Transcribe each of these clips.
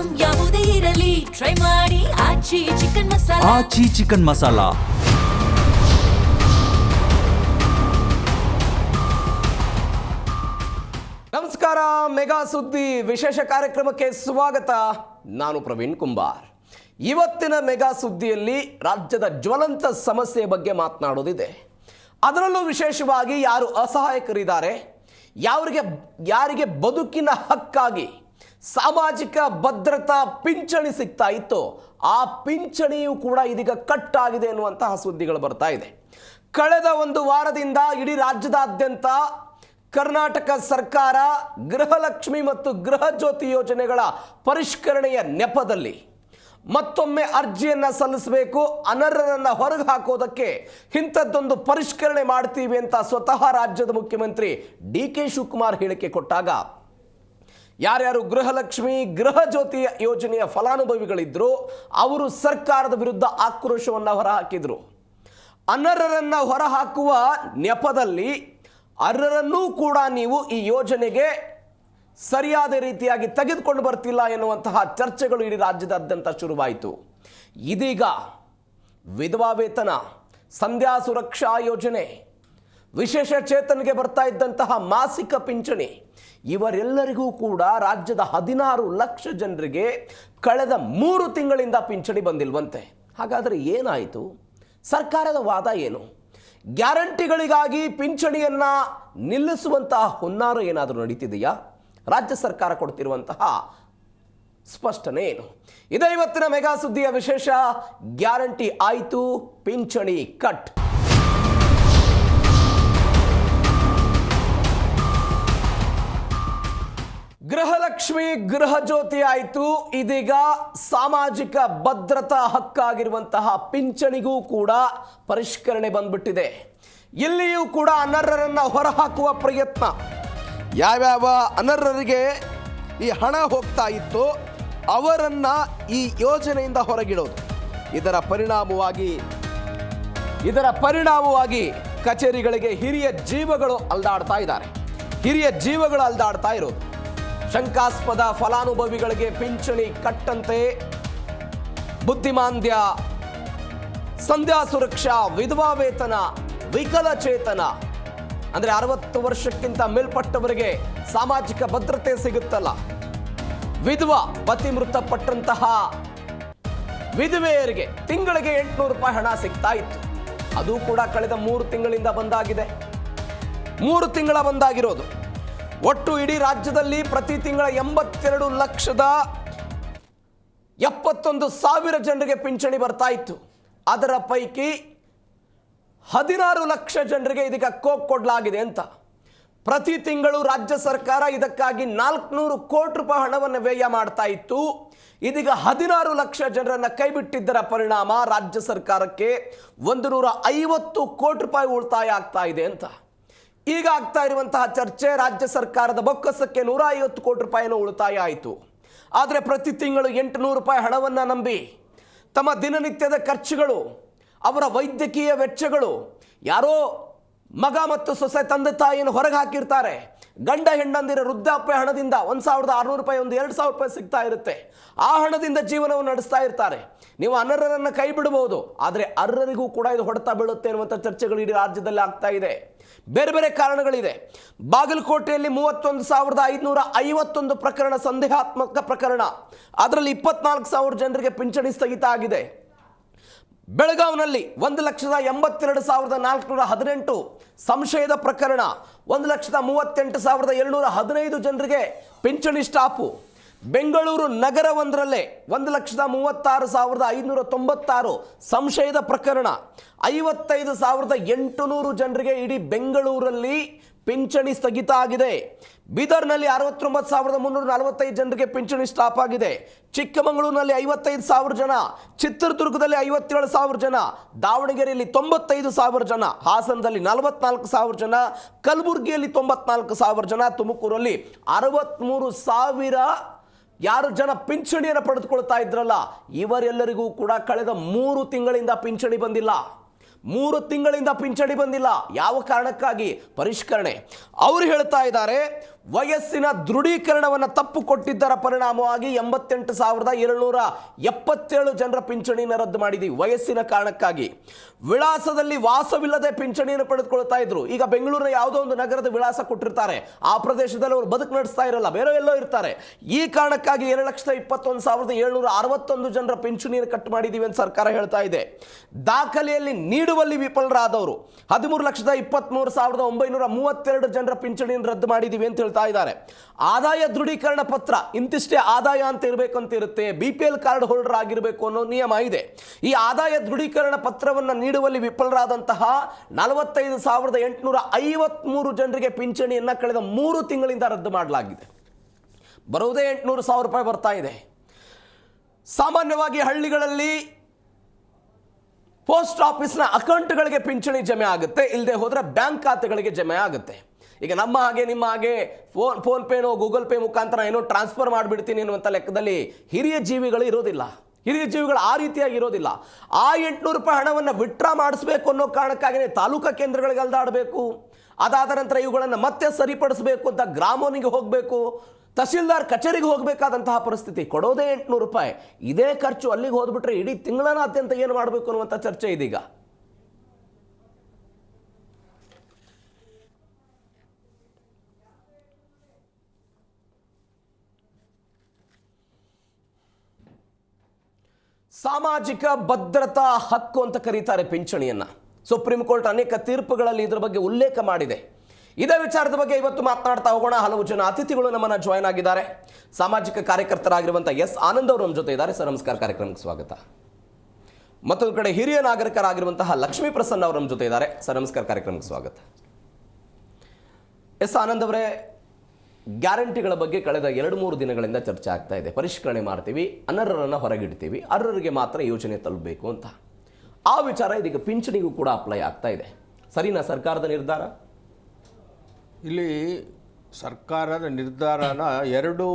Item ಯಾವುದೇ ಇರಲಿ try ಮಾಡಿ ಆಚಿ ಚಿಕನ್ ಮಸಾಲಾ. ಆಚಿ ಚಿಕನ್ ಮಸಾಲಾ. ನಮಸ್ಕಾರ, ಮೆಗಾ ಸುದ್ದಿ ವಿಶೇಷ ಕಾರ್ಯಕ್ರಮಕ್ಕೆ ಸ್ವಾಗತ. ನಾನು ಪ್ರವೀಣ್ ಕುಂಬಾರ್. ಇವತ್ತಿನ ಮೆಗಾ ಸುದ್ದಿಯಲ್ಲಿ ರಾಜ್ಯದ ಜ್ವಲಂತ ಸಮಸ್ಯೆ ಬಗ್ಗೆ ಮಾತನಾಡೋದಿದೆ. ಅದರಲ್ಲೂ ವಿಶೇಷವಾಗಿ ಯಾರು ಅಸಹಾಯಕರಿದ್ದಾರೆ, ಯಾರಿಗೆ ಬದುಕಿನ ಹಕ್ಕಾಗಿ ಸಾಮಾಜಿಕ ಭದ್ರತಾ ಪಿಂಚಣಿ ಸಿಗ್ತಾ ಇತ್ತು, ಆ ಪಿಂಚಣಿಯು ಕೂಡ ಇದೀಗ ಕಟ್ ಆಗಿದೆ ಎನ್ನುವಂತಹ ಸುದ್ದಿಗಳು ಬರ್ತಾ ಇದೆ. ಕಳೆದ ಒಂದು ವಾರದಿಂದ ಇಡೀ ರಾಜ್ಯದಾದ್ಯಂತ ಕರ್ನಾಟಕ ಸರ್ಕಾರ ಗೃಹಲಕ್ಷ್ಮಿ ಮತ್ತು ಗೃಹ ಜ್ಯೋತಿ ಯೋಜನೆಗಳ ಪರಿಷ್ಕರಣೆಯ ನೆಪದಲ್ಲಿ ಮತ್ತೊಮ್ಮೆ ಅರ್ಜಿಯನ್ನು ಸಲ್ಲಿಸಬೇಕು, ಅನರ್ಹರನ್ನು ಹೊರಗೆ ಹಾಕೋದಕ್ಕೆ ಇಂಥದ್ದೊಂದು ಪರಿಷ್ಕರಣೆ ಮಾಡ್ತೀವಿ ಅಂತ ಸ್ವತಃ ರಾಜ್ಯದ ಮುಖ್ಯಮಂತ್ರಿ DK ಶಿವಕುಮಾರ್ ಹೇಳಿಕೆ ಕೊಟ್ಟಾಗ ಯಾರ್ಯಾರು ಗೃಹಲಕ್ಷ್ಮಿ ಗೃಹ ಜ್ಯೋತಿ ಯೋಜನೆಯ ಫಲಾನುಭವಿಗಳಿದ್ರು ಅವರು ಸರ್ಕಾರದ ವಿರುದ್ಧ ಆಕ್ರೋಶವನ್ನು ಹೊರಹಾಕಿದ್ರು. ಅನರ್ಹರನ್ನು ಹೊರಹಾಕುವ ನೆಪದಲ್ಲಿ ಅರ್ಹರನ್ನೂ ಕೂಡ ನೀವು ಈ ಯೋಜನೆಗೆ ಸರಿಯಾದ ರೀತಿಯಾಗಿ ತೆಗೆದುಕೊಂಡು ಬರ್ತಿಲ್ಲ ಎನ್ನುವಂತಹ ಚರ್ಚೆಗಳು ಇಡೀ ರಾಜ್ಯದಾದ್ಯಂತ ಶುರುವಾಯಿತು. ಇದೀಗ ವಿಧವಾ ವೇತನ, ಸಂಧ್ಯಾ ಸುರಕ್ಷಾ ಯೋಜನೆ, ವಿಶೇಷ ಚೇತನಿಗೆ ಬರ್ತಾ ಇದ್ದಂತಹ ಮಾಸಿಕ ಪಿಂಚಣಿ, ಇವರೆಲ್ಲರಿಗೂ ಕೂಡ ರಾಜ್ಯದ 16 ಲಕ್ಷ ಜನರಿಗೆ ಕಳೆದ 3 ತಿಂಗಳಿಂದ ಪಿಂಚಣಿ ಬಂದಿಲ್ವಂತೆ. ಹಾಗಾದರೆ ಏನಾಯಿತು? ಸರ್ಕಾರದ ವಾದ ಏನು? ಗ್ಯಾರಂಟಿಗಳಿಗಾಗಿ ಪಿಂಚಣಿಯನ್ನು ನಿಲ್ಲಿಸುವಂತಹ ಹುನ್ನಾರ ಏನಾದರೂ ನಡೀತಿದೆಯಾ? ರಾಜ್ಯ ಸರ್ಕಾರ ಕೊಡ್ತಿರುವಂತಹ ಸ್ಪಷ್ಟನೆ ಏನು? ಇದೇ ಇವತ್ತಿನ ಮೆಗಾ ಸುದ್ದಿಯ ವಿಶೇಷ. ಗ್ಯಾರಂಟಿ ಆಯಿತು, ಪಿಂಚಣಿ ಕಟ್. ಗೃಹಲಕ್ಷ್ಮಿ ಗೃಹ ಜ್ಯೋತಿ ಆಯಿತು, ಇದೀಗ ಸಾಮಾಜಿಕ ಭದ್ರತಾ ಹಕ್ಕಾಗಿರುವಂತಹ ಪಿಂಚಣಿಗೂ ಕೂಡ ಪರಿಷ್ಕರಣೆ ಬಂದ್ಬಿಟ್ಟಿದೆ. ಇಲ್ಲಿಯೂ ಕೂಡ ಅನರ್ಹರನ್ನು ಹೊರಹಾಕುವ ಪ್ರಯತ್ನ. ಯಾವ್ಯಾವ ಅನರ್ಹರಿಗೆ ಈ ಹಣ ಹೋಗ್ತಾ ಇತ್ತು ಅವರನ್ನ ಈ ಯೋಜನೆಯಿಂದ ಹೊರಗಿಡೋದು. ಇದರ ಪರಿಣಾಮವಾಗಿ ಕಚೇರಿಗಳಿಗೆ ಹಿರಿಯ ಜೀವಗಳು ಅಲ್ದಾಡ್ತಾ ಇರೋದು. ಶಂಕಾಸ್ಪದ ಫಲಾನುಭವಿಗಳಿಗೆ ಪಿಂಚಣಿ ಕಟ್ಟಂತೆ ಬುದ್ಧಿಮಾಂದ್ಯ, ಸಂಧ್ಯಾ ಸುರಕ್ಷಾ, ವಿಧವಾ ವೇತನ, ವಿಕಲಚೇತನ ಅಂದರೆ 60 ವರ್ಷಕ್ಕಿಂತ ಮೇಲ್ಪಟ್ಟವರಿಗೆ ಸಾಮಾಜಿಕ ಭದ್ರತೆ ಸಿಗುತ್ತಲ್ಲ, ವಿಧವಾ ಪತಿ ಮೃತಪಟ್ಟಂತಹ ವಿಧವೆಯರಿಗೆ ತಿಂಗಳಿಗೆ 800 ರೂಪಾಯಿ ಹಣ ಸಿಗ್ತಾ ಇತ್ತು. ಅದು ಕೂಡ ಕಳೆದ 3 ತಿಂಗಳಿಂದ ಬಂದಾಗಿದೆ. 3 ತಿಂಗಳ ಬಂದಾಗಿರೋದು. ಒಟ್ಟು ಇಡೀ ರಾಜ್ಯದಲ್ಲಿ ಪ್ರತಿ ತಿಂಗಳ 82,71,000 ಜನರಿಗೆ ಪಿಂಚಣಿ ಬರ್ತಾ ಇತ್ತು. ಅದರ ಪೈಕಿ 16 ಲಕ್ಷ ಜನರಿಗೆ ಇದೀಗ ಕೊಡಲಾಗಿದೆ ಅಂತ. ಪ್ರತಿ ತಿಂಗಳು ರಾಜ್ಯ ಸರ್ಕಾರ ಇದಕ್ಕಾಗಿ 400 ಕೋಟಿ ರೂಪಾಯಿ ಹಣವನ್ನು ವ್ಯಯ ಮಾಡ್ತಾ ಇತ್ತು. ಇದೀಗ 16 ಲಕ್ಷ ಜನರನ್ನು ಕೈಬಿಟ್ಟಿದ್ದರ ಪರಿಣಾಮ ರಾಜ್ಯ ಸರ್ಕಾರಕ್ಕೆ 150 ಕೋಟಿ ರೂಪಾಯಿ ಉಳಿತಾಯ ಆಗ್ತಾ ಇದೆ ಅಂತ. ಈಗ ಆಗ್ತಾ ಇರುವಂತಹ ಚರ್ಚೆ, ರಾಜ್ಯ ಸರ್ಕಾರದ ಬೊಕ್ಕಸಕ್ಕೆ 150 ಕೋಟಿ ರೂಪಾಯಿನ ಉಳಿತಾಯ ಆಯಿತು. ಆದರೆ ಪ್ರತಿ ತಿಂಗಳು 800 ರೂಪಾಯಿ ಹಣವನ್ನು ನಂಬಿ ತಮ್ಮ ದಿನನಿತ್ಯದ ಖರ್ಚುಗಳು, ಅವರ ವೈದ್ಯಕೀಯ ವೆಚ್ಚಗಳು, ಯಾರೋ ಮಗ ಮತ್ತು ಸೊಸೆ ತಂದೆ ತಾಯಿಯನ್ನು ಹೊರಗೆ ಹಾಕಿರ್ತಾರೆ. ಗಂಡ ಹೆಣ್ಣಂದಿರ ವೃದ್ಧಾಪ್ಯ ಹಣದಿಂದ 1,600 ರೂಪಾಯಿ, 2,000 ರೂಪಾಯಿ ಸಿಗ್ತಾ ಇರುತ್ತೆ. ಆ ಹಣದಿಂದ ಜೀವನವನ್ನು ನಡೆಸ್ತಾ ಇರ್ತಾರೆ. ನೀವು ಅನರ್ಹರನ್ನು ಕೈ ಬಿಡಬಹುದು, ಆದರೆ ಅರ್ಹರಿಗೂ ಕೂಡ ಇದು ಹೊಡೆತ ಬೀಳುತ್ತೆ ಅನ್ನುವಂಥ ಚರ್ಚೆಗಳು ಇಡೀ ರಾಜ್ಯದಲ್ಲಿ ಆಗ್ತಾ ಇದೆ. ಬೇರೆ ಬೇರೆ ಕಾರಣಗಳಿದೆ. ಬಾಗಲಕೋಟೆಯಲ್ಲಿ 31,551 ಪ್ರಕರಣ ಸಂದೇಹಾತ್ಮಕ ಪ್ರಕರಣ, ಅದರಲ್ಲಿ 24,000 ಜನರಿಗೆ ಪಿಂಚಣಿ ಸ್ಥಗಿತ ಆಗಿದೆ. ಬೆಳಗಾವಿನಲ್ಲಿ 1,82,418 ಸಂಶಯದ ಪ್ರಕರಣ, 1,38,715 ಜನರಿಗೆ ಪಿಂಚಣಿ ಸ್ಟಾಪು. ಬೆಂಗಳೂರು ನಗರ ಒಂದರಲ್ಲೇ 1,36,596 ಸಂಶಯದ ಪ್ರಕರಣ, 55,800 ಜನರಿಗೆ ಇಡೀ ಬೆಂಗಳೂರಲ್ಲಿ ಪಿಂಚಣಿ ಸ್ಥಗಿತ ಆಗಿದೆ. ಬೀದರ್ನಲ್ಲಿ 69,345 ಜನರಿಗೆ ಪಿಂಚಣಿ ಸ್ಟಾಪ್ ಆಗಿದೆ. ಚಿಕ್ಕಮಗಳೂರಿನಲ್ಲಿ 55,000 ಜನ, ಚಿತ್ರದುರ್ಗದಲ್ಲಿ 57,000 ಜನ, ದಾವಣಗೆರೆಯಲ್ಲಿ 95,000 ಜನ, ಹಾಸನದಲ್ಲಿ 44,000 ಜನ, ಕಲಬುರಗಿಯಲ್ಲಿ 94,000 ಜನ, ತುಮಕೂರಲ್ಲಿ 63,000 ಯಾರು ಜನ ಪಿಂಚಣಿಯನ್ನು ಪಡೆದುಕೊಳ್ತಾ ಇದ್ರಲ್ಲ ಇವರೆಲ್ಲರಿಗೂ ಕೂಡ ಕಳೆದ 3 ತಿಂಗಳಿಂದ ಪಿಂಚಣಿ ಬಂದಿಲ್ಲ. 3 ತಿಂಗಳಿಂದ ಪಿಂಚಣಿ ಬಂದಿಲ್ಲ. ಯಾವ ಕಾರಣಕ್ಕಾಗಿ? ಪರಿಷ್ಕರಣೆ. ಅವರು ಹೇಳ್ತಾ ಇದ್ದಾರೆ ವಯಸ್ಸಿನ ದೃಢೀಕರಣವನ್ನು ತಪ್ಪು ಕೊಟ್ಟಿದ್ದರ ಪರಿಣಾಮವಾಗಿ 88,777 ಜನರ ಪಿಂಚಣಿಯನ್ನು ರದ್ದು ಮಾಡಿದ್ದೀವಿ. ವಯಸ್ಸಿನ ಕಾರಣಕ್ಕಾಗಿ ವಿಳಾಸದಲ್ಲಿ ವಾಸವಿಲ್ಲದೆ ಪಿಂಚಣಿಯನ್ನು ಪಡೆದುಕೊಳ್ತಾ ಇದ್ರು. ಈಗ ಬೆಂಗಳೂರಿನ ಯಾವುದೋ ಒಂದು ನಗರದ ವಿಳಾಸ ಕೊಟ್ಟಿರ್ತಾರೆ, ಆ ಪ್ರದೇಶದಲ್ಲಿ ಅವರು ಬದುಕು ನಡೆಸ್ತಾ ಇರಲ್ಲ, ಬೇರೆ ಎಲ್ಲೋ ಇರ್ತಾರೆ. ಈ ಕಾರಣಕ್ಕಾಗಿ 2,21,761 ಜನರ ಪಿಂಚಣಿಯನ್ನು ಕಟ್ ಮಾಡಿದ್ದೀವಿ ಅಂತ ಸರ್ಕಾರ ಹೇಳ್ತಾ ಇದೆ. ದಾಖಲೆಯಲ್ಲಿ ನೀಡುವಲ್ಲಿ ವಿಫಲರಾದವರು 13,23,932 ಜನರ ಪಿಂಚಣಿಯನ್ನು ರದ್ದು ಮಾಡಿದ್ದೀವಿ ಅಂತ ಹೇಳ್ತಾ ಇದ್ದಾರೆ. ಆದಾಯ ದೃಢೀಕರಣ ಪತ್ರ ಇಂತಿಷ್ಟೇ ಆದಾಯ ಅಂತ ಇರಬೇಕು ಅಂತ ಇರುತ್ತೆ. BPL ಕಾರ್ಡ್ ಹೋಲ್ಡರ್ ಆಗಿರಬೇಕು ಅನ್ನೋ ನಿಯಮ ಇದೆ. ಈ ಆದಾಯ ದೃಢೀಕರಣ ಪತ್ರವನ್ನು ನೀಡುವಲ್ಲಿ ವಿಫಲರಾದಂತಹ 45,853 ಜನರಿಗೆ ಪಿಂಚಣಿಯನ್ನು ಕಳೆದ 3 ತಿಂಗಳಿಂದ ರದ್ದು ಮಾಡಲಾಗಿದೆ. ಬರುವುದೇ 800,000 ರೂಪಾಯಿ ಬರ್ತಾ ಇದೆ. ಸಾಮಾನ್ಯವಾಗಿ ಹಳ್ಳಿಗಳಲ್ಲಿ ಪೋಸ್ಟ್ ಆಫೀಸ್ನ ಅಕೌಂಟ್ಗಳಿಗೆ ಪಿಂಚಣಿ ಜಮೆ ಆಗುತ್ತೆ, ಇಲ್ಲದೆ ಹೋದರೆ ಬ್ಯಾಂಕ್ ಖಾತೆಗಳಿಗೆ ಜಮೆ ಆಗುತ್ತೆ. ಈಗ ನಮ್ಮ ಹಾಗೆ ನಿಮ್ಮ ಹಾಗೆ ಫೋನ್ ಪೇನೋ ಗೂಗಲ್ ಪೇ ಮುಖಾಂತರ ಏನೋ ಟ್ರಾನ್ಸ್ಫರ್ ಮಾಡಿಬಿಡ್ತೀನಿ ಅನ್ನುವಂಥ ಲೆಕ್ಕದಲ್ಲಿ ಹಿರಿಯ ಜೀವಿಗಳು ಇರೋದಿಲ್ಲ. ಹಿರಿಯ ಜೀವಿಗಳು ಆ ರೀತಿಯಾಗಿ ಇರೋದಿಲ್ಲ. ಆ 800 ರೂಪಾಯಿ ಹಣವನ್ನು ವಿತ್ಡ್ರಾ ಮಾಡಿಸ್ಬೇಕು ಅನ್ನೋ ಕಾರಣಕ್ಕಾಗಿಯೇ ತಾಲೂಕಾ ಕೇಂದ್ರಗಳಿಗೆ ಅಲ್ದಾಡಬೇಕು. ಅದಾದ ನಂತರ ಇವುಗಳನ್ನು ಮತ್ತೆ ಸರಿಪಡಿಸಬೇಕು ಅಂತ ಗ್ರಾಮೋನಿಗೆ ಹೋಗಬೇಕು, ತಹಸೀಲ್ದಾರ್ ಕಚೇರಿಗೆ ಹೋಗಬೇಕಾದಂತಹ ಪರಿಸ್ಥಿತಿ. ಕೊಡೋದೇ 800 ರೂಪಾಯಿ. ಇದೇ ಖರ್ಚು ಅಲ್ಲಿಗೆ ಹೋದ್ಬಿಟ್ರೆ ಇಡೀ ತಿಂಗಳಾದ್ಯಂತ ಏನು ಮಾಡಬೇಕು ಅನ್ನುವಂಥ ಚರ್ಚೆ ಇದೀಗ. ಸಾಮಾಜಿಕ ಭದ್ರತಾ ಹಕ್ಕು ಅಂತ ಕರೀತಾರೆ ಪಿಂಚಣಿಯನ್ನ. ಸುಪ್ರೀಂ ಕೋರ್ಟ್ ಅನೇಕ ತೀರ್ಪುಗಳಲ್ಲಿ ಇದರ ಬಗ್ಗೆ ಉಲ್ಲೇಖ ಮಾಡಿದೆ. ಇದೇ ವಿಚಾರದ ಬಗ್ಗೆ ಇವತ್ತು ಮಾತನಾಡ್ತಾ ಹೋಗೋಣ. ಹಲವು ಜನ ಅತಿಥಿಗಳು ನಮ್ಮನ್ನ ಜಾಯ್ನ್ ಆಗಿದ್ದಾರೆ. ಸಾಮಾಜಿಕ ಕಾರ್ಯಕರ್ತರಾಗಿರುವಂತಹ ಎಸ್ ಆನಂದ್ ಅವರು ನಮ್ಮ ಜೊತೆ ಇದ್ದಾರೆ. ಸರ್ ನಮಸ್ಕಾರ, ಕಾರ್ಯಕ್ರಮಕ್ಕೆ ಸ್ವಾಗತ. ಮತ್ತೊಂದು ಕಡೆ ಹಿರಿಯ ನಾಗರಿಕರಾಗಿರುವಂತಹ ಲಕ್ಷ್ಮೀ ಪ್ರಸನ್ನ ಅವರು ನಮ್ಮ ಜೊತೆ ಇದ್ದಾರೆ. ಸರ್ ನಮಸ್ಕಾರ, ಕಾರ್ಯಕ್ರಮಕ್ಕೆ ಸ್ವಾಗತ. ಎಸ್ ಆನಂದ್ ಅವರೇ, ಗ್ಯಾರಂಟಿಗಳ ಬಗ್ಗೆ ಕಳೆದ 2-3 ದಿನಗಳಿಂದ ಚರ್ಚೆ ಆಗ್ತಾ ಇದೆ. ಪರಿಷ್ಕರಣೆ ಮಾಡ್ತೀವಿ, ಅನರ್ಹರನ್ನು ಹೊರಗಿಡ್ತೀವಿ, ಅರ್ಹರಿಗೆ ಮಾತ್ರ ಯೋಜನೆ ತಲುಪಬೇಕು ಅಂತ. ಆ ವಿಚಾರ ಇದೀಗ ಪಿಂಚಣಿಗೂ ಕೂಡ ಅಪ್ಲೈ ಆಗ್ತಾ ಇದೆ. ಸರಿನಾ ಸರ್ಕಾರದ ನಿರ್ಧಾರ? ಇಲ್ಲಿ ಸರ್ಕಾರದ ನಿರ್ಧಾರನ 2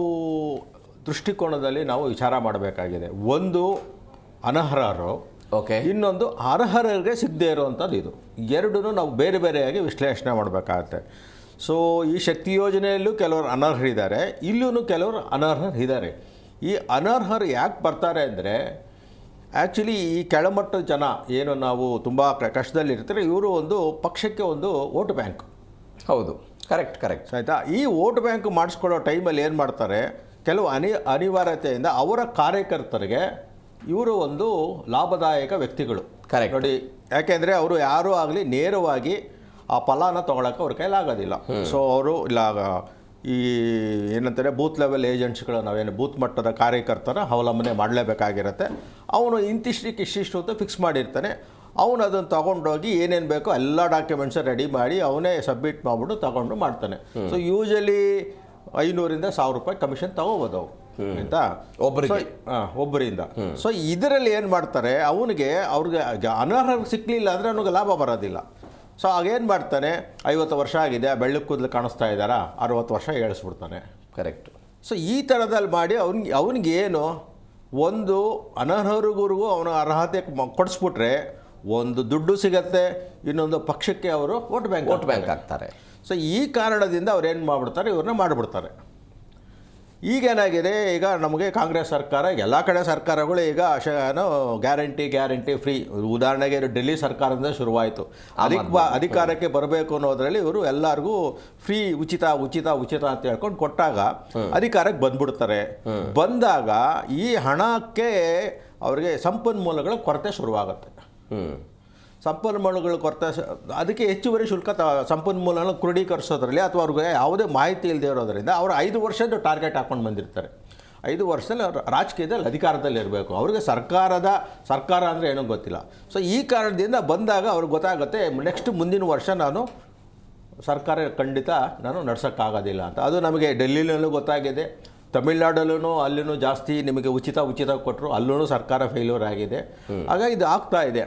ದೃಷ್ಟಿಕೋನದಲ್ಲಿ ನಾವು ವಿಚಾರ ಮಾಡಬೇಕಾಗಿದೆ. ಒಂದು ಅನರ್ಹರು, ಓಕೆ, ಇನ್ನೊಂದು ಅರ್ಹರಿಗೆ ಸಿಗದೇ ಇರುವಂಥದ್ದು. ಇದು ಎರಡೂ ನಾವು ಬೇರೆ ಬೇರೆಯಾಗಿ ವಿಶ್ಲೇಷಣೆ ಮಾಡಬೇಕಾಗತ್ತೆ. ಸೊ ಈ ಶಕ್ತಿ ಯೋಜನೆಯಲ್ಲೂ ಕೆಲವರು ಅನರ್ಹರಿದ್ದಾರೆ, ಇಲ್ಲೂ ಕೆಲವರು ಅನರ್ಹರಿದ್ದಾರೆ. ಈ ಅನರ್ಹರು ಯಾಕೆ ಬರ್ತಾರೆ ಅಂದರೆ, ಆ್ಯಕ್ಚುಲಿ ಈ ಕೆಳಮಟ್ಟದ ಜನ ಏನು ನಾವು ತುಂಬ ಕಷ್ಟದಲ್ಲಿರ್ತಾರೆ, ಇವರು ಒಂದು ಪಕ್ಷಕ್ಕೆ ಒಂದು ವೋಟ್ ಬ್ಯಾಂಕ್. ಹೌದು, ಕರೆಕ್ಟ್ ಆಯಿತಾ. ಈ ವೋಟ್ ಬ್ಯಾಂಕ್ ಮಾಡಿಸ್ಕೊಳ್ಳೋ ಟೈಮಲ್ಲಿ ಏನು ಮಾಡ್ತಾರೆ, ಕೆಲವು ಅನಿವಾರ್ಯತೆಯಿಂದ ಅವರ ಕಾರ್ಯಕರ್ತರಿಗೆ ಇವರು ಒಂದು ಲಾಭದಾಯಕ ವ್ಯಕ್ತಿಗಳು. ಕರೆಕ್ಟ್ ನೋಡಿ, ಯಾಕೆಂದರೆ ಅವರು ಯಾರೂ ಆಗಲಿ ನೇರವಾಗಿ ಆ ಫಲಾನ ತೊಗೊಳಕ್ಕೆ ಅವ್ರ ಕೈಲಾಗೋದಿಲ್ಲ. ಸೊ ಅವರು ಇಲ್ಲ ಈ ಏನಂತಾರೆ ಬೂತ್ ಲೆವೆಲ್ ಏಜೆಂಟ್ಸ್ಗಳು, ನಾವೇನು ಬೂತ್ ಮಟ್ಟದ ಕಾರ್ಯಕರ್ತರ ಅವಲಂಬನೆ ಮಾಡಲೇಬೇಕಾಗಿರುತ್ತೆ. ಅವನು ಇಷ್ಟಿಷ್ಟು ಅಂತ ಫಿಕ್ಸ್ ಮಾಡಿರ್ತಾನೆ. ಅವನು ಅದನ್ನು ತೊಗೊಂಡೋಗಿ ಏನೇನು ಬೇಕೋ ಎಲ್ಲ ಡಾಕ್ಯುಮೆಂಟ್ಸ್ ರೆಡಿ ಮಾಡಿ ಅವನೇ ಸಬ್ಮಿಟ್ ಮಾಡಿಬಿಟ್ಟು ತೊಗೊಂಡು ಮಾಡ್ತಾನೆ. ಸೊ ಯೂಶಲಿ 500ರಿಂದ 1,000 ರೂಪಾಯಿ ಕಮಿಷನ್ ತೊಗೋಬೋದು ಅವು, ಆಯಿತಾ, ಒಬ್ಬರಿಂದ. ಸೊ ಇದರಲ್ಲಿ ಏನು ಮಾಡ್ತಾರೆ, ಅವ್ರಿಗೆ ಅನರ್ಹರಿಗೆ ಸಿಕ್ಕಲಿಲ್ಲ ಅಂದರೆ ಅವನಿಗೆ ಲಾಭ ಬರೋದಿಲ್ಲ. ಸೊ ಆಗೇನು ಮಾಡ್ತಾನೆ, 50 ವರ್ಷ ಆಗಿದೆ, ಬೆಳ್ಳಕ್ಕೆ ಕೂದಲು ಕಾಣಿಸ್ತಾ ಇದ್ದಾರಾ, 60 ವರ್ಷ ಏಳಿಸ್ಬಿಡ್ತಾನೆ. ಕರೆಕ್ಟ್. ಸೊ ಈ ಥರದಲ್ಲಿ ಮಾಡಿ ಅವನಿಗೇನು ಒಂದು ಅನರ್ಹರಿಗೂ ಅವನ ಅರ್ಹತೆ ಕೊಡಿಸ್ಬಿಟ್ರೆ ಒಂದು ದುಡ್ಡು ಸಿಗತ್ತೆ, ಇನ್ನೊಂದು ಪಕ್ಷಕ್ಕೆ ಅವರು ವೋಟ್ ಬ್ಯಾಂಕ್ ಆಗ್ತಾರೆ. ಸೊ ಈ ಕಾರಣದಿಂದ ಅವ್ರು ಏನು ಮಾಡಿಬಿಡ್ತಾರೆ, ಇವ್ರನ್ನ ಮಾಡಿಬಿಡ್ತಾರೆ. ಈಗೇನಾಗಿದೆ, ಈಗ ನಮಗೆ ಕಾಂಗ್ರೆಸ್ ಸರ್ಕಾರ, ಎಲ್ಲ ಕಡೆ ಸರ್ಕಾರಗಳು ಈಗ ಗ್ಯಾರಂಟಿ ಫ್ರೀ. ಉದಾಹರಣೆಗೆ ಡೆಲ್ಲಿ ಸರ್ಕಾರದಿಂದ ಶುರುವಾಯಿತು. ಅಧಿಕಾರಕ್ಕೆ ಬರಬೇಕು ಅನ್ನೋದ್ರಲ್ಲಿ ಇವರು ಎಲ್ಲರಿಗೂ ಫ್ರೀ ಉಚಿತ ಅಂತ ಹೇಳ್ಕೊಂಡು ಕೊಟ್ಟಾಗ ಅಧಿಕಾರಕ್ಕೆ ಬಂದ್ಬಿಡ್ತಾರೆ. ಬಂದಾಗ ಈ ಹಣಕ್ಕೆ ಅವರಿಗೆ ಸಂಪನ್ಮೂಲಗಳ ಕೊರತೆ ಶುರುವಾಗುತ್ತೆ. ಸಂಪನ್ಮೂಲಗಳ ಕೊರತೆ, ಅದಕ್ಕೆ ಹೆಚ್ಚುವರಿ ಶುಲ್ಕ ಸಂಪನ್ಮೂಲನ ಕ್ರೋಢೀಕರಿಸೋದ್ರಲ್ಲಿ ಅಥವಾ ಅವ್ರಿಗೆ ಯಾವುದೇ ಮಾಹಿತಿ ಇಲ್ಲದೆ ಇರೋದರಿಂದ ಅವರು 5 ವರ್ಷದ ಟಾರ್ಗೆಟ್ ಹಾಕ್ಕೊಂಡು ಬಂದಿರ್ತಾರೆ. 5 ವರ್ಷದಲ್ಲಿ ಅವರು ರಾಜಕೀಯದಲ್ಲಿ ಅಧಿಕಾರದಲ್ಲಿ ಇರಬೇಕು. ಅವ್ರಿಗೆ ಸರ್ಕಾರ ಅಂದರೆ ಏನೋ ಗೊತ್ತಿಲ್ಲ. ಸೊ ಈ ಕಾರಣದಿಂದ ಬಂದಾಗ ಅವ್ರಿಗೆ ಗೊತ್ತಾಗುತ್ತೆ, ನೆಕ್ಸ್ಟ್ ಮುಂದಿನ ವರ್ಷ ನಾನು ಸರ್ಕಾರ ಖಂಡಿತ ನಾನು ನಡ್ಸೋಕ್ಕಾಗೋದಿಲ್ಲ ಅಂತ. ಅದು ನಮಗೆ ಡೆಲ್ಲಿನಲ್ಲೂ ಗೊತ್ತಾಗಿದೆ, ತಮಿಳ್ನಾಡಲ್ಲೂ ಅಲ್ಲೂ ಜಾಸ್ತಿ ನಿಮಗೆ ಉಚಿತ ಕೊಟ್ಟರು, ಅಲ್ಲೂ ಸರ್ಕಾರ ಫೇಲ್ಯೂರ್ ಆಗಿದೆ. ಹಾಗಾಗಿ ಇದು ಆಗ್ತಾ ಇದೆ.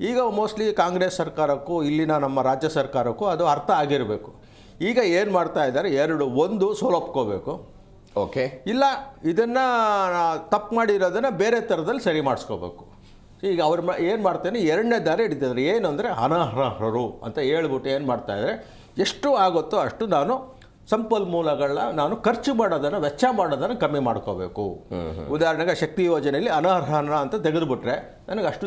ಈಗ ಮೋಸ್ಟ್ಲಿ ಕಾಂಗ್ರೆಸ್ ಸರ್ಕಾರಕ್ಕೂ ಇಲ್ಲಿನ ನಮ್ಮ ರಾಜ್ಯ ಸರ್ಕಾರಕ್ಕೂ ಅದು ಅರ್ಥ ಆಗಿರಬೇಕು. ಈಗ ಏನು ಮಾಡ್ತಾ ಇದ್ದಾರೆ, ಒಂದು ಸೋಲೊಪ್ಕೋಬೇಕು, ಓಕೆ, ಇಲ್ಲ ಇದನ್ನು ತಪ್ಪು ಮಾಡಿರೋದನ್ನು ಬೇರೆ ಥರದಲ್ಲಿ ಸರಿ ಮಾಡಿಸ್ಕೋಬೇಕು. ಈಗ ಅವ್ರು ಏನು ಮಾಡ್ತಾನೆ, 2ನೇ ದಾರಿ ಹಿಡಿತಿದ್ದಾರೆ. ಏನು ಅಂದರೆ ಅನರ್ಹರು ಅಂತ ಹೇಳ್ಬಿಟ್ಟು ಏನು ಮಾಡ್ತಾಯಿದ್ದಾರೆ, ಎಷ್ಟು ಆಗುತ್ತೋ ಅಷ್ಟು ನಾನು ಸಂಪನ್ಮೂಲಗಳನ್ನ ನಾನು ಖರ್ಚು ಮಾಡೋದನ್ನು ವೆಚ್ಚ ಮಾಡೋದನ್ನು ಕಮ್ಮಿ ಮಾಡ್ಕೋಬೇಕು. ಉದಾಹರಣೆಗೆ ಶಕ್ತಿ ಯೋಜನೆಯಲ್ಲಿ ಅನರ್ಹ ಹಣ ಅಂತ ತೆಗೆದುಬಿಟ್ರೆ ನನಗೆ ಅಷ್ಟು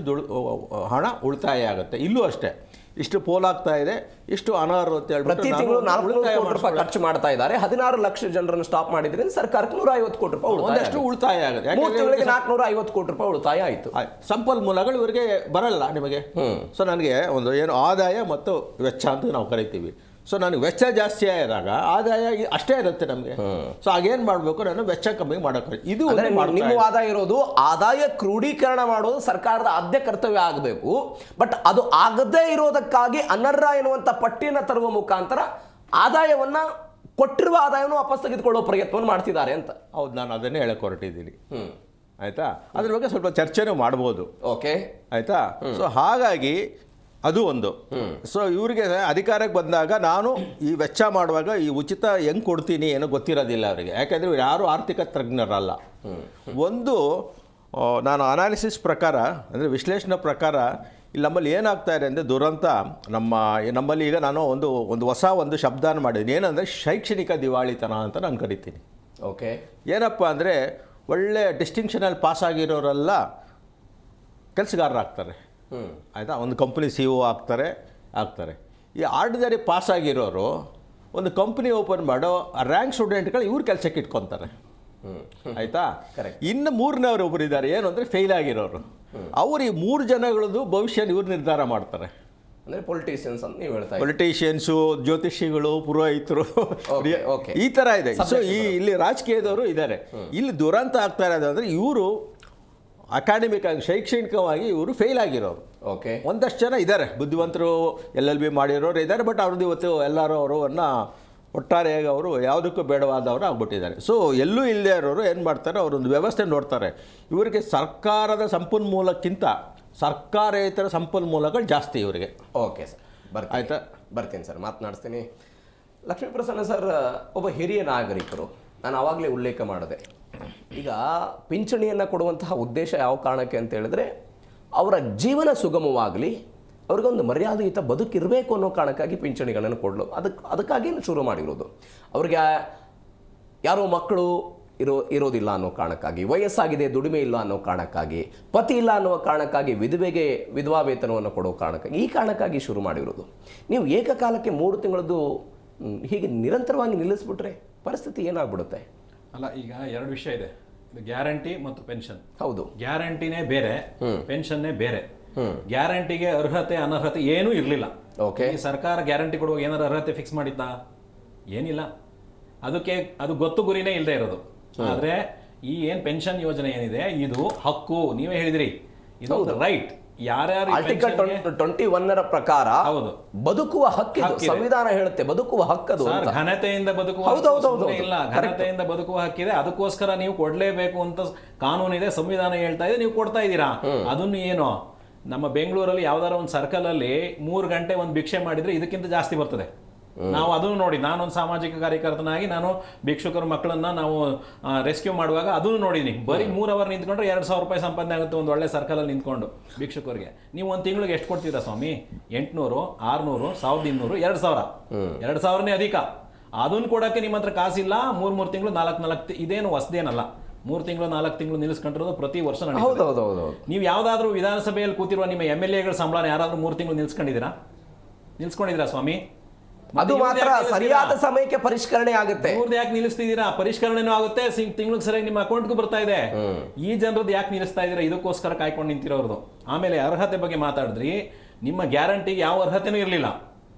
ಹಣ ಉಳಿತಾಯ ಆಗುತ್ತೆ. ಇಲ್ಲೂ ಅಷ್ಟೇ, ಇಷ್ಟು ಪೋಲಾಗ್ತಾ ಇದೆ, ಇಷ್ಟು ಅನರ್ಹ ಅಂತ ಪ್ರತಿ ತಿಂಗಳು 400 ಕೋಟಿ ರೂಪಾಯಿ ಖರ್ಚು ಮಾಡ್ತಾ ಇದ್ದಾರೆ. 16 ಲಕ್ಷ ಜನರನ್ನು ಸ್ಟಾಪ್ ಮಾಡಿದ್ರಿಂದ ಸರ್ಕಾರಕ್ಕೆ 150 ಕೋಟಿ ರೂಪಾಯಿ ಒಂದಷ್ಟು ಉಳಿತಾಯ ಆಗುತ್ತೆ. 450 ಕೋಟಿ ರೂಪಾಯಿ ಉಳಿತಾಯ ಆಯಿತು. ಸಂಪನ್ಮೂಲಗಳು ಇವರಿಗೆ ಬರಲ್ಲ ನಿಮಗೆ. ಸೊ ನನಗೆ ಒಂದು ಏನು ಆದಾಯ ಮತ್ತು ವೆಚ್ಚ ಅಂತ ನಾವು ಕರಿತೀವಿ. ಸೊ ನನಗೆ ವೆಚ್ಚ ಜಾಸ್ತಿ ಆದಾಗ ಆದಾಯ ಅಷ್ಟೇ ಇರುತ್ತೆ ನಮಗೆ. ಸೊ ಆಗೇನು ಮಾಡಬೇಕು, ನಾನು ವೆಚ್ಚ ಕಮ್ಮಿ ಮಾಡೋಕೆ ಇದು ನಿಮ್ಮ ವಾದ ಇರೋದು ಆದಾಯ ಕ್ರೋಢೀಕರಣ ಮಾಡೋದು ಸರ್ಕಾರದ ಆದ್ಯ ಕರ್ತವ್ಯ ಆಗಬೇಕು. ಬಟ್ ಅದು ಆಗದೇ ಇರೋದಕ್ಕಾಗಿ ಅನರ್ಹ ಎನ್ನುವಂಥ ಪಟ್ಟಿಯನ್ನು ತರುವ ಮುಖಾಂತರ ಆದಾಯವನ್ನ ಕೊಟ್ಟಿರುವ ಆದಾಯವನ್ನು ವಾಪಸ್ ತೆಗೆದುಕೊಳ್ಳುವ ಪ್ರಯತ್ನವನ್ನು ಮಾಡ್ತಿದ್ದಾರೆ ಅಂತ. ಹೌದು, ನಾನು ಅದನ್ನೇ ಹೇಳಕ್ಕೆ ಹೊರಟಿದ್ದೀನಿ. ಆಯಿತಾ, ಅದ್ರ ಬಗ್ಗೆ ಸ್ವಲ್ಪ ಚರ್ಚೆನೂ ಮಾಡ್ಬೋದು. ಓಕೆ, ಆಯಿತಾ. ಸೊ ಹಾಗಾಗಿ ಅದು ಒಂದು. ಸೊ ಇವರಿಗೆ ಅಧಿಕಾರಕ್ಕೆ ಬಂದಾಗ ನಾನು ಈ ವೆಚ್ಚ ಮಾಡುವಾಗ ಈ ಉಚಿತ ಹೆಂಗೆ ಕೊಡ್ತೀನಿ ಏನೋ ಗೊತ್ತಿರೋದಿಲ್ಲ ಅವರಿಗೆ. ಯಾಕೆಂದರೆ ಇವ್ರು ಯಾರು ಆರ್ಥಿಕ ತಜ್ಞರಲ್ಲ. ಒಂದು ನಾನು ಅನಾಲಿಸಿಸ್ ಪ್ರಕಾರ ಅಂದರೆ ವಿಶ್ಲೇಷಣೆ ಪ್ರಕಾರ ಇಲ್ಲಿ ನಮ್ಮಲ್ಲಿ ಏನಾಗ್ತಾ ಇದೆ ಅಂದರೆ ದುರಂತ ನಮ್ಮಲ್ಲಿ ಈಗ ನಾನು ಒಂದು ಹೊಸ ಶಬ್ದನ ಮಾಡಿದ್ದೀನಿ. ಏನಂದರೆ ಶೈಕ್ಷಣಿಕ ದಿವಾಳಿತನ ಅಂತ ನಾನು ಕರಿತೀನಿ. ಓಕೆ, ಏನಪ್ಪ ಅಂದರೆ ಒಳ್ಳೆ ಡಿಸ್ಟಿಂಕ್ಷನಲ್ಲಿ ಪಾಸ್ ಆಗಿರೋರೆಲ್ಲ ಕೆಲಸಗಾರರಾಗ್ತಾರೆ. ಆಯಿತಾ, ಒಂದು ಕಂಪ್ನಿ CEO ಆಗ್ತಾರೆ. ಈ ಆರ್ಡಿನರಿ ಪಾಸ್ ಆಗಿರೋರು ಒಂದು ಕಂಪ್ನಿ ಓಪನ್ ಮಾಡೋ ರ್ಯಾಂಕ್ ಸ್ಟೂಡೆಂಟ್ಗಳು ಇವ್ರು ಕೆಲಸಕ್ಕೆ ಇಟ್ಕೊತಾರೆ. ಆಯಿತಾ, ಇನ್ನು ಮೂರನೇವ್ರು ಒಬ್ಬರು ಇದ್ದಾರೆ, ಏನು ಅಂದರೆ ಫೇಲ್ ಆಗಿರೋರು. ಅವರು ಈ 3 ಜನಗಳದ್ದು ಭವಿಷ್ಯ ಇವ್ರು ನಿರ್ಧಾರ ಮಾಡ್ತಾರೆ. ಅಂದರೆ ಪೊಲಿಟಿಷಿಯನ್ಸ್ ಅಂತ ನೀವು ಹೇಳ್ತಾ ಪೊಲಿಟಿಷಿಯನ್ಸು, ಜ್ಯೋತಿಷಿಗಳು, ಪುರೋಹಿತರು, ಈ ಥರ ಇದೆ. ಸೊ ಇಲ್ಲಿ ರಾಜಕೀಯದವರು ಇದ್ದಾರೆ. ಇಲ್ಲಿ ದುರಂತ ಆಗ್ತಾ ಇರೋದು ಅಂದರೆ ಇವರು ಅಕಾಡೆಮಿಕ್ ಆಗಿ ಶೈಕ್ಷಣಿಕವಾಗಿ ಇವರು ಫೇಲ್ ಆಗಿರೋರು. ಓಕೆ, ಒಂದಷ್ಟು ಜನ ಇದ್ದಾರೆ ಬುದ್ಧಿವಂತರು, LLB ಮಾಡಿರೋರು ಇದ್ದಾರೆ. ಬಟ್ ಅವ್ರದ್ದು ಇವತ್ತು ಎಲ್ಲರೂ ಅವರನ್ನು ಒಟ್ಟಾರೆಯಾಗಿ ಅವರು ಯಾವುದಕ್ಕೂ ಬೇಡವಾದವರು ಆಗ್ಬಿಟ್ಟಿದ್ದಾರೆ. ಸೊ ಎಲ್ಲೂ ಇಲ್ಲದೆ ಇರೋರು ಏನು ಮಾಡ್ತಾರೆ, ಅವರೊಂದು ವ್ಯವಸ್ಥೆ ನೋಡ್ತಾರೆ. ಇವರಿಗೆ ಸರ್ಕಾರದ ಸಂಪನ್ಮೂಲಕ್ಕಿಂತ ಸರ್ಕಾರೇತರ ಸಂಪನ್ಮೂಲಗಳು ಜಾಸ್ತಿ ಇವರಿಗೆ. ಓಕೆ ಸರ್, ಆಯಿತಾ, ಬರ್ತೀನಿ ಸರ್, ಮಾತನಾಡಿಸ್ತೀನಿ. ಲಕ್ಷ್ಮೀಪ್ರಸನ್ನ ಸರ್ ಒಬ್ಬ ಹಿರಿಯ ನಾಗರಿಕರು, ನಾನು ಆವಾಗಲೇ ಉಲ್ಲೇಖ ಮಾಡಿದೆ. ಈಗ ಪಿಂಚಣಿಯನ್ನು ಕೊಡುವಂತಹ ಉದ್ದೇಶ ಯಾವ ಕಾರಣಕ್ಕೆ ಅಂತ ಹೇಳಿದ್ರೆ ಅವರ ಜೀವನ ಸುಗಮವಾಗಲಿ, ಅವ್ರಿಗೊಂದು ಮರ್ಯಾದೆಯುತ ಬದುಕಿರಬೇಕು ಅನ್ನೋ ಕಾರಣಕ್ಕಾಗಿ ಪಿಂಚಣಿಗಳನ್ನು ಕೊಡಲು ಅದಕ್ಕಾಗಿ ಶುರು ಮಾಡಿರೋದು. ಅವ್ರಿಗೆ ಯಾರೋ ಮಕ್ಕಳು ಇರೋದಿಲ್ಲ ಅನ್ನೋ ಕಾರಣಕ್ಕಾಗಿ, ವಯಸ್ಸಾಗಿದೆ ದುಡಿಮೆ ಇಲ್ಲ ಅನ್ನೋ ಕಾರಣಕ್ಕಾಗಿ, ಪತಿ ಇಲ್ಲ ಅನ್ನೋ ಕಾರಣಕ್ಕಾಗಿ ವಿಧವೆಗೆ ವಿಧವಾ ವೇತನವನ್ನು ಕೊಡೋ ಕಾರಣಕ್ಕಾಗಿ, ಈ ಕಾರಣಕ್ಕಾಗಿ ಶುರು ಮಾಡಿರೋದು. ನೀವು ಏಕಕಾಲಕ್ಕೆ 3 ತಿಂಗಳದ್ದು ಹೀಗೆ ನಿರಂತರವಾಗಿ ನಿಲ್ಲಿಸ್ಬಿಟ್ರೆ ಪರಿಸ್ಥಿತಿ ಏನಾಗ್ಬಿಡುತ್ತೆ? ಅಲ್ಲ, ಈಗ 2 ವಿಷಯ ಇದೆ. ಇದು ಗ್ಯಾರಂಟಿ ಮತ್ತು ಪೆನ್ಷನ್. ಹೌದು, ಗ್ಯಾರಂಟಿನೇ ಬೇರೆ, ಪೆನ್ಷನ್ನೇ ಬೇರೆ. ಗ್ಯಾರಂಟಿಗೆ ಅರ್ಹತೆ ಅನರ್ಹತೆ ಏನೂ ಇರಲಿಲ್ಲ. ಓಕೆ, ಈ ಸರ್ಕಾರ ಗ್ಯಾರಂಟಿ ಕೊಡುವಾಗ ಏನಾರು ಅರ್ಹತೆ ಫಿಕ್ಸ್ ಮಾಡಿತ್ತಾ? ಏನಿಲ್ಲ. ಅದಕ್ಕೆ ಅದು ಗೊತ್ತು ಗುರಿನೇ ಇಲ್ಲದೆ ಇರೋದು. ಆದ್ರೆ ಈ ಪೆನ್ಷನ್ ಯೋಜನೆ ಏನಿದೆ ಇದು ಹಕ್ಕು. ನೀವೇ ಹೇಳಿದ್ರಿ, ಇದು ರೈಟ್. ಯಾರ್ಯಾರು ಆರ್ಟಿಕಲ್ 21 ಪ್ರಕಾರ ಹೌದು ಬದುಕುವ ಹಕ್ಕಿದು, ಸಂವಿಧಾನ ಹೇಳುತ್ತೆ ಬದುಕುವ ಹಕ್ಕದು. ಘನತೆಯಿಂದ ಬದುಕುವ ಇಲ್ಲ, ಘನತೆಯಿಂದ ಬದುಕುವ ಹಕ್ಕಿದೆ. ಅದಕ್ಕೋಸ್ಕರ ನೀವು ಕೊಡ್ಲೇಬೇಕು ಅಂತ ಕಾನೂನಿದೆ, ಸಂವಿಧಾನ ಹೇಳ್ತಾ ಇದೆ, ನೀವು ಕೊಡ್ತಾ ಇದ್ದೀರಾ. ಅದನ್ನು ಏನು ನಮ್ಮ ಬೆಂಗಳೂರಲ್ಲಿ ಯಾವ್ದಾರ ಒಂದು ಸರ್ಕಲ್ ಅಲ್ಲಿ 3 ಗಂಟೆ ಒಂದು ಭಿಕ್ಷೆ ಮಾಡಿದ್ರೆ ಇದಕ್ಕಿಂತ ಜಾಸ್ತಿ ಬರ್ತದೆ. ನಾವು ಅದನ್ನು ನೋಡಿ, ನಾನೊಂದು ಸಾಮಾಜಿಕ ಕಾರ್ಯಕರ್ತನಾಗಿ ನಾನು ಭಿಕ್ಷುಕರ ಮಕ್ಕಳನ್ನ ನಾವು ರೆಸ್ಕ್ಯೂ ಮಾಡುವಾಗ ಅದನ್ನು ನೋಡಿನಿ. ಬರೀ 3 ಅವರ್ ನಿಂತ್ಕೊಂಡ್ರೆ 2,000 ರೂಪಾಯಿ ಸಂಪಾದನೆ ಆಗುತ್ತೆ ಒಂದು ಒಳ್ಳೆ ಸರ್ಕಲಲ್ಲಿ ನಿಂತ್ಕೊಂಡು ಭಿಕ್ಷುಕರಿಗೆ. ನೀವು ಒಂದು ತಿಂಗಳಿಗೆ ಎಷ್ಟು ಕೊಡ್ತೀರಾ ಸ್ವಾಮಿ? 800, 600, 1200, 2000. 2000ನೇ ಅಧಿಕ. ಅದನ್ನು ಕೊಡೋಕ್ಕೆ ನಿಮ್ಮ ಹತ್ರ ಕಾಸಿಲ್ಲ. 3 ತಿಂಗಳು 4 ಇದೇನು ಹೊಸದೇನಲ್ಲ. 3 ತಿಂಗಳು 4 ತಿಂಗಳು ನಿಲ್ಲಿಸ್ಕೊಂಡಿರೋದು ಪ್ರತಿ ವರ್ಷ ನಡೆಯುತ್ತೆ. ನೀವು ಯಾವ್ದಾದ್ರು ವಿಧಾನಸಭೆಯಲ್ಲಿ ಕೂತಿರುವ ನಿಮ್ಮ MLAಗಳ ಸಂಬಳನ ಯಾರಾದ್ರೂ 3 ತಿಂಗಳು ನಿಲ್ಸ್ಕೊಂಡಿದ್ದೀರಾ ಸ್ವಾಮಿ? ಅದು ಮಾತ್ರ ಸರಿಯಾದ ಸಮಯಕ್ಕೆ ಪರಿಷ್ಕರಣೆ ಆಗುತ್ತೆ. ಯಾಕೆ ನಿಲ್ಲಿಸ್ತಿದ್ದೀರಾ? ಪರಿಷ್ಕರಣೆನೂ ಆಗುತ್ತೆ, ತಿಂಗಳಿಗೆ ಸರಿಯಾಗಿ ನಿಮ್ಮ ಅಕೌಂಟ್ಗೂ ಬರ್ತಾ ಇದೆ. ಈ ಜನರದ್ದು ಯಾಕೆ ನಿಲ್ಲಿಸ್ತಾ ಇದ್ದೀರಾ? ಇದಕ್ಕೋಸ್ಕರ ಕಾಯ್ಕೊಂಡು ನಿಂತಿರೋರ್ದು. ಆಮೇಲೆ ಅರ್ಹತೆ ಬಗ್ಗೆ ಮಾತಾಡಿದ್ರಿ. ನಿಮ್ಮ ಗ್ಯಾರಂಟಿಗೆ ಯಾವ ಅರ್ಹತೆನೂ ಇರಲಿಲ್ಲ.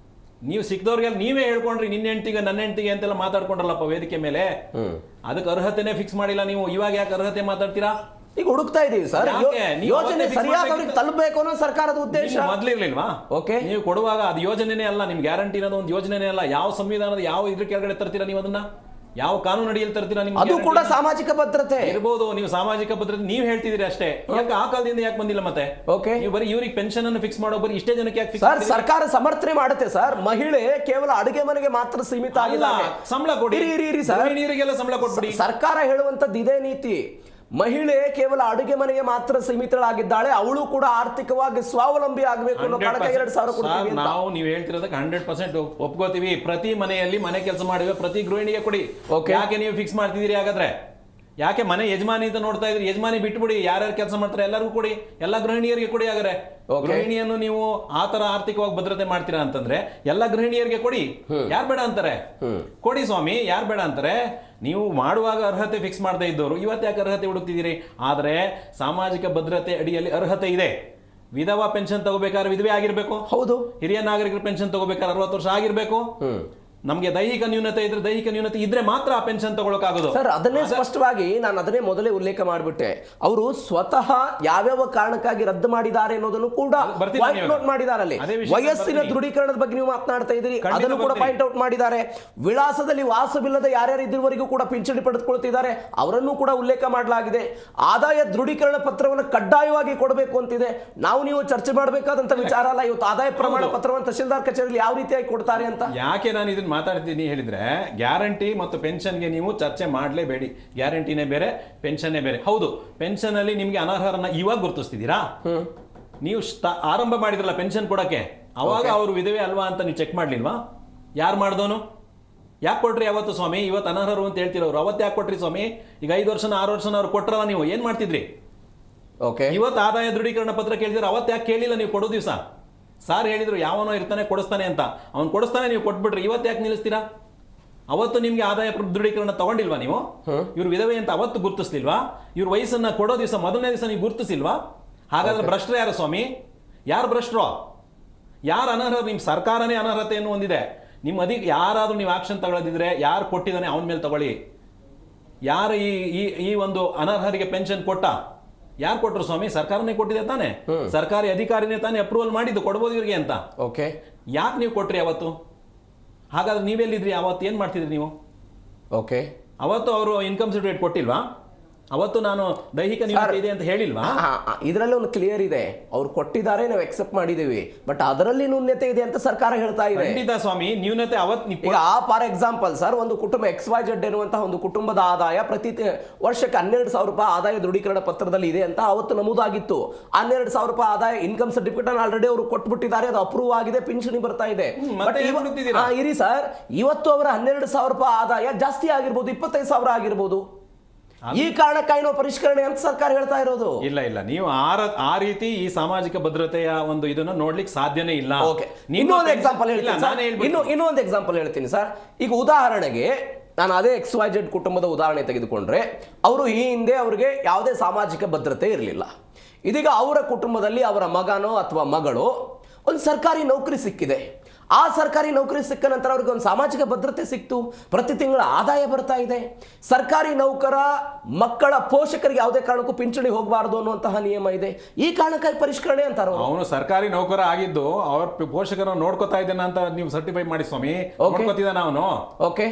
ನೀವು ಸಿಕ್ದವ್ರಿಗೆ ನೀವೇ ಹೇಳ್ಕೊಂಡ್ರಿ, ನಿನ್ನ ಹೆಂಡತಿಗೆ ನನ್ನ ಹೆಂಡತಿಗೆ ಅಂತೆಲ್ಲ ಮಾತಾಡ್ಕೊಂಡ್ರಲ್ಲಪ್ಪ ವೇದಿಕೆ ಮೇಲೆ. ಅದಕ್ಕೆ ಅರ್ಹತೆನೇ ಫಿಕ್ಸ್ ಮಾಡಿಲ್ಲ ನೀವು. ಇವಾಗ ಯಾಕೆ ಅರ್ಹತೆ ಮಾತಾಡ್ತೀರಾ? ಈಗ ಹುಡುಕ್ತಾ ಇದೀವಿ ಸರ್, ಯೋಜನೆ ಸರಿಯಾದವ್ರಿಗೆ ತಲುಪಬೇಕು ಅನ್ನೋ ಸರ್ಕಾರದ ಉದ್ದೇಶ. ಮೊದ್ಲಿರ್ಲಿಲ್ವಾ? ಓಕೆ, ನೀವು ಕೊಡುವಾಗ ಅದು ಯೋಜನೆನೇ ಅಲ್ಲ, ನಿಮ್ ಗ್ಯಾರಂಟಿ ಅನ್ನೋದು ಒಂದು ಯೋಜನೆನೇ ಅಲ್ಲ. ಯಾವ ಸಂವಿಧಾನದ ಯಾವ ಇದ್ರ ಕೆಳಗಡೆ ತರ್ತೀರಾ ನೀವು ಅದನ್ನ? ಯಾವ ಕಾನೂನು ಅಡಿಯಲ್ಲಿ ತರ್ತೀರಾ? ನಿಮ್ಗೆ ಅದು ಕೂಡ ಸಾಮಾಜಿಕ ಭದ್ರತೆ ಇರ್ಬೋದು. ನೀವು ಸಾಮಾಜಿಕ ಭದ್ರತೆ ನೀವು ಹೇಳ್ತಿದ್ದೀರಿ ಅಷ್ಟೇ. ಯಾಕೆ ಆ ಕಾಲದಿಂದ ಯಾಕೆ ಬಂದಿಲ್ಲ ಮತ್ತೆ? ಓಕೆ, ನೀವು ಬರೀ ಇವ್ರಿಗೆ ಪೆನ್ಷನ್ ಅನ್ನು ಫಿಕ್ಸ್ ಮಾಡೋ ಬರೀ ಇಷ್ಟೇ ಜನಕ್ಕೆ ಯಾಕೆ ಸರ್? ಸರ್ಕಾರ ಸಮರ್ಥನೆ ಮಾಡುತ್ತೆ ಸರ್. ಮಹಿಳೆ ಕೇವಲ ಅಡುಗೆ ಮನೆಗೆ ಮಾತ್ರ ಸೀಮಿತ ಆಗಿಲ್ಲ. ಸಂಬಳ ಕೊಡಿ, ಸರ್, ನೀರಿಗೆಲ್ಲ ಸಂಬಳ ಕೊಟ್ಬಿಡಿ. ಸರ್ಕಾರ ಹೇಳುವಂತದ್ದು ಇದೇ ನೀತಿ. ಮಹಿಳೆ ಕೇವಲ ಅಡುಗೆ ಮನೆಗೆ ಮಾತ್ರ ಸೀಮಿತಳಾಗಿದ್ದಾಳೆ, ಅವಳು ಕೂಡ ಆರ್ಥಿಕವಾಗಿ ಸ್ವಾವಲಂಬಿ ಆಗಬೇಕು ಅನ್ನೋ ಕಾರಣಕ್ಕೆ 2,000 ಕೊಡ್ತೀವಿ ಅಂತ. ನಾವು ನೀವು ಹೇಳ್ತಿರೋದಕ್ಕೆ 100% ಒಪ್ಕೋತೀವಿ. ಪ್ರತಿ ಮನೆಯಲ್ಲಿ ಮನೆ ಕೆಲಸ ಮಾಡುವ ಪ್ರತಿ ಗೃಹಿಣಿಗೆ ಕೊಡಿ. ಯಾಕೆ ನೀವು ಫಿಕ್ಸ್ ಮಾಡ್ತಿದ್ದೀರಿ? ಹಾಗಾದ್ರೆ ಯಾಕೆ ಮನೆ ಯಜಮಾನಿ ಅಂತ ನೋಡ್ತಾ ಇದ್ರಿ? ಯಜಮಾನಿ ಬಿಟ್ಬಿಡಿ, ಯಾರ್ಯಾರು ಕೆಲಸ ಮಾಡ್ತಾರೆ ಎಲ್ಲರಿಗೂ ಕೊಡಿ, ಎಲ್ಲ ಗೃಹಿಣಿಯರಿಗೆ ಕೊಡಿ. ಹಾಗಾದ್ರೆ ಗೃಹಿಣಿಯನ್ನು ನೀವು ಆತರ ಆರ್ಥಿಕವಾಗಿ ಭದ್ರತೆ ಮಾಡ್ತೀರಾ ಅಂತಂದ್ರೆ ಎಲ್ಲ ಗೃಹಿಣಿಯರಿಗೆ ಕೊಡಿ. ಯಾರು ಬೇಡ ಅಂತಾರೆ? ಕೊಡಿ ಸ್ವಾಮಿ, ಯಾರು ಬೇಡ ಅಂತಾರೆ? ನೀವು ಮಾಡುವಾಗ ಅರ್ಹತೆ ಫಿಕ್ಸ್ ಮಾಡದೇ ಇದ್ದವರು ಇವತ್ತು ಯಾಕೆ ಅರ್ಹತೆ ಹುಡುಕ್ತಿದ್ದೀರಿ? ಆದರೆ ಸಾಮಾಜಿಕ ಭದ್ರತೆ ಅಡಿಯಲ್ಲಿ ಅರ್ಹತೆ ಇದೆ. ವಿಧವಾ ಪೆನ್ಷನ್ ತಗೋಬೇಕಾದ್ರೆ ವಿಧವೆ ಆಗಿರ್ಬೇಕು. ಹೌದು. ಹಿರಿಯ ನಾಗರಿಕರ ಪೆನ್ಷನ್ ತಗೋಬೇಕಾದ್ರೆ 60 ವರ್ಷ ಆಗಿರ್ಬೇಕು. ನಮಗೆ ದೈಹಿಕ ನ್ಯೂನತೆ ಇದ್ರೆ, ದೈಹಿಕ ನ್ಯೂನತೆ ಇದ್ರೆ ಮಾತ್ರ ಆ ಪೆನ್ಷನ್ ತಗೊಳಕಾಗೋದು. ಸರ್, ಅದನ್ನೇ ಸ್ಪಷ್ಟವಾಗಿ ನಾನು ಅದನ್ನೇ ಮೊದಲೇ ಉಲ್ಲೇಖ ಮಾಡಿಬಿಟ್ಟೆ. ಅವರು ಸ್ವತಃ ಯಾವ್ಯಾವ ಕಾರಣಕ್ಕಾಗಿ ರದ್ದು ಮಾಡಿದ್ದಾರೆ ಅನ್ನೋದನ್ನು ಕೂಡ ಪಾಯಿಂಟ್ ಔಟ್ ಮಾಡಿದ್ದಾರೆ. ಅಲ್ಲಿ ವಯಸ್ಸಿನ ದೃಢೀಕರಣದ ಬಗ್ಗೆ ನೀವು ಮಾತನಾಡ್ತಾ ಇದ್ದೀರಿ, ಅದನ್ನು ಕೂಡ ಪಾಯಿಂಟ್ ಔಟ್ ಮಾಡಿದ್ದಾರೆ. ವಿಳಾಸದಲ್ಲಿ ವಾಸವಿಲ್ಲದ ಯಾರ್ಯಾರು ಇದುವರೆಗೂ ಕೂಡ ಪಿಂಚಣಿ ಪಡೆದುಕೊಳ್ತಿದ್ದಾರೆ ಅವರನ್ನು ಕೂಡ ಉಲ್ಲೇಖ ಮಾಡಲಾಗಿದೆ. ಆದಾಯ ದೃಢೀಕರಣ ಪತ್ರವನ್ನು ಕಡ್ಡಾಯವಾಗಿ ಕೊಡಬೇಕು ಅಂತಿದೆ. ನಾವು ನೀವು ಚರ್ಚೆ ಮಾಡಬೇಕಾದಂತ ವಿಚಾರ ಅಲ್ಲ. ಇವತ್ತು ಆದಾಯ ಪ್ರಮಾಣ ಪತ್ರವನ್ನು ತಹಶೀಲ್ದಾರ್ ಕಚೇರಿಯಲ್ಲಿ ಯಾವ ರೀತಿಯಾಗಿ ಕೊಡ್ತಾರೆ ಅಂತ. ಯಾಕೆ ನಾನು ಇದನ್ನ ಮಾತಾಡ್ತೀನಿ ಹೇಳಿದ್ರೆ, ಗ್ಯಾರಂಟಿ ಮತ್ತು ಪೆನ್ಷನ್ಗೆ ನೀವು ಚರ್ಚೆ ಮಾಡಲೇಬೇಡಿ. ಗ್ಯಾರಂಟಿನೇ ಬೇರೆ, ಪೆನ್ಷನ್ನೇ ಬೇರೆ. ಹೌದು, ಪೆನ್ಷನ್ ಅಲ್ಲಿ ನಿಮ್ಗೆ ಅನರ್ಹರನ್ನ ಇವಾಗ ಗುರುತಿಸ್ತಿದ್ದೀರಾ? ನೀವು ಆರಂಭ ಮಾಡಿದ್ರಲ್ಲ ಪೆನ್ಷನ್ ಕೊಡಕ್ಕೆ, ಅವಾಗ ಅವರು ವಿಧವೆ ಅಲ್ವಾ ಅಂತ ನೀವು ಚೆಕ್ ಮಾಡ್ಲಿಲ್ವಾ? ಯಾರು ಮಾಡ್ದವನು? ಯಾಕೆ ಕೊಟ್ರಿ ಅವತ್ತು ಸ್ವಾಮಿ? ಇವತ್ತು ಅನರ್ಹರು ಅಂತ ಹೇಳ್ತಿರೋರು ಅವತ್ತು ಯಾಕೆ ಕೊಟ್ರಿ ಸ್ವಾಮಿ? ಈಗ 5 ವರ್ಷನ 6 ವರ್ಷನ ಅವ್ರು ಕೊಟ್ರಲ್ಲ, ನೀವು ಏನ್ ಮಾಡ್ತಿದ್ರಿ? ಇವತ್ತು ಆದಾಯ ದೃಢೀಕರಣ ಪತ್ರ ಕೇಳಿದ್ರೆ ಅವತ್ತು ಯಾಕೆ ಕೇಳಿಲ್ಲ ನೀವು? ಕೊಡೋ ದಿವಸ ಸಾರ್ ಹೇಳಿದ್ರು ಯಾವನೋ ಇರ್ತಾನೆ ಕೊಡಿಸ್ತಾನೆ ಅಂತ, ಅವ್ನು ಕೊಡಿಸ್ತಾನೆ, ನೀವು ಕೊಟ್ಬಿಟ್ರಿ. ಇವತ್ತು ಯಾಕೆ ನಿಲ್ಲಿಸ್ತೀರಾ? ಅವತ್ತು ನಿಮ್ಗೆ ಆದಾಯ ದೃಢೀಕರಣ ತಗೊಂಡಿಲ್ವಾ ನೀವು? ಇವ್ರು ವಿಧವೆ ಅಂತ ಅವತ್ತು ಗುರುತಿಸ್ಲಿಲ್ವಾ? ಇವ್ರ ವಯಸ್ಸನ್ನ ಕೊಡೋ ದಿವಸ ಮೊದಲನೇ ದಿವಸ ನೀವು ಗುರುತಿಸಿಲ್ವಾ? ಹಾಗಾದ್ರೆ ಭ್ರಷ್ಟರು ಯಾರು ಸ್ವಾಮಿ? ಯಾರು ಭ್ರಷ್ಟರು? ಯಾರು ಅನರ್ಹ? ನಿಮ್ ಸರ್ಕಾರನೇ ಅನರ್ಹತೆಯನ್ನು ಹೊಂದಿದೆ. ನಿಮ್ಮ ಯಾರಾದ್ರೂ ನೀವು ಆಕ್ಷನ್ ತಗೊಳ್ಳೋದಿದ್ರೆ ಯಾರು ಕೊಟ್ಟಿದ್ದಾನೆ ಅವನ ಮೇಲೆ ತಗೊಳ್ಳಿ. ಯಾರು ಈ ಒಂದು ಅನರ್ಹರಿಗೆ ಪೆನ್ಷನ್ ಕೊಟ್ಟ? ಯಾರು ಕೊಟ್ಟರು ಸ್ವಾಮಿ? ಸರ್ಕಾರನೇ ಕೊಟ್ಟಿದೆ ತಾನೆ, ಸರ್ಕಾರಿ ಅಧಿಕಾರಿನೇ ತಾನೇ ಅಪ್ರೂವಲ್ ಮಾಡಿದ್ದು ಕೊಡ್ಬೋದು ಇವ್ರಿಗೆ ಅಂತ. ಯಾಕೆ ನೀವು ಕೊಟ್ರಿ ಅವತ್ತು? ಹಾಗಾದ್ರೆ ನೀವೆಲ್ಲಿದ್ರಿ ಅವತ್ತು? ಏನ್ ಮಾಡ್ತಿದ್ರಿ ನೀವು? ಅವತ್ತು ಅವರು ಇನ್ಕಮ್ ಸರ್ಟಿಫಿಕೇಟ್ ಕೊಟ್ಟಿಲ್ವಾ? ಅವತ್ತು ನಾನು ದೈಹಿಕ ನ್ಯೂನತೆ ಇದೆ ಅಂತ ಹೇಳಿಲ್ವಾ? ಇದರಲ್ಲಿ ಒಂದು ಕ್ಲಿಯರ್ ಇದೆ, ಅವ್ರು ಕೊಟ್ಟಿದ್ದಾರೆ, ನಾವು ಎಕ್ಸೆಪ್ಟ್ ಮಾಡಿದೀವಿ. ಬಟ್ ಅದರಲ್ಲಿ ನ್ಯೂನತೆ ಇದೆ ಅಂತ ಸರ್ಕಾರ ಹೇಳ್ತಾ ಇದೆ. ಖಂಡಿತ ಸ್ವಾಮಿ, ನ್ಯೂನತೆ ಅವತ್ತು. ಫಾರ್ ಎಕ್ಸಾಂಪಲ್ ಸರ್, ಒಂದು ಕುಟುಂಬ XYZ ಎನ್ನುವಂತಹ ಒಂದು ಕುಟುಂಬದ ಆದಾಯ ಪ್ರತಿ ವರ್ಷಕ್ಕೆ 12,000 ರೂಪಾಯಿ ಆದಾಯ ದೃಢೀಕರಣ ಪತ್ರದಲ್ಲಿ ಇದೆ ಅಂತ ಅವತ್ತು ನಮೂದಾಗಿತ್ತು. 12,000 ರೂಪಾಯಿ ಆದಾಯ ಇನ್ಕಮ್ ಸರ್ಟಿಫಿಕೇಟ್ ಆಲ್ರೆಡಿ ಅವರು ಕೊಟ್ಬಿಟ್ಟಿದ್ದಾರೆ, ಅದು ಅಪ್ರೂವ್ ಆಗಿದೆ, ಪಿಂಚಣಿ ಬರ್ತಾ ಇದೆ. ಇರಿ ಸರ್, ಇವತ್ತು ಅವರ 12,000 ರೂಪಾಯಿ ಆದಾಯ ಜಾಸ್ತಿ ಆಗಿರ್ಬೋದು, 25,000 ಆಗಿರ್ಬೋದು. ಈ ಕಾರಣಕ್ಕಾಗಿ ನಾವು ಪರಿಷ್ಕರಣೆ ಅಂತ ಸರ್ಕಾರ ಹೇಳ್ತಾ ಇರೋದು. ಇಲ್ಲ, ನೀವು ಆ ರೀತಿ ಈ ಸಾಮಾಜಿಕ ಭದ್ರತೆಯ ಒಂದು ಇದನ್ನ ನೋಡ್ಲಿಕ್ಕೆ ಸಾಧ್ಯನೇ ಇಲ್ಲ. ಇನ್ನೊಂದು ಎಕ್ಸಾಂಪಲ್ ಹೇಳ್ತೀನಿ ಸರ್. ಈಗ ಉದಾಹರಣೆಗೆ ನಾನು ಅದೇ XYZ ಕುಟುಂಬದ ಉದಾಹರಣೆ ತೆಗೆದುಕೊಂಡ್ರೆ, ಅವರು ಈ ಹಿಂದೆ ಅವರಿಗೆ ಯಾವುದೇ ಸಾಮಾಜಿಕ ಭದ್ರತೆ ಇರಲಿಲ್ಲ. ಇದೀಗ ಅವರ ಕುಟುಂಬದಲ್ಲಿ ಅವರ ಮಗನೋ ಅಥವಾ ಮಗಳು ಒಂದು ಸರ್ಕಾರಿ ನೌಕರಿ ಸಿಕ್ಕಿದೆ. ಆ ಸರ್ಕಾರಿ ನೌಕರಿ ಸಿಕ್ಕ ನಂತರ ಅವ್ರಿಗೆ ಒಂದು ಸಾಮಾಜಿಕ ಭದ್ರತೆ ಸಿಕ್ತು, ಪ್ರತಿ ತಿಂಗಳ ಆದಾಯ ಬರ್ತಾ ಇದೆ. ಸರ್ಕಾರಿ ನೌಕರ ಮಕ್ಕಳ ಪೋಷಕರಿಗೆ ಯಾವುದೇ ಕಾರಣಕ್ಕೂ ಪಿಂಚಣಿ ಹೋಗಬಾರದು ಅನ್ನುವಂತಹ ನಿಯಮ ಇದೆ. ಈ ಕಾರಣಕ್ಕಾಗಿ ಪರಿಷ್ಕರಣೆ ಅಂತಾರೆ. ಅವನು ಸರ್ಕಾರಿ ನೌಕರ ಆಗಿದ್ದು ಅವ್ರ ಪೋಷಕರನ್ನು ನೋಡ್ಕೋತಾ ಇದ್ದಾನೆ ಅಂತ ನೀವು ಸರ್ಟಿಫೈ ಮಾಡಿ ಸ್ವಾಮಿ. ನೋಡ್ಕೋತಿದ್ದಾನ ಅವನು?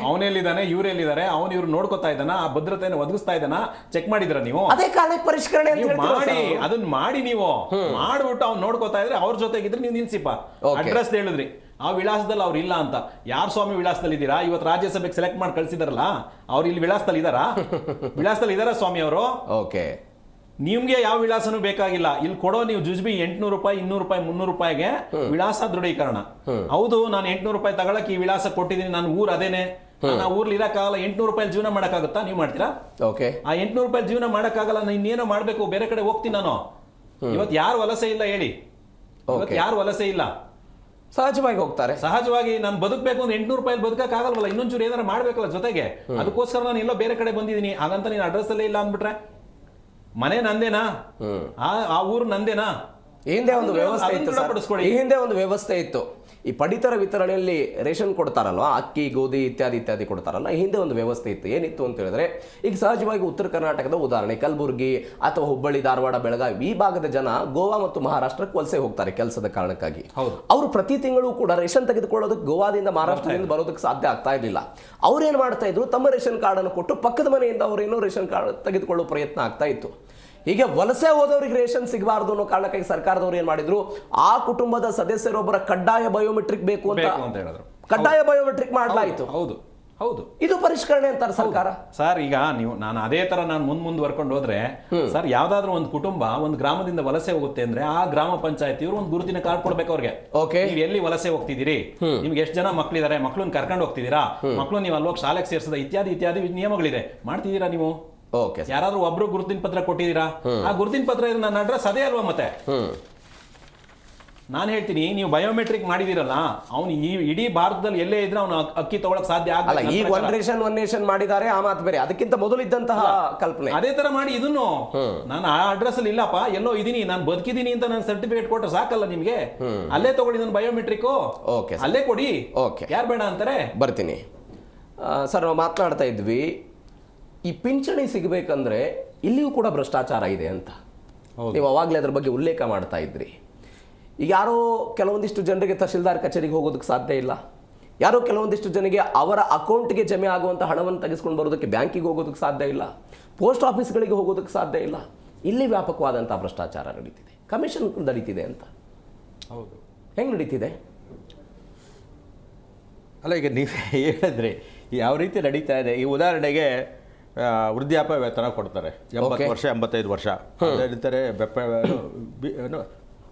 ಅವನೆಲ್ಲಿದ್ದಾನೆ, ಇವರೆಲ್ಲಿದ್ದಾರೆ, ಅವನು ಇವ್ರು ನೋಡ್ಕೋತಾ ಇದ್ದಾನ, ಆ ಭದ್ರತೆಯನ್ನು ಒದಗಿಸ್ತಾ ಇದ್ದಾನ, ಚೆಕ್ ಮಾಡಿದ್ರ ನೀವು? ಅದೇ ಕಾರಣಕ್ಕೆ ಪರಿಷ್ಕರಣೆ ಮಾಡಿ, ಅದನ್ನ ಮಾಡಿ ನೀವು ಮಾಡ್ಬಿಟ್ಟು ಅವ್ನು ನೋಡ್ಕೋತಾ ಇದ್ರೆ ಅವ್ರ ಜೊತೆಗಿದ್ರೆ ನೀವು ನಿಲ್ಸಿಪ್ಪ. ಅಡ್ರೆಸ್ ಹೇಳಿದ್ರಿ, ಆ ವಿಳಾಸದಲ್ಲಿ ಅವ್ರು ಇಲ್ಲ ಅಂತ. ಯಾರು ಸ್ವಾಮಿ ವಿಳಾಸದಲ್ಲಿ ಇದ್ದೀರಾ? ಇವತ್ತು ರಾಜ್ಯಸಭೆಗೆ ಸೆಲೆಕ್ಟ್ ಮಾಡಿ ಕಳ್ಸಿದಾರಲ್ಲ, ಅವ್ರು ಇಲ್ಲಿ ವಿಳಾಸದಲ್ಲಿ ಇದಾರಾ? ವಿಳಾಸದಲ್ಲಿ ಇದಾರ ಸ್ವಾಮಿ ಅವರು? ನಿಮ್ಗೆ ಯಾವ ವಿಳಾಸನೂ ಬೇಕಾಗಿಲ್ಲ. ಇಲ್ಲಿ ಕೊಡೋ ನೀವು ಜುಜ್ಬಿ 800 ರೂಪಾಯಿ, 200 ರೂಪಾಯಿ, 300 ರೂಪಾಯಿಗೆ ವಿಳಾಸ ದೃಢೀಕರಣ. ಹೌದು, ನಾನು 800 ರೂಪಾಯಿ ತಗೊಳಕ್ ಈ ವಿಳಾಸ ಕೊಟ್ಟಿದ್ದೀನಿ, ನಾನು ಊರ್ ಅದೇನೆ, ನಾನು ಊರ್ಲಿ ಇರಕ್ಕಾಗಲ್ಲ. 800 ರೂಪಾಯಿ ಜೀವನ ಮಾಡಕ್ಕಾಗತ್ತಾ? ನೀವು ಮಾಡ್ತೀರಾ? ಆ 800 ರೂಪಾಯಿ ಜೀವನ ಮಾಡಕ್ಕಾಗಲ್ಲ, ನಾನು ಇನ್ನೇನೋ ಮಾಡ್ಬೇಕು, ಬೇರೆ ಕಡೆ ಹೋಗ್ತೀನಿ ನಾನು. ಇವತ್ತು ಯಾರು ವಲಸೆ ಇಲ್ಲ ಹೇಳಿ? ಇವತ್ತು ಯಾರು ವಲಸೆ ಇಲ್ಲ? ಸಹಜವಾಗಿ ಹೋಗ್ತಾರೆ. ಸಹಜವಾಗಿ ನಾನು ಬದುಕಬೇಕು ಅಂದ್ರೆ 800 ರೂಪಾಯಿ ಬದುಕಕ್ ಆಗಲ್ವಲ್ಲ, ಇನ್ನೊಂಚೂರು ಏನಾರ ಮಾಡ್ಬೇಕಲ್ಲ ಜೊತೆಗೆ. ಅದಕ್ಕೋಸ್ಕರ ನಾನು ಎಲ್ಲೋ ಬೇರೆ ಕಡೆ ಬಂದಿದ್ದೀನಿ. ಹಾಗಂತ ನೀನು ಅಡ್ರೆಸ್ ಅಲ್ಲೇ ಇಲ್ಲ ಅಂದ್ಬಿಟ್ರೆ ಮನೆ ನಂದೇನಾ? ಆ ಊರು ನಂದೇನಾ? ಹಿಂದೆ ಒಂದು ವ್ಯವಸ್ಥೆ ಇತ್ತು. ಈ ಪಡಿತರ ವಿತರಣೆಯಲ್ಲಿ ರೇಷನ್ ಕೊಡ್ತಾರಲ್ವಾ, ಅಕ್ಕಿ, ಗೋಧಿ ಇತ್ಯಾದಿ ಕೊಡ್ತಾರಲ್ಲ, ಹಿಂದೆ ಒಂದು ವ್ಯವಸ್ಥೆ ಇತ್ತು. ಏನಿತ್ತು ಅಂತ ಹೇಳಿದ್ರೆ, ಈಗ ಸಹಜವಾಗಿ ಉತ್ತರ ಕರ್ನಾಟಕದ ಉದಾಹರಣೆ, ಕಲಬುರಗಿ ಅಥವಾ ಹುಬ್ಬಳ್ಳಿ, ಧಾರವಾಡ, ಬೆಳಗಾವಿ ಈ ಭಾಗದ ಜನ ಗೋವಾ ಮತ್ತು ಮಹಾರಾಷ್ಟ್ರಕ್ಕೆ ವಲಸೆ ಹೋಗ್ತಾರೆ ಕೆಲಸದ ಕಾರಣಕ್ಕಾಗಿ. ಅವರು ಪ್ರತಿ ತಿಂಗಳು ಕೂಡ ರೇಷನ್ ತೆಗೆದುಕೊಳ್ಳೋದಕ್ಕೆ ಗೋವಾದಿಂದ, ಮಹಾರಾಷ್ಟ್ರದಿಂದ ಬರೋದಕ್ಕೆ ಸಾಧ್ಯ ಆಗ್ತಾ ಇರಲಿಲ್ಲ. ಅವ್ರೇನ್ ಮಾಡ್ತಾ ಇದ್ರು, ತಮ್ಮ ರೇಷನ್ ಕಾರ್ಡ್ ಅನ್ನು ಕೊಟ್ಟು ಪಕ್ಕದ ಮನೆಯಿಂದ ಅವರೇನೋ ರೇಷನ್ ಕಾರ್ಡ್ ತೆಗೆದುಕೊಳ್ಳೋ ಪ್ರಯತ್ನ ಆಗ್ತಾ ಇತ್ತು. ಹೀಗೆ ವಲಸೆ ಹೋದವರಿಗೆ ರೇಷನ್ ಸಿಗಬಾರದು ಅನ್ನೋ ಕಾರಣಕ್ಕಾಗಿ ಸರ್ಕಾರದವರು ಏನ್ ಮಾಡಿದ್ರು, ಆ ಕುಟುಂಬದ ಸದಸ್ಯರೊಬ್ಬರ ಕಡ್ಡಾಯ ಬಯೋಮೆಟ್ರಿಕ್ ಬೇಕು ಅಂತ ಹೇಳಿದ್ರು. ಕಡ್ಡಾಯ ಬಯೋಮೆಟ್ರಿಕ್ ಮಾಡಲಾಯಿತು. ಹೌದು, ಹೌದು, ಇದು ಪರಿಷ್ಕರಣೆ ಅಂತಾರೆ ಸರ್ಕಾರ. ಸರ್ ಈಗ ನಾನು ಅದೇ ತರ ನಾನು ಮುಂದುವರ್ಕೊಂಡು ಹೋದ್ರೆ ಸರ್, ಯಾವ್ದಾದ್ರು ಒಂದು ಕುಟುಂಬ ಒಂದು ಗ್ರಾಮದಿಂದ ವಲಸೆ ಹೋಗುತ್ತೆ ಅಂದ್ರೆ ಆ ಗ್ರಾಮ ಪಂಚಾಯತಿ ಇವರು ಒಂದು ಗುರುತಿನ ಕಾರ್ಡ್ ಕೊಡ್ಬೇಕು ಅವ್ರಿಗೆ. ನೀವು ಎಲ್ಲಿ ವಲಸೆ ಹೋಗ್ತಿದ್ದೀರಿ, ನಿಮ್ಗೆ ಎಷ್ಟು ಜನ ಮಕ್ಳಿದಾರೆ, ಮಕ್ಳನ್ನ ಕರ್ಕೊಂಡು ಹೋಗ್ತಿದ್ದೀರಾ, ಮಕ್ಳು ನೀವು ಅಲ್ಲಿ ಹೋಗಿ ಶಾಲೆಗೆ ಸೇರಿಸದ ಇತ್ಯಾದಿ ನಿಯಮಗಳಿದೆ, ಮಾಡ್ತಿದ್ದೀರಾ ನೀವು? ಯಾರಾದ್ರೂ ಒಬ್ರು ಗುರುತಿನ ಪತ್ರ ಕೊಟ್ಟಿದ್ದೀರಾ? ಆ ಗುರುತಿನ ಪತ್ರ ನನ್ನ ಅಡ್ರೆಸ್ ಅದೇ ಅಲ್ವಾ? ಮತ್ತೆ ನಾನು ಹೇಳ್ತೀನಿ, ನೀವು ಬಯೋಮೆಟ್ರಿಕ್ ಮಾಡಿದಿರಲ್ಲ, ಅವ್ನು ಈ ಇಡೀ ಭಾರತದಲ್ಲಿ ಎಲ್ಲೇ ಇದ್ರೆ ಅವ್ನು ಅಕ್ಕಿ ತಗೊಳಕ್ ಸಾಧ್ಯ ಆಗಲ್ಲ. ಈಗ ಒನ್ ನೇಷನ್ ಮಾಡಿದ್ದಾರೆ, ಆ ಮಾತು ಬೇರೆ. ಅದಕ್ಕಿಂತ ಮೊದಲು ಇದ್ದಂತಹ ಕಲ್ಪನೆ ಅದೇ ತರ ಮಾಡಿ ಇದನ್ನು ನಾನು ಆ ಅಡ್ರೆಸ್ ಅಲ್ಲಿ ಇಲ್ಲಪ್ಪ, ಎಲ್ಲೋ ಇದೀನಿ, ನಾನು ಬದುಕಿದೀನಿ ಅಂತ ನಾನು ಸರ್ಟಿಫಿಕೇಟ್ ಕೊಟ್ಟರೆ ಸಾಕಲ್ಲ ನಿಮ್ಗೆ? ಅಲ್ಲೇ ತಗೊಳ್ಳಿ ನನ್ನ ಬಯೋಮೆಟ್ರಿಕ್, ಅಲ್ಲೇ ಕೊಡಿ, ಯಾರು ಬೇಡ ಅಂತಾರೆ. ಬರ್ತೀನಿ ಸರ್. ನಾವು ಮಾತನಾಡ್ತಾ ಇದ್ವಿ, ಈ ಪಿಂಚಣಿ ಸಿಗಬೇಕಂದ್ರೆ ಇಲ್ಲಿಯೂ ಕೂಡ ಭ್ರಷ್ಟಾಚಾರ ಇದೆ ಅಂತ ನೀವು ಅವಾಗಲೇ ಅದ್ರ ಬಗ್ಗೆ ಉಲ್ಲೇಖ ಮಾಡ್ತಾ ಇದ್ರಿ. ಈಗ ಯಾರೋ ಕೆಲವೊಂದಿಷ್ಟು ಜನರಿಗೆ ತಹಶೀಲ್ದಾರ್ ಕಚೇರಿಗೆ ಹೋಗೋದಕ್ಕೆ ಸಾಧ್ಯ ಇಲ್ಲ, ಯಾರೋ ಕೆಲವೊಂದಿಷ್ಟು ಜನರಿಗೆ ಅವರ ಅಕೌಂಟ್ಗೆ ಜಮೆ ಆಗುವಂಥ ಹಣವನ್ನು ತೆಗೆಸ್ಕೊಂಡು ಬರೋದಕ್ಕೆ ಬ್ಯಾಂಕಿಗೆ ಹೋಗೋದಕ್ಕೆ ಸಾಧ್ಯ ಇಲ್ಲ, ಪೋಸ್ಟ್ ಆಫೀಸ್ಗಳಿಗೆ ಹೋಗೋದಕ್ಕೆ ಸಾಧ್ಯ ಇಲ್ಲ. ಇಲ್ಲಿ ವ್ಯಾಪಕವಾದಂಥ ಭ್ರಷ್ಟಾಚಾರ ನಡೀತಿದೆ, ಕಮಿಷನ್ ನಡೀತಿದೆ ಅಂತ. ಹೌದು, ಹೆಂಗೆ ನಡೀತಿದೆ? ಅಲ್ಲ, ಈಗ ನೀವು ಹೇಳಿದ್ರಿ ಯಾವ ರೀತಿ ನಡೀತಾ ಇದೆ. ಈ ಉದಾಹರಣೆಗೆ ವೃದ್ಧಾಪ್ಯ ವೇತನ ಕೊಡ್ತಾರೆ, 80 ವರ್ಷ 85 ವರ್ಷ ಹೇಳ್ತಾರೆ.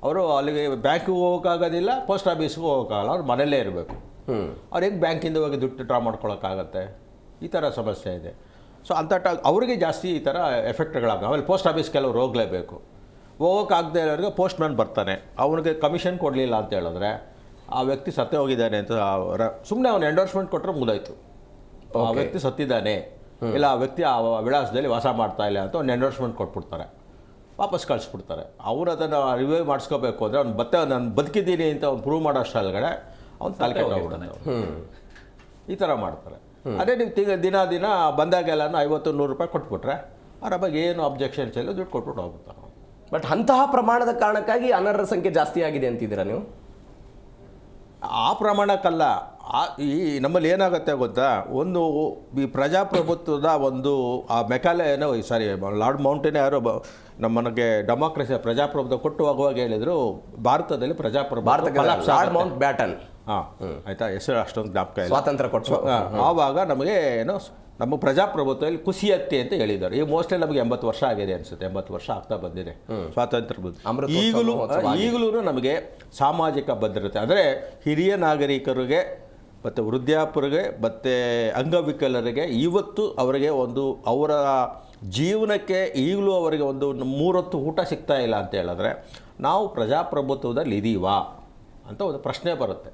ಅವರು ಅಲ್ಲಿಗೆ ಬ್ಯಾಂಕಿಗೆ ಹೋಗೋಕ್ಕಾಗೋದಿಲ್ಲ, ಪೋಸ್ಟ್ ಆಫೀಸ್ಗೂ ಹೋಗೋಕ್ಕಾಗಲ್ಲ, ಅವ್ರು ಮನೆಯಲ್ಲೇ ಇರಬೇಕು. ಅವ್ರು ಹೆಂಗೆ ಬ್ಯಾಂಕಿಂದ ಹೋಗಿ ದುಡ್ಡು ಡ್ರಾ ಮಾಡ್ಕೊಳಕ್ಕಾಗತ್ತೆ? ಈ ಥರ ಸಮಸ್ಯೆ ಇದೆ. ಸೊ ಅಂಥ ಅವ್ರಿಗೆ ಜಾಸ್ತಿ ಈ ಥರ ಎಫೆಕ್ಟ್ಗಳಾಗ. ಆಮೇಲೆ ಪೋಸ್ಟ್ ಆಫೀಸ್ ಕೆಲವ್ರು ಹೋಗಲೇಬೇಕು, ಹೋಗೋಕ್ಕಾಗದೇ ಇರೋರಿಗೆ ಪೋಸ್ಟ್ ಮ್ಯಾನ್ ಬರ್ತಾನೆ, ಅವನಿಗೆ ಕಮಿಷನ್ ಕೊಡಲಿಲ್ಲ ಅಂತ ಹೇಳಿದ್ರೆ ಆ ವ್ಯಕ್ತಿ ಸತ್ತೇ ಹೋಗಿದ್ದಾನೆ ಅಂತ ಸುಮ್ಮನೆ ಅವನು ಎಂಡೋರ್ಸ್ಮೆಂಟ್ ಕೊಟ್ಟರೆ ಮುಗಿದೋಯ್ತು. ಆ ವ್ಯಕ್ತಿ ಸತ್ತಿದ್ದಾನೆ, ಇಲ್ಲ ಆ ವ್ಯಕ್ತಿ ಆ ವಿಳಾಸದಲ್ಲಿ ವಾಸ ಮಾಡ್ತಾ ಇಲ್ಲ ಅಂತ ಒಂದು ಎಂಡೋರ್ಸ್ಮೆಂಟ್ ಕೊಟ್ಬಿಡ್ತಾರೆ, ವಾಪಸ್ ಕಳಿಸ್ಬಿಡ್ತಾರೆ. ಅವ್ರು ಅದನ್ನು ರಿವ್ಯೂ ಮಾಡಿಸ್ಕೋಬೇಕು ಅಂದರೆ ಅವ್ನು ನಾನು ಬದುಕಿದ್ದೀನಿ ಅಂತ ಅವ್ನು ಪ್ರೂವ್ ಮಾಡೋ ಅಷ್ಟೊಳಗಡೆ ಅವ್ನು ತಲೆ ಕೆಟ್ಟೋಗ್ಬಿಡ್ತಾನೆ. ಈ ಥರ ಮಾಡ್ತಾರೆ. ಅದೇ ನೀವು ದಿನ ಬಂದಾಗೆಲ್ಲ 50-100 ರೂಪಾಯಿ ಕೊಟ್ಬಿಟ್ರೆ ಆರಾಮಾಗಿ ಏನು ಅಬ್ಜೆಕ್ಷನ್ಸ್ ಇಲ್ಲ, ದುಡ್ಡು ಕೊಟ್ಬಿಟ್ಟು ಹೋಗ್ಬಿಡ್ತಾರೆ. ಬಟ್ ಅಂತಹ ಪ್ರಮಾಣದ ಕಾರಣಕ್ಕಾಗಿ ಅನರ್ಹರ ಸಂಖ್ಯೆ ಜಾಸ್ತಿ ಆಗಿದೆ ಅಂತಿದ್ದೀರಾ ನೀವು? ಆ ಪ್ರಮಾಣಕ್ಕಲ್ಲ. ಈ ನಮ್ಮಲ್ಲಿ ಏನಾಗುತ್ತೆ ಗೊತ್ತಾ, ಒಂದು ಈ ಪ್ರಜಾಪ್ರಭುತ್ವದ ಒಂದು ಆ ಮೆಕಾಲೆ ಏನೋ ಲಾರ್ಡ್ ಮೌಂಟೇನ್ ಯಾರೋ ನಮ್ಮನಿಗೆ ಡೆಮಾಕ್ರಸಿ ಪ್ರಜಾಪ್ರಭುತ್ವ ಕೊಟ್ಟು ಹೋಗುವಾಗ ಹೇಳಿದರು, ಭಾರತದಲ್ಲಿ ಪ್ರಜಾಪ್ರಭುತ್ವ ಲಾರ್ಡ್ ಮೌಂಟ್ ಬ್ಯಾಟನ್, ಆಯಿತಾ, ಹೆಸರು ಅಷ್ಟೊಂದು ಜ್ಞಾಪಕ ಇಲ್ಲ, ಸ್ವಾತಂತ್ರ್ಯ ಕೊಟ್ಟು ಆವಾಗ ನಮಗೆ ಏನೋ ನಮ್ಮ ಪ್ರಜಾಪ್ರಭುತ್ವದಲ್ಲಿ ಕುಸಿಯತ್ತೆ ಅಂತ ಹೇಳಿದ್ದಾರೆ. ಈಗ ಮೋಸ್ಟ್ಲಿ ನಮಗೆ 80 ವರ್ಷ ಆಗಿದೆ ಅನಿಸುತ್ತೆ, 80 ವರ್ಷ ಆಗ್ತಾ ಬಂದಿದೆ ಸ್ವಾತಂತ್ರ್ಯ. ಈಗಲೂ ನಮಗೆ ಸಾಮಾಜಿಕ ಭದ್ರತೆ ಅಂದರೆ ಹಿರಿಯ ನಾಗರಿಕರಿಗೆ ಮತ್ತು ವೃದ್ಧಾಪ್ಯರಿಗೆ ಮತ್ತು ಅಂಗವಿಕಲರಿಗೆ ಇವತ್ತು ಅವರಿಗೆ ಒಂದು ಅವರ ಜೀವನಕ್ಕೆ ಈಗಲೂ ಅವರಿಗೆ ಒಂದು 3 ಹೊತ್ತು ಊಟ ಸಿಗ್ತಾ ಇಲ್ಲ ಅಂತ ಹೇಳಿದ್ರೆ ನಾವು ಪ್ರಜಾಪ್ರಭುತ್ವದಲ್ಲಿ ಇದೀವಾ ಅಂತ ಒಂದು ಪ್ರಶ್ನೆ ಬರುತ್ತೆ.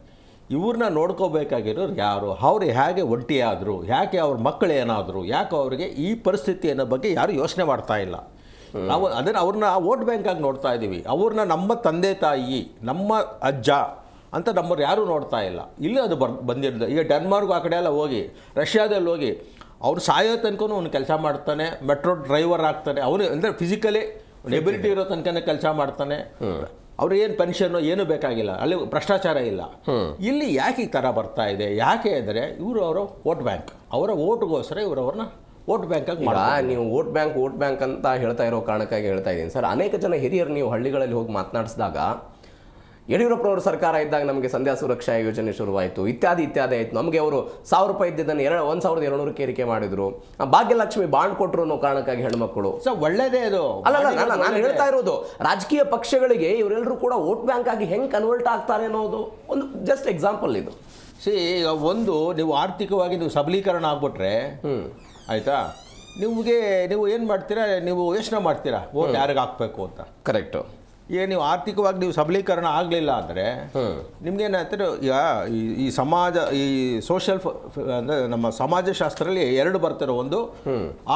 ಇವ್ರನ್ನ ನೋಡ್ಕೋಬೇಕಾಗಿರೋರು ಯಾರು, ಅವ್ರು ಹೇಗೆ ಒಂಟಿಯಾದರು, ಯಾಕೆ ಅವ್ರ ಮಕ್ಕಳು ಏನಾದರು, ಯಾಕೆ ಅವರಿಗೆ ಈ ಪರಿಸ್ಥಿತಿ ಅನ್ನೋ ಬಗ್ಗೆ ಯಾರು ಯೋಚನೆ ಮಾಡ್ತಾ ಇಲ್ಲ. ನಾವು ಅದನ್ನು ಅವ್ರನ್ನ ವೋಟ್ ಬ್ಯಾಂಕಾಗಿ ನೋಡ್ತಾ ಇದ್ದೀವಿ. ಅವ್ರನ್ನ ನಮ್ಮ ತಂದೆ ತಾಯಿ, ನಮ್ಮ ಅಜ್ಜ ಅಂತ ನಮ್ಮವ್ರು ಯಾರೂ ನೋಡ್ತಾ ಇಲ್ಲ. ಇಲ್ಲಿ ಅದು ಬಂದಿರೋದು. ಈಗ ಡೆನ್ಮಾರ್ಕ್ ಆ ಕಡೆ ಎಲ್ಲ ಹೋಗಿ, ರಷ್ಯಾದಲ್ಲಿ ಹೋಗಿ ಅವ್ರು ಸಾಯೋ ತನಕ ಅವ್ನು ಕೆಲಸ ಮಾಡ್ತಾನೆ, ಮೆಟ್ರೋ ಡ್ರೈವರ್ ಆಗ್ತಾನೆ, ಅವನು ಅಂದರೆ ಫಿಸಿಕಲಿ ಎಬಿಲಿಟಿ ಇರೋ ತನಕನೇ ಕೆಲಸ ಮಾಡ್ತಾನೆ. ಅವ್ರಿಗೆ ಏನು ಪೆನ್ಷನ್ನು ಏನೂ ಬೇಕಾಗಿಲ್ಲ, ಅಲ್ಲಿ ಭ್ರಷ್ಟಾಚಾರ ಇಲ್ಲ. ಇಲ್ಲಿ ಯಾಕೆ ಈ ಥರ ಬರ್ತಾ ಇದೆ? ಯಾಕೆ ಅಂದರೆ ಇವರು ಅವರ ವೋಟ್ ಬ್ಯಾಂಕ್, ಅವರ ಓಟ್ಗೋಸ್ಕರ ಅವ್ರನ್ನ ವೋಟ್ ಬ್ಯಾಂಕಾಗಿ ನೀವು ವೋಟ್ ಬ್ಯಾಂಕ್ ಅಂತ ಹೇಳ್ತಾ ಇರೋ ಕಾರಣಕ್ಕಾಗಿ ಹೇಳ್ತಾ ಇದ್ದೀನಿ ಸರ್. ಅನೇಕ ಜನ ಹಿರಿಯರು ನೀವು ಹಳ್ಳಿಗಳಲ್ಲಿ ಹೋಗಿ ಮಾತನಾಡಿಸಿದಾಗ, ಯಡಿಯೂರಪ್ಪನವರು ಸರ್ಕಾರ ಇದ್ದಾಗ ನಮಗೆ ಸಂಧ್ಯಾ ಸುರಕ್ಷಾ ಯೋಜನೆ ಶುರುವಾಯಿತು, ಇತ್ಯಾದಿ ಆಯಿತು. ನಮಗೆ ಅವರು 1000 ರೂಪಾಯಿ ಇದ್ದಿದ್ದನ್ನು 1200 ಏರಿಕೆ ಮಾಡಿದ್ರು, ಭಾಗ್ಯಲಕ್ಷ್ಮಿ ಬಾಂಡ್ ಕೊಟ್ಟರು ಅನ್ನೋ ಕಾರಣಕ್ಕಾಗಿ ಹೆಣ್ಮಕ್ಳು. ಸೊ ಒಳ್ಳೆಯದೇ ಅದು. ಅಲ್ಲ, ನಾನು ಹೇಳ್ತಾ ಇರೋದು ರಾಜಕೀಯ ಪಕ್ಷಗಳಿಗೆ ಇವರೆಲ್ಲರೂ ಕೂಡ ವೋಟ್ ಬ್ಯಾಂಕ್ ಆಗಿ ಹೆಂಗೆ ಕನ್ವರ್ಟ್ ಆಗ್ತಾರೆ ಅನ್ನೋದು ಒಂದು ಜಸ್ಟ್ ಎಕ್ಸಾಂಪಲ್ ಇದು. ಈಗ ಒಂದು ನೀವು ಆರ್ಥಿಕವಾಗಿ ನೀವು ಸಬಲೀಕರಣ ಆಗ್ಬಿಟ್ರೆ ಆಯಿತಾ, ನೀವು ಏನು ಮಾಡ್ತೀರಾ, ನೀವು ಯೋಚನೆ ಮಾಡ್ತೀರಾ ವೋಟ್ ಯಾರಿಗೆ ಹಾಕಬೇಕು ಅಂತ. ಕರೆಕ್ಟು. ಈಗ ನೀವು ಆರ್ಥಿಕವಾಗಿ ನೀವು ಸಬಲೀಕರಣ ಆಗಲಿಲ್ಲ ಅಂದರೆ ನಿಮ್ಗೇನಾಗ್ತದೆ, ಈಗ ಈ ಸಮಾಜ ಈ ಸೋಷಿಯಲ್ ಅಂದರೆ ನಮ್ಮ ಸಮಾಜಶಾಸ್ತ್ರದಲ್ಲಿ 2 ಬರ್ತಿರೋ, ಒಂದು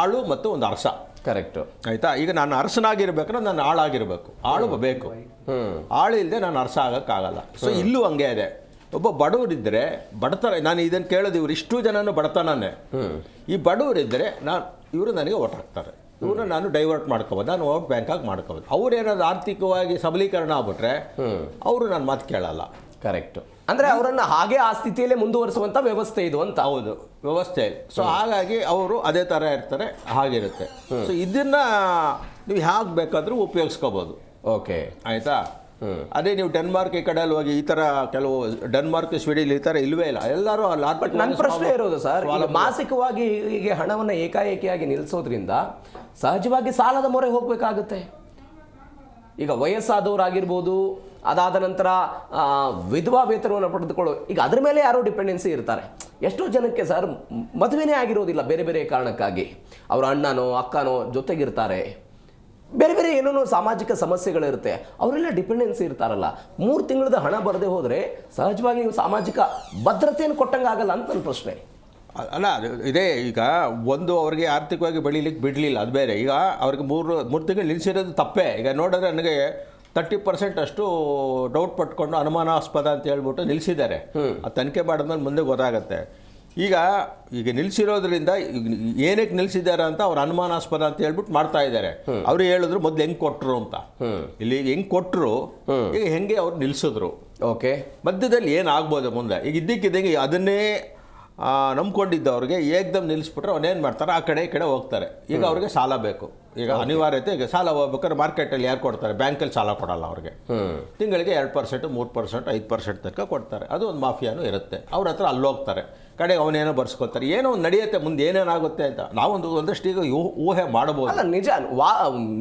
ಆಳು ಮತ್ತು ಒಂದು ಅರಸ. ಕರೆಕ್ಟು. ಆಯಿತಾ, ಈಗ ನಾನು ಅರಸನಾಗಿರ್ಬೇಕಂದ್ರೆ ನಾನು ಆಳಾಗಿರಬೇಕು, ಆಳು ಬೇಕು. ಆಳು ಇಲ್ಲದೆ ನಾನು ಅರಸ ಆಗೋಕ್ಕಾಗಲ್ಲ. ಸೊ ಇಲ್ಲೂ ಹಂಗೆ ಇದೆ. ಒಬ್ಬ ಬಡವರಿದ್ದರೆ ಬಡತನ, ನಾನು ಇದನ್ನು ಕೇಳೋದು, ಇವರು ಇಷ್ಟು ಜನನು ಬಡತನನೇ. ಈ ಬಡವರಿದ್ದರೆ ಇವರು ನನಗೆ ಓಟ್ ಹಾಕ್ತಾರೆ, ಇವ್ರನ್ನ ನಾನು ಡೈವರ್ಟ್ ಮಾಡ್ಕೋಬೋದು, ನಾನು ವೋಟ್ ಬ್ಯಾಂಕಾಗಿ ಮಾಡ್ಕೋಬೋದು. ಅವ್ರೇನಾದ್ರು ಆರ್ಥಿಕವಾಗಿ ಸಬಲೀಕರಣ ಆಗ್ಬಿಟ್ರೆ ಅವರು ನನ್ನ ಮಾತು ಕೇಳಲ್ಲ. ಕರೆಕ್ಟು. ಅಂದರೆ ಅವರನ್ನು ಹಾಗೆ ಆ ಸ್ಥಿತಿಯಲ್ಲೇ ಮುಂದುವರಿಸುವಂಥ ವ್ಯವಸ್ಥೆ ಇದು ಅಂತ. ಹೌದು, ವ್ಯವಸ್ಥೆ. ಸೊ ಹಾಗಾಗಿ ಅವರು ಅದೇ ಥರ ಇರ್ತಾರೆ, ಹಾಗಿರುತ್ತೆ. ಸೊ ಇದನ್ನು ನೀವು ಹೇಗೆ ಬೇಕಾದರೂ ಉಪಯೋಗಿಸ್ಕೋಬೋದು. ಓಕೆ, ಆಯಿತಾ. ಅದೇ ನೀವು ಡೆನ್ಮಾರ್ಕ್ ಈ ಕಡೆ ಅಲ್ಲಿ ಹೋಗಿ ಈ ಥರ ಕೆಲವು ಡೆನ್ಮಾರ್ಕ್ ಸ್ವೀಡನ್ ಈ ಥರ ಇಲ್ವೇ ಇಲ್ಲ, ಎಲ್ಲರೂ ಅಲ್ಲಿ ಬಟ್ ನನ್ನ ಪ್ರಶ್ನೆ ಇರೋದು ಸರ್, ಮಾಸಿಕವಾಗಿ ಹೀಗೆ ಹಣವನ್ನು ಏಕಾಏಕಿಯಾಗಿ ನಿಲ್ಲಿಸೋದ್ರಿಂದ ಸಹಜವಾಗಿ ಸಾಲದ ಮೊರೆ ಹೋಗಬೇಕಾಗುತ್ತೆ. ಈಗ ವಯಸ್ಸಾದವರಾಗಿರ್ಬೋದು, ಅದಾದ ನಂತರ ವಿಧವಾ ವೇತನವನ್ನು ಪಡೆದುಕೊಳ್ಳೋ, ಈಗ ಅದ್ರ ಮೇಲೆ ಯಾರೋ ಡಿಪೆಂಡೆನ್ಸಿ ಇರ್ತಾರೆ. ಎಷ್ಟೋ ಜನಕ್ಕೆ ಸರ್ ಮದುವೆನೇ ಆಗಿರೋದಿಲ್ಲ ಬೇರೆ ಬೇರೆ ಕಾರಣಕ್ಕಾಗಿ, ಅವರ ಅಣ್ಣನೋ ಅಕ್ಕನೋ ಜೊತೆಗಿರ್ತಾರೆ, ಬೇರೆ ಬೇರೆ ಏನೇನೋ ಸಾಮಾಜಿಕ ಸಮಸ್ಯೆಗಳಿರುತ್ತೆ, ಅವರೆಲ್ಲ ಡಿಪೆಂಡೆನ್ಸಿ ಇರ್ತಾರಲ್ಲ. 3 ತಿಂಗಳದ ಹಣ ಬರದೆ ಹೋದರೆ ಸಹಜವಾಗಿ ನೀವು ಸಾಮಾಜಿಕ ಭದ್ರತೆಯನ್ನು ಕೊಟ್ಟಂಗೆ ಆಗಲ್ಲ ಅಂತ ನನ್ನ ಪ್ರಶ್ನೆ. ಅಲ್ಲ, ಇದೇ ಈಗ ಒಂದು ಅವ್ರಿಗೆ ಆರ್ಥಿಕವಾಗಿ ಬೆಳೀಲಿಕ್ಕೆ ಬಿಡಲಿಲ್ಲ, ಅದು ಬೇರೆ. ಈಗ ಅವ್ರಿಗೆ ಮೂರು ತಿಂಗಳು ನಿಲ್ಲಿಸಿರೋದು ತಪ್ಪೇ. ಈಗ ನೋಡಿದ್ರೆ ನನಗೆ 30% ಅಷ್ಟು ಡೌಟ್ ಪಟ್ಕೊಂಡು ಅನುಮಾನಾಸ್ಪದ ಅಂತ ಹೇಳ್ಬಿಟ್ಟು ನಿಲ್ಲಿಸಿದ್ದಾರೆ. ಅದು ತನಿಖೆ ಮಾಡಿದ್ಮೇಲೆ ಮುಂದೆ ಗೊತ್ತಾಗುತ್ತೆ. ಈಗ ನಿಲ್ಲಿಸಿರೋದ್ರಿಂದ ಏನಕ್ಕೆ ನಿಲ್ಲಿಸಿದ್ದಾರೆ ಅಂತ ಅವ್ರು ಅನುಮಾನಾಸ್ಪದ ಅಂತ ಹೇಳ್ಬಿಟ್ಟು ಮಾಡ್ತಾ ಇದ್ದಾರೆ. ಅವ್ರು ಹೇಳಿದ್ರು ಮೊದಲು ಹೆಂಗೆ ಕೊಟ್ಟರು ಅಂತ, ಇಲ್ಲಿ ಹೆಂಗೆ ಕೊಟ್ಟರು, ಈಗ ಹೆಂಗೆ ಅವ್ರು ನಿಲ್ಲಿಸಿದ್ರು, ಓಕೆ, ಮಧ್ಯದಲ್ಲಿ ಏನಾಗ್ಬೋದು ಮುಂದೆ. ಈಗ ಇದ್ದಕ್ಕಿದ್ದಂಗೆ ಅದನ್ನೇ ನಂಬ್ಕೊಂಡಿದ್ದವ್ರಿಗೆ ಏಕ್ದಮ್ ನಿಲ್ಲಿಸ್ಬಿಟ್ರೆ ಅವನೇನು ಮಾಡ್ತಾರೆ, ಆ ಕಡೆ ಈ ಕಡೆ ಹೋಗ್ತಾರೆ. ಈಗ ಅವ್ರಿಗೆ ಸಾಲ ಬೇಕು, ಈಗ ಅನಿವಾರ್ಯತೆ. ಈಗ ಸಾಲ ಹೋಗ್ಬೇಕಾದ್ರೆ ಮಾರ್ಕೆಟಲ್ಲಿ ಯಾರು ಕೊಡ್ತಾರೆ, ಬ್ಯಾಂಕಲ್ಲಿ ಸಾಲ ಕೊಡಲ್ಲ ಅವ್ರಿಗೆ. ತಿಂಗಳಿಗೆ 2%, 3%, 5% ತನಕ ಕೊಡ್ತಾರೆ. ಅದು ಒಂದು ಮಾಫಿಯಾನು ಇರುತ್ತೆ. ಅವ್ರ ಹತ್ರ ಅಲ್ಲಿ ಹೋಗ್ತಾರೆ, ಕಡೆಗೆ ಅವನೇನೋ ಬರ್ಸ್ಕೊತಾರೆ, ಏನೋ ಒಂದು ನಡೆಯುತ್ತೆ, ಮುಂದೆ ಏನೇನಾಗುತ್ತೆ ಅಂತ ಒಂದಷ್ಟು ಈಗ ಊಹೆ ಮಾಡಬಹುದು. ಅಲ್ಲ,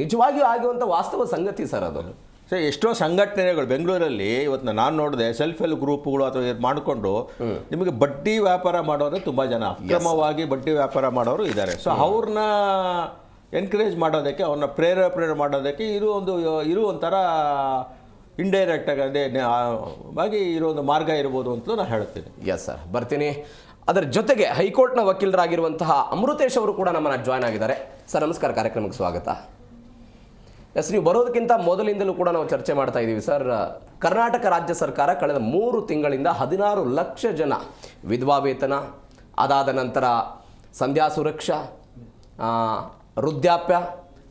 ನಿಜವಾಗಿಯೂ ಆಗುವಂಥ ವಾಸ್ತವ ಸಂಗತಿ ಸರ್ ಅದು. ಸರ್, ಎಷ್ಟೋ ಸಂಘಟನೆಗಳು ಬೆಂಗಳೂರಲ್ಲಿ ಇವತ್ತು ನಾನು ನೋಡಿದೆ, ಸೆಲ್ಫ್ ಹೆಲ್ಪ್ ಗ್ರೂಪ್ಗಳು ಅಥವಾ ಮಾಡಿಕೊಂಡು ನಿಮಗೆ ಬಡ್ಡಿ ವ್ಯಾಪಾರ ಮಾಡೋರು ತುಂಬ ಜನ, ಅಕ್ರಮವಾಗಿ ಬಡ್ಡಿ ವ್ಯಾಪಾರ ಮಾಡೋರು ಇದ್ದಾರೆ. ಸೊ ಅವ್ರನ್ನ ಎನ್ಕರೇಜ್ ಮಾಡೋದಕ್ಕೆ, ಅವ್ರನ್ನ ಪ್ರೇರೇಪಣೆ ಮಾಡೋದಕ್ಕೆ ಇದು ಒಂಥರ ಇಂಡೈರೆಕ್ಟಾಗಿ ಆಗಿ ಇರೋ ಒಂದು ಮಾರ್ಗ ಇರ್ಬೋದು ಅಂತಲೂ ನಾನು ಹೇಳ್ತೀನಿ. ಎಸ್ ಸರ್, ಬರ್ತೀನಿ. ಅದರ ಜೊತೆಗೆ ಹೈಕೋರ್ಟ್ನ ವಕೀಲರಾಗಿರುವಂತಹ ಅಮೃತೇಶ್ ಅವರು ಕೂಡ ನಮ್ಮನ್ನು ಜಾಯ್ನ್ ಆಗಿದ್ದಾರೆ. ಸರ್ ನಮಸ್ಕಾರ, ಕಾರ್ಯಕ್ರಮಕ್ಕೆ ಸ್ವಾಗತ. ಎಸ್, ನೀವು ಬರೋದಕ್ಕಿಂತ ಮೊದಲಿಂದಲೂ ಕೂಡ ನಾವು ಚರ್ಚೆ ಮಾಡ್ತಾ ಇದ್ದೀವಿ ಸರ್. ಕರ್ನಾಟಕ ರಾಜ್ಯ ಸರ್ಕಾರ ಕಳೆದ 3 ತಿಂಗಳಿಂದ 16 ಲಕ್ಷ ಜನ ವಿಧವಾ ವೇತನ, ಅದಾದ ನಂತರ ಸಂಧ್ಯಾ ಸುರಕ್ಷಾ, ವೃದ್ಧಾಪ್ಯ,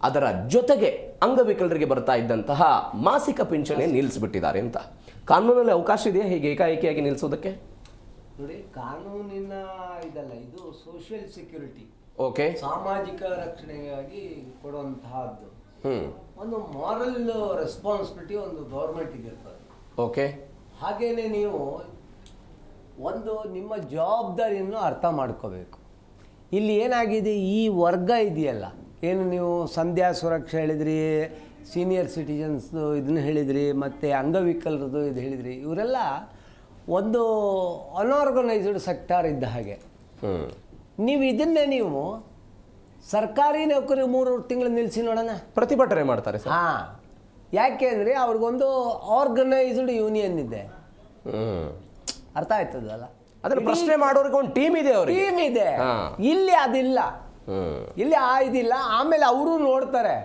ಅದರ ಜೊತೆಗೆ ಅಂಗವಿಕಲರಿಗೆ ಬರ್ತಾ ಇದ್ದಂತಹ ಮಾಸಿಕ ಪಿಂಚಣಿ ನಿಲ್ಲಿಸಿಬಿಟ್ಟಿದ್ದಾರೆ ಅಂತ. ಕಾನೂನಲ್ಲಿ ಅವಕಾಶ ಇದೆಯಾ ಹೀಗೆ ಏಕಾಏಕಿಯಾಗಿ ನಿಲ್ಲಿಸೋದಕ್ಕೆ? ನೋಡಿ, ಕಾನೂನಿನ ಇದಲ್ಲ, ಇದು ಸೋಷಿಯಲ್ ಸೆಕ್ಯೂರಿಟಿ, ಓಕೆ, ಸಾಮಾಜಿಕ ರಕ್ಷಣೆಗಾಗಿ ಕೊಡುವಂತಹದ್ದು. ಒಂದು ಮಾರಲ್ ರೆಸ್ಪಾನ್ಸಿಬಿಲಿಟಿ ಒಂದು ಗೌರ್ಮೆಂಟಿಗೆ ಇರ್ತದೆ. ಓಕೆ, ಹಾಗೇನೆ ನೀವು ಒಂದು ನಿಮ್ಮ ಜವಾಬ್ದಾರಿಯನ್ನು ಅರ್ಥ ಮಾಡ್ಕೋಬೇಕು. ಇಲ್ಲಿ ಏನಾಗಿದೆ, ಈ ವರ್ಗ ಇದೆಯಲ್ಲ, ಏನು ನೀವು ಸಂಧ್ಯಾ ಸುರಕ್ಷಾ ಹೇಳಿದ್ರಿ, ಸೀನಿಯರ್ ಸಿಟಿಜನ್ಸ್ದು ಇದನ್ನು ಹೇಳಿದ್ರಿ, ಮತ್ತು ಅಂಗವಿಕಲರದು ಇದು ಹೇಳಿದ್ರಿ, ಇವರೆಲ್ಲ ಒಂದು ಅನ್ಆರ್ಗನೈಸ್ಡ್ ಸೆಕ್ಟಾರ್ ಇದ್ದ ಹಾಗೆ. ನೀವು ಇದನ್ನೇ ನೀವು ಸರ್ಕಾರಿ ನೌಕರಿ 3 ತಿಂಗಳು ನಿಲ್ಲಿಸಿ ನೋಡೋಣ, ಪ್ರತಿಭಟನೆ ಮಾಡ್ತಾರೆ ಸರ್. ಹಾಂ, ಯಾಕೆ ಅಂದರೆ ಅವ್ರಿಗೊಂದು ಆರ್ಗನೈಸ್ಡ್ ಯೂನಿಯನ್ ಇದೆ. ಅರ್ಥ ಆಯ್ತದಲ್ಲ? ಅದನ್ನು ಪ್ರಶ್ನೆ ಮಾಡೋರಿಗೆ ಒಂದು ಟೀಮ್ ಇದೆ, ಅವ್ರಿಗೆ ಟೀಮ್ ಇದೆ. ಇಲ್ಲಿ ಅದಿಲ್ಲ, ಇಲ್ಲಿ ಇದಿಲ್ಲ. ಆಮೇಲೆ ಅವರು ನೋಡ್ತಾರೆ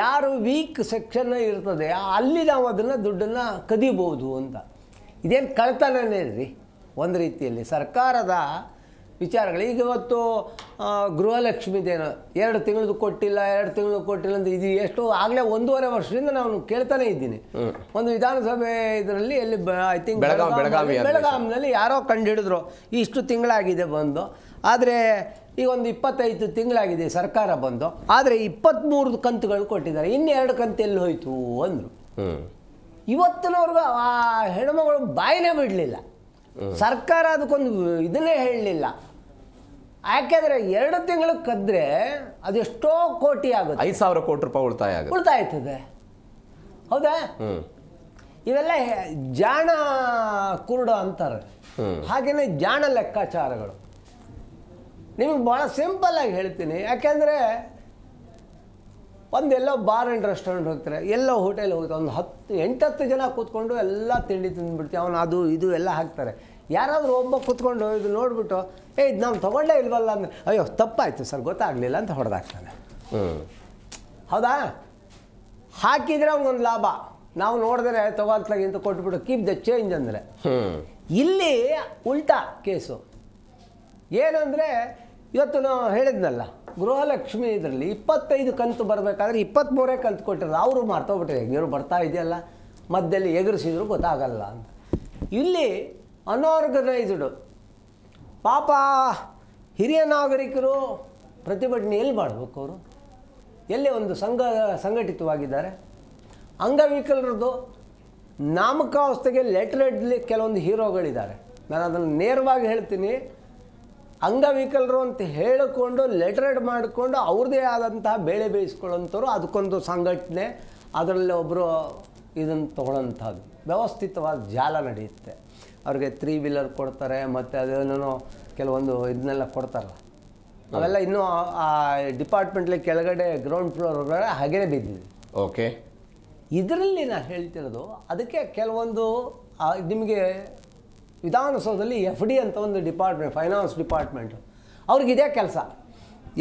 ಯಾರು ವೀಕ್ ಸೆಕ್ಷನ್ ಇರ್ತದೆ, ಅಲ್ಲಿ ನಾವು ಅದನ್ನು ದುಡ್ಡನ್ನು ಕದಿಬಹುದು ಅಂತ. ಇದೇನು ಕಳ್ತನನೇ ರೀ ಒಂದು ರೀತಿಯಲ್ಲಿ ಸರ್ಕಾರದ ವಿಚಾರಗಳು. ಈಗ ಇವತ್ತು ಗೃಹಲಕ್ಷ್ಮಿದೇನೋ 2 ತಿಂಗಳದ್ದು ಕೊಟ್ಟಿಲ್ಲ, 2 ತಿಂಗಳು ಕೊಟ್ಟಿಲ್ಲ ಅಂತ ಇದು ಎಷ್ಟು ಆಗಲೇ 1.5 ವರ್ಷದಿಂದ ನಾನು ಕೇಳ್ತಾನೆ ಇದ್ದೀನಿ. ಒಂದು ವಿಧಾನಸಭೆ ಇದರಲ್ಲಿ ಎಲ್ಲಿ ಐ ಥಿಂಕ್ ಬೆಳಗಾವಿನಲ್ಲಿ ಯಾರೋ ಕಂಡುಹಿಡಿದ್ರು ಇಷ್ಟು ತಿಂಗಳಾಗಿದೆ ಬಂದು. ಆದರೆ ಈಗ ಒಂದು 25 ತಿಂಗಳಾಗಿದೆ ಸರ್ಕಾರ ಬಂದು, ಆದರೆ 23 ಕಂತುಗಳು ಕೊಟ್ಟಿದ್ದಾರೆ, ಇನ್ನು 2 ಕಂತು ಎಲ್ಲಿ ಹೋಯ್ತು ಅಂದರು. ಇವತ್ತಿನವ್ರಿಗೂ ಆ ಹೆಣ್ಮಗಳು ಬಾಯಿನೇ ಬಿಡಲಿಲ್ಲ, ಸರ್ಕಾರ ಅದಕ್ಕೊಂದು ಇದನ್ನೇ ಹೇಳಲಿಲ್ಲ. ಯಾಕೆಂದರೆ 2 ತಿಂಗಳು ಕದ್ರೆ ಅದೆಷ್ಟೋ ಕೋಟಿ ಆಗುತ್ತೆ, 5,000 ಕೋಟಿ ರೂಪಾಯಿ ಉಳಿತಾಯ ಆಯ್ತದೆ. ಹೌದಾ? ಇವೆಲ್ಲ ಜಾಣ ಕುರುಡು ಅಂತಾರೆ, ಹಾಗೆಯೇ ಜಾಣ ಲೆಕ್ಕಾಚಾರಗಳು. ನಿಮಗೆ ಭಾಳ ಸಿಂಪಲ್ಲಾಗಿ ಹೇಳ್ತೀನಿ. ಯಾಕೆಂದರೆ ಒಂದೆಲ್ಲೋ ಬಾರ್ ಆ್ಯಂಡ್ ರೆಸ್ಟೋರೆಂಟ್ ಹೋಗ್ತಾರೆ, ಎಲ್ಲೋ ಹೋಟೆಲ್ ಹೋಗ್ತಾರೆ, ಒಂದು 8-10 ಜನ ಕೂತ್ಕೊಂಡು ಎಲ್ಲ ತಿಂಡಿ ತಿಂದ್ಬಿಡ್ತೀವಿ, ಅವನು ಅದು ಇದು ಎಲ್ಲ ಹಾಕ್ತಾರೆ. ಯಾರಾದರೂ ಒಬ್ಬ ಕೂತ್ಕೊಂಡು ಇದು ನೋಡಿಬಿಟ್ಟು ಇದು ನಾವು ತೊಗೊಂಡೇ ಇಲ್ವಲ್ಲ ಅಂದರೆ, ಅಯ್ಯೋ ತಪ್ಪಾಯಿತು ಸರ್ ಗೊತ್ತಾಗಲಿಲ್ಲ ಅಂತ ಹೊಡೆದಾಕ್ತಾನೆ. ಹೌದಾ? ಹಾಕಿದರೆ ಅವ್ನಿಗೊಂದು ಲಾಭ, ನಾವು ನೋಡಿದ್ರೆ ತೊಗೊಳ್ತಾಗಿಂತ ಕೊಟ್ಬಿಟ್ಟು ಕೀಪ್ ದ ಚೇಂಜ್ ಅಂದರೆ. ಇಲ್ಲಿ ಉಲ್ಟಾ ಕೇಸು ಏನಂದರೆ, ಇವತ್ತು ನಾವು ಹೇಳಿದ್ನಲ್ಲ ಗೃಹಲಕ್ಷ್ಮಿ ಇದರಲ್ಲಿ 25 ಕಂತು ಬರಬೇಕಾದ್ರೆ 23 ಕಂತು ಕೊಟ್ಟಿರೋದು, ಅವರು ಮರ್ತೋಗ್ಬಿಟ್ರೆ ಹೆಂಗಿರು ಬರ್ತಾ ಇದೆಯಲ್ಲ, ಮಧ್ಯದಲ್ಲಿ ಎಗರಿಸಿದ್ರು ಗೊತ್ತಾಗಲ್ಲ ಅಂತ. ಇಲ್ಲಿ ಅನ್ಆರ್ಗನೈಸ್ಡು ಪಾಪ ಹಿರಿಯ ನಾಗರಿಕರು ಪ್ರತಿಭಟನೆ ಎಲ್ಲಿ ಮಾಡಬೇಕು? ಅವರು ಎಲ್ಲಿ ಒಂದು ಸಂಘಟಿತವಾಗಿದ್ದಾರೆ. ಅಂಗವಿಕಲರದ್ದು ನಾಮಕಾವಸ್ಥೆಗೆ ಲೆಟರ್ ಇಡಲಿ ಕೆಲವೊಂದು ಹೀರೋಗಳಿದ್ದಾರೆ. ನಾನು ಅದನ್ನು ನೇರವಾಗಿ ಹೇಳ್ತೀನಿ, ಅಂಗವಿಕಲರು ಅಂತ ಹೇಳಿಕೊಂಡು ಲೆಟರ್ ಎಡ್ ಮಾಡಿಕೊಂಡು ಅವ್ರದ್ದೇ ಆದಂತಹ ಬೇಳೆ ಬೇಯಿಸ್ಕೊಳ್ಳೋಂಥವ್ರು, ಅದಕ್ಕೊಂದು ಸಂಘಟನೆ, ಅದರಲ್ಲಿ ಒಬ್ಬರು ಇದನ್ನು ತೊಗೊಳ್ಳೋಂಥದ್ದು ವ್ಯವಸ್ಥಿತವಾದ ಜಾಲ ನಡೆಯುತ್ತೆ. ಅವ್ರಿಗೆ 3 ವೀಲರ್ ಕೊಡ್ತಾರೆ, ಮತ್ತು ಅದೇನೋ ಕೆಲವೊಂದು ಇದನ್ನೆಲ್ಲ ಕೊಡ್ತಾರಲ್ಲ, ಅವೆಲ್ಲ ಇನ್ನೂ ಆ ಡಿಪಾರ್ಟ್ಮೆಂಟ್ಲಿ ಕೆಳಗಡೆ ಗ್ರೌಂಡ್ ಫ್ಲೋರ್ ಒಳಗಡೆ ಹಾಗೇ ಬಿದ್ದಿದೆ. ಓಕೆ, ಇದರಲ್ಲಿ ನಾನು ಹೇಳ್ತಿರೋದು ಅದಕ್ಕೆ ಕೆಲವೊಂದು ನಿಮಗೆ ವಿಧಾನಸೌಧದಲ್ಲಿ FD ಅಂತ ಒಂದು ಡಿಪಾರ್ಟ್ಮೆಂಟ್, ಫೈನಾನ್ಸ್ ಡಿಪಾರ್ಟ್ಮೆಂಟು, ಅವ್ರಿಗಿದೇ ಕೆಲಸ.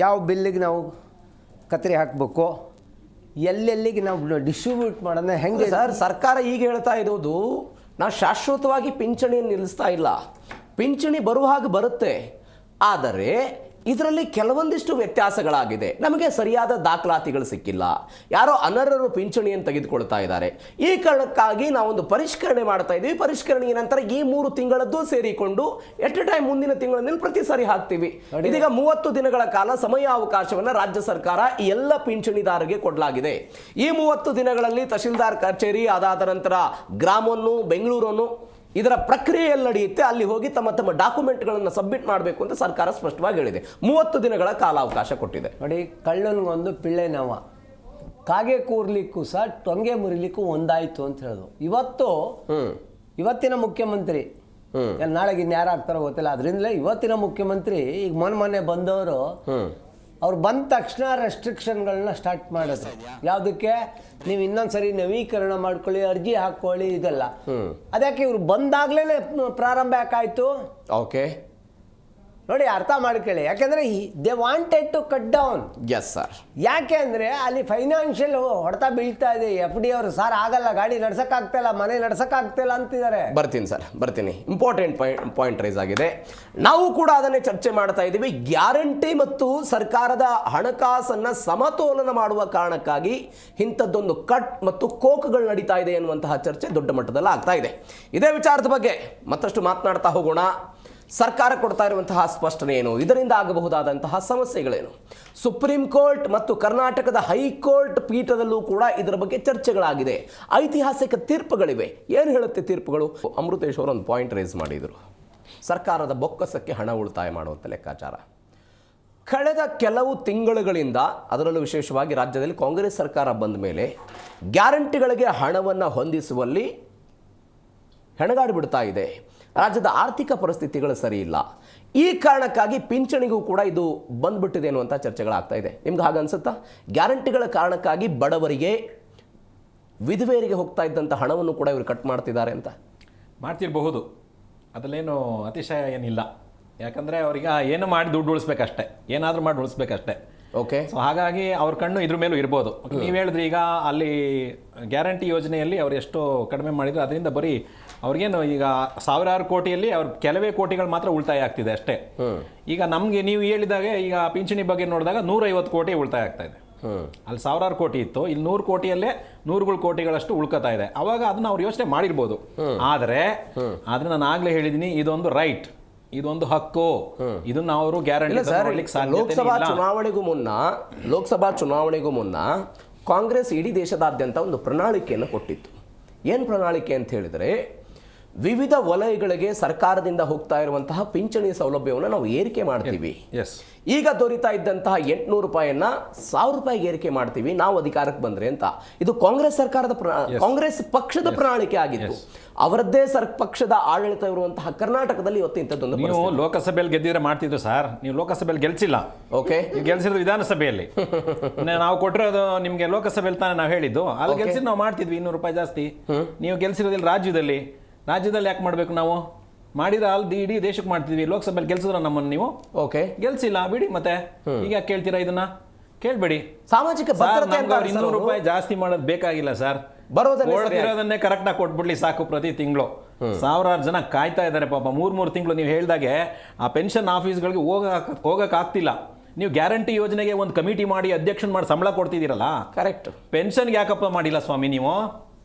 ಯಾವ ಬಿಲ್ಲಿಗೆ ನಾವು ಕತ್ತರಿ ಹಾಕಬೇಕು, ಎಲ್ಲೆಲ್ಲಿಗೆ ನಾವು ಡಿಸ್ಟ್ರಿಬ್ಯೂಟ್ ಮಾಡೋದನ್ನ ಹೆಂಗೆ. ಸರ್, ಸರ್ಕಾರ ಈಗ ಹೇಳ್ತಾ ಇರೋದು ನಾವು ಶಾಶ್ವತವಾಗಿ ಪಿಂಚಣಿಯನ್ನು ನಿಲ್ಲಿಸ್ತಾ ಇಲ್ಲ. ಪಿಂಚಣಿ ಬರುವ ಹಾಗೆ ಬರುತ್ತೆ, ಆದರೆ ಇದರಲ್ಲಿ ಕೆಲವೊಂದಿಷ್ಟು ವ್ಯತ್ಯಾಸಗಳಾಗಿದೆ. ನಮಗೆ ಸರಿಯಾದ ದಾಖಲಾತಿಗಳು ಸಿಕ್ಕಿಲ್ಲ, ಯಾರೋ ಅನರ್ಹರು ಪಿಂಚಣಿಯನ್ನು ತೆಗೆದುಕೊಳ್ತಾ ಇದ್ದಾರೆ. ಈ ಕಾರಣಕ್ಕಾಗಿ ನಾವೊಂದು ಪರಿಷ್ಕರಣೆ ಮಾಡ್ತಾ ಇದ್ದೀವಿ. ಪರಿಷ್ಕರಣೆಯ ನಂತರ ಈ 3 ತಿಂಗಳದ್ದು ಸೇರಿಕೊಂಡು ಎಟ್ ಎ ಟೈಮ್ ಮುಂದಿನ ತಿಂಗಳಲ್ಲಿ ಪ್ರತಿ ಸಾರಿ ಹಾಕ್ತೀವಿ. ಇದೀಗ 30 ದಿನಗಳ ಕಾಲ ಸಮಯಾವಕಾಶವನ್ನು ರಾಜ್ಯ ಸರ್ಕಾರ ಈ ಎಲ್ಲ ಪಿಂಚಣಿದಾರರಿಗೆ ಕೊಡಲಾಗಿದೆ. ಈ 30 ದಿನಗಳಲ್ಲಿ ತಹಶೀಲ್ದಾರ್ ಕಚೇರಿ, ಅದಾದ ನಂತರ ಗ್ರಾಮವನ್ನು, ಬೆಂಗಳೂರನ್ನು, ಇದರ ಪ್ರಕ್ರಿಯೆಯಲ್ಲಿ ನಡೆಯುತ್ತೆ. ಅಲ್ಲಿ ಹೋಗಿ ತಮ್ಮ ತಮ್ಮ ಡಾಕ್ಯುಮೆಂಟ್ಗಳನ್ನು ಸಬ್ಮಿಟ್ ಮಾಡಬೇಕು ಅಂತ ಸರ್ಕಾರ ಸ್ಪಷ್ಟವಾಗಿ ಹೇಳಿದೆ. 30 ದಿನಗಳ ಕಾಲಾವಕಾಶ ಕೊಟ್ಟಿದೆ. ನೋಡಿ, ಕಳ್ಳನಿಗೊಂದು ಪಿಳ್ಳೆ ನವ, ಕಾಗೆ ಕೂರ್ಲಿಕ್ಕೂ ಸಹ ಟೊಂಗೆ ಮುರಿಲಿಕ್ಕೂ ಒಂದಾಯ್ತು ಅಂತ ಹೇಳೋದು. ಇವತ್ತಿನ ಮುಖ್ಯಮಂತ್ರಿ, ನಾಳೆಗೆ ಇನ್ಯಾರಾಗ್ತಾರೋ ಗೊತ್ತಿಲ್ಲ, ಅದರಿಂದಲೇ ಇವತ್ತಿನ ಮುಖ್ಯಮಂತ್ರಿ ಈಗ ಮೊನ್ನೆ ಬಂದವರು, ಅವ್ರು ಬಂದ ತಕ್ಷಣ ರೆಸ್ಟ್ರಿಕ್ಷನ್ಗಳನ್ನ ಸ್ಟಾರ್ಟ್ ಮಾಡಿದ್ರು. ಯಾವುದಕ್ಕೆ? ನೀವು ಇನ್ನೊಂದ್ಸರಿ ನವೀಕರಣ ಮಾಡ್ಕೊಳ್ಳಿ, ಅರ್ಜಿ ಹಾಕೊಳ್ಳಿ, ಇದೆಲ್ಲ. ಅದಕ್ಕೆ ಇವ್ರು ಬಂದಾಗ್ಲೇ ಪ್ರಾರಂಭ ಯಾಕಾಯ್ತು? ಓಕೆ, ನೋಡಿ, ಅರ್ಥ ಮಾಡ್ಕೊಳ್ಳಿ. ಯಾಕೆಂದ್ರೆ they wanted to cut down. Yes sir. ಯಾಕೆ ಅಂದ್ರೆ ಅಲ್ಲಿ ಫೈನಾನ್ಷಿಯಲ್ ಹೊಡೆತ ಬೀಳ್ತಾ ಇದೆ. FD ಅವರು, ಸರ್ ಆಗಲ್ಲ, ಗಾಡಿ ನಡ್ಸಕ್ಕಾಗ್ತಿಲ್ಲ, ಮನೆ ನಡ್ಸಕ್ಕಾಗ್ತಿಲ್ಲ ಅಂತಿದ್ದಾರೆ. ಬರ್ತೀನಿ ಸರ್, ಬರ್ತೀನಿ. ಇಂಪಾರ್ಟೆಂಟ್ ಪಾಯಿಂಟ್ ರೈಸ್ ಆಗಿದೆ. ನಾವು ಕೂಡ ಅದನ್ನೇ ಚರ್ಚೆ ಮಾಡ್ತಾ ಇದ್ದೀವಿ. ಗ್ಯಾರಂಟಿ ಮತ್ತು ಸರ್ಕಾರದ ಹಣಕಾಸನ್ನ ಸಮತೋಲನ ಮಾಡುವ ಕಾರಣಕ್ಕಾಗಿ ಇಂಥದ್ದೊಂದು ಕಟ್ ಮತ್ತು ಕೋಕ್ಗಳು ನಡೀತಾ ಇದೆ ಎನ್ನುವಂತಹ ಚರ್ಚೆ ದೊಡ್ಡ ಮಟ್ಟದಲ್ಲಿ ಆಗ್ತಾ ಇದೆ. ಇದೇ ವಿಚಾರದ ಬಗ್ಗೆ ಮತ್ತಷ್ಟು ಮಾತನಾಡ್ತಾ ಹೋಗೋಣ. ಸರ್ಕಾರ ಕೊಡ್ತಾ ಇರುವಂತಹ ಸ್ಪಷ್ಟನೆ ಏನು, ಇದರಿಂದ ಆಗಬಹುದಾದಂತಹ ಸಮಸ್ಯೆಗಳೇನು, ಸುಪ್ರೀಂ ಕೋರ್ಟ್ ಮತ್ತು ಕರ್ನಾಟಕದ ಹೈಕೋರ್ಟ್ ಪೀಠದಲ್ಲೂ ಕೂಡ ಇದರ ಬಗ್ಗೆ ಚರ್ಚೆಗಳಾಗಿದೆ. ಐತಿಹಾಸಿಕ ತೀರ್ಪುಗಳಿವೆ. ಏನು ಹೇಳುತ್ತೆ ತೀರ್ಪುಗಳು? ಅಮೃತೇಶ್ ಅವರು ಒಂದು ಪಾಯಿಂಟ್ ರೈಸ್ ಮಾಡಿದರು. ಸರ್ಕಾರದ ಬೊಕ್ಕಸಕ್ಕೆ ಹಣ ಉಳಿತಾಯ ಮಾಡುವಂಥ ಲೆಕ್ಕಾಚಾರ. ಕಳೆದ ಕೆಲವು ತಿಂಗಳುಗಳಿಂದ, ಅದರಲ್ಲೂ ವಿಶೇಷವಾಗಿ ರಾಜ್ಯದಲ್ಲಿ ಕಾಂಗ್ರೆಸ್ ಸರ್ಕಾರ ಬಂದ ಮೇಲೆ ಗ್ಯಾರಂಟಿಗಳಿಗೆ ಹಣವನ್ನು ಹೊಂದಿಸುವಲ್ಲಿ ಹೆಣಗಾಡಿ ಬಿಡ್ತಾ ಇದೆ. ರಾಜ್ಯದ ಆರ್ಥಿಕ ಪರಿಸ್ಥಿತಿಗಳು ಸರಿ ಇಲ್ಲ. ಈ ಕಾರಣಕ್ಕಾಗಿ ಪಿಂಚಣಿಗೂ ಕೂಡ ಇದು ಬಂದ್ಬಿಟ್ಟಿದೆ ಅನ್ನುವಂಥ ಚರ್ಚೆಗಳಾಗ್ತಾ ಇದೆ. ನಿಮ್ಗೆ ಹಾಗನ್ಸುತ್ತಾ? ಗ್ಯಾರಂಟಿಗಳ ಕಾರಣಕ್ಕಾಗಿ ಬಡವರಿಗೆ, ವಿಧವೆಯರಿಗೆ ಹೋಗ್ತಾ ಇದ್ದಂಥ ಹಣವನ್ನು ಕೂಡ ಇವರು ಕಟ್ ಮಾಡ್ತಿದ್ದಾರೆ ಅಂತ ಮಾಡ್ತಿರಬಹುದು. ಅದರಲ್ಲೇನು ಅತಿಶಯ ಏನಿಲ್ಲ. ಯಾಕಂದರೆ ಅವ್ರಿಗೆ ಏನು ಮಾಡಿ ದುಡ್ಡು ಉಳಿಸ್ಬೇಕಷ್ಟೆ, ಏನಾದರೂ ಮಾಡಿ ಉಳಿಸ್ಬೇಕಷ್ಟೆ. ಓಕೆ, ಸೊ ಹಾಗಾಗಿ ಅವ್ರ ಕಣ್ಣು ಇದ್ರ ಮೇಲೂ ಇರ್ಬೋದು. ನೀವು ಹೇಳಿದ್ರಿ ಈಗ ಅಲ್ಲಿ ಗ್ಯಾರಂಟಿ ಯೋಜನೆಯಲ್ಲಿ ಅವ್ರು ಎಷ್ಟು ಕಡಿಮೆ ಮಾಡಿದ್ರು, ಅದರಿಂದ ಬರೀ ಅವ್ರಿಗೇನು ಈಗ ಸಾವಿರಾರು ಕೋಟಿಯಲ್ಲಿ ಅವ್ರ ಕೆಲವೇ ಕೋಟಿಗಳು ಮಾತ್ರ ಉಳಿತಾಯ ಆಗ್ತಿದೆ ಅಷ್ಟೇ. ಈಗ ನಮಗೆ ನೀವು ಹೇಳಿದಾಗೆ ಈಗ ಪಿಂಚಣಿ ಬಗ್ಗೆ ನೋಡಿದಾಗ 150 ಕೋಟಿ ಉಳಿತಾಯ ಆಗ್ತಾ ಇದೆ. ಅಲ್ಲಿ ಸಾವಿರಾರು ಕೋಟಿ ಇತ್ತು, ಇಲ್ಲಿ 100 ಕೋಟಿಯಲ್ಲೇ 100 ಕೋಟಿಗಳಷ್ಟು ಉಳ್ಕೋತಾ ಇದೆ. ಅವಾಗ ಅದನ್ನ ಅವ್ರು ಯೋಚನೆ ಮಾಡಿರ್ಬೋದು. ಆದರೆ ನಾನು ಆಗ್ಲೇ ಹೇಳಿದ್ದೀನಿ, ಇದೊಂದು ರೈಟ್, ಇದೊಂದು ಹಕ್ಕು, ಇದನ್ನ ಅವರು ಗ್ಯಾರಂಟಿ. ಲೋಕಸಭಾ ಚುನಾವಣೆಗೂ ಮುನ್ನ ಕಾಂಗ್ರೆಸ್ ಇಡೀ ದೇಶದಾದ್ಯಂತ ಒಂದು ಪ್ರಣಾಳಿಕೆಯನ್ನು ಕೊಟ್ಟಿತ್ತು. ಏನು ಪ್ರಣಾಳಿಕೆ ಅಂತ ಹೇಳಿದರೆ, ವಿವಿಧ ವಲಯಗಳಿಗೆ ಸರ್ಕಾರದಿಂದ ಹೋಗ್ತಾ ಇರುವಂತಹ ಪಿಂಚಣಿ ಸೌಲಭ್ಯವನ್ನು ನಾವು ಏರಿಕೆ ಮಾಡ್ತೀವಿ. ಈಗ ದೊರೀತಾ ಇದ್ದಂತಹ 800 ರೂಪಾಯಿಯನ್ನ 1000 ರೂಪಾಯಿಗೆ ಏರಿಕೆ ಮಾಡ್ತೀವಿ ನಾವು ಅಧಿಕಾರಕ್ಕೆ ಬಂದ್ರೆ ಅಂತ. ಇದು ಕಾಂಗ್ರೆಸ್ ಸರ್ಕಾರದ ಕಾಂಗ್ರೆಸ್ ಪಕ್ಷದ ಪ್ರಣಾಳಿಕೆ ಆಗಿತ್ತು. ಅವರದ್ದೇ ಪಕ್ಷದ ಆಡಳಿತ ಇರುವಂತಹ ಕರ್ನಾಟಕದಲ್ಲಿ ಇವತ್ತು ಇಂಥದ್ದೊಂದು. ನೀವು ಲೋಕಸಭೆಯಲ್ಲಿ ಗೆದ್ದಿದ್ರೆ ಮಾಡ್ತಿದ್ರು ಸರ್, ನೀವು ಲೋಕಸಭೆಯಲ್ಲಿ ಗೆಲ್ಸಿಲ್ಲ. ಓಕೆ, ನೀವು ಗೆಲ್ಸಿರೋದು ವಿಧಾನಸಭೆಯಲ್ಲಿ. ನಾವು ಕೊಟ್ಟಿರೋದು ನಿಮ್ಗೆ ಲೋಕಸಭೆಯಲ್ಲಿ ತಾನೇ ನಾವು ಹೇಳಿದ್ದು. ಅಲ್ಲಿ ಗೆಲ್ಸಿದ್ ನಾವು ಮಾಡ್ತಿದ್ವಿ 200 ರೂಪಾಯಿ ಜಾಸ್ತಿ. ನೀವು ಗೆಲ್ಸಿರೋದಿಲ್ಲ ರಾಜ್ಯದಲ್ಲಿ ಯಾಕೆ ಮಾಡ್ಬೇಕು? ನಾವು ಮಾಡಿದ್ರೆ ಅಲ್ಲಿ ಇಡೀ ದೇಶಕ್ಕೆ ಮಾಡ್ತಿದ್ವಿ. ಲೋಕಸಭೆಯಲ್ಲಿ ಗೆಲ್ಸಿದ್ರ ನಮ್ಮನ್ನು ನೀವು? ಓಕೆ, ಗೆಲ್ಸಿಲ್ಲ ಬಿಡಿ. ಮತ್ತೆ ಈಗ ಯಾಕೆ ಕೇಳ್ತೀರಾ? ಇದನ್ನ ಕೇಳ್ಬೇಡಿ. ಸಾಮಾಜಿಕ ಭದ್ರತೆ 200 ರೂಪಾಯಿ ಜಾಸ್ತಿ ಮಾಡೋದು ಬೇಕಾಗಿಲ್ಲ ಸರ್. ಬರೋದನ್ನೇ ಕರೆಕ್ಟ್ ಆಗಿ ಕೊಟ್ಬಿಡ್ಲಿ ಸಾಕು. ಪ್ರತಿ ತಿಂಗಳು ಸಾವಿರಾರು ಜನ ಕಾಯ್ತಾ ಇದ್ದಾರೆ ಪಾಪ. 3 ತಿಂಗಳು ನೀವು ಹೇಳ್ದಾಗೆ ಆ ಪೆನ್ಷನ್ ಆಫೀಸ್ಗಳಿಗೆ ಹೋಗಕ್ ಆಗ್ತಿಲ್ಲ. ನೀವು ಗ್ಯಾರಂಟಿ ಯೋಜನೆಗೆ ಒಂದು ಕಮಿಟಿ ಮಾಡಿ ಅಧ್ಯಕ್ಷನ್ ಮಾಡಿ ಸಂಬಳ ಕೊಡ್ತಿದ್ದೀರಲ್ಲ, ಕರೆಕ್ಟ್. ಪೆನ್ಷನ್ಗೆ ಯಾಕಪ್ಪ ಮಾಡಿಲ್ಲ ಸ್ವಾಮಿ ನೀವು?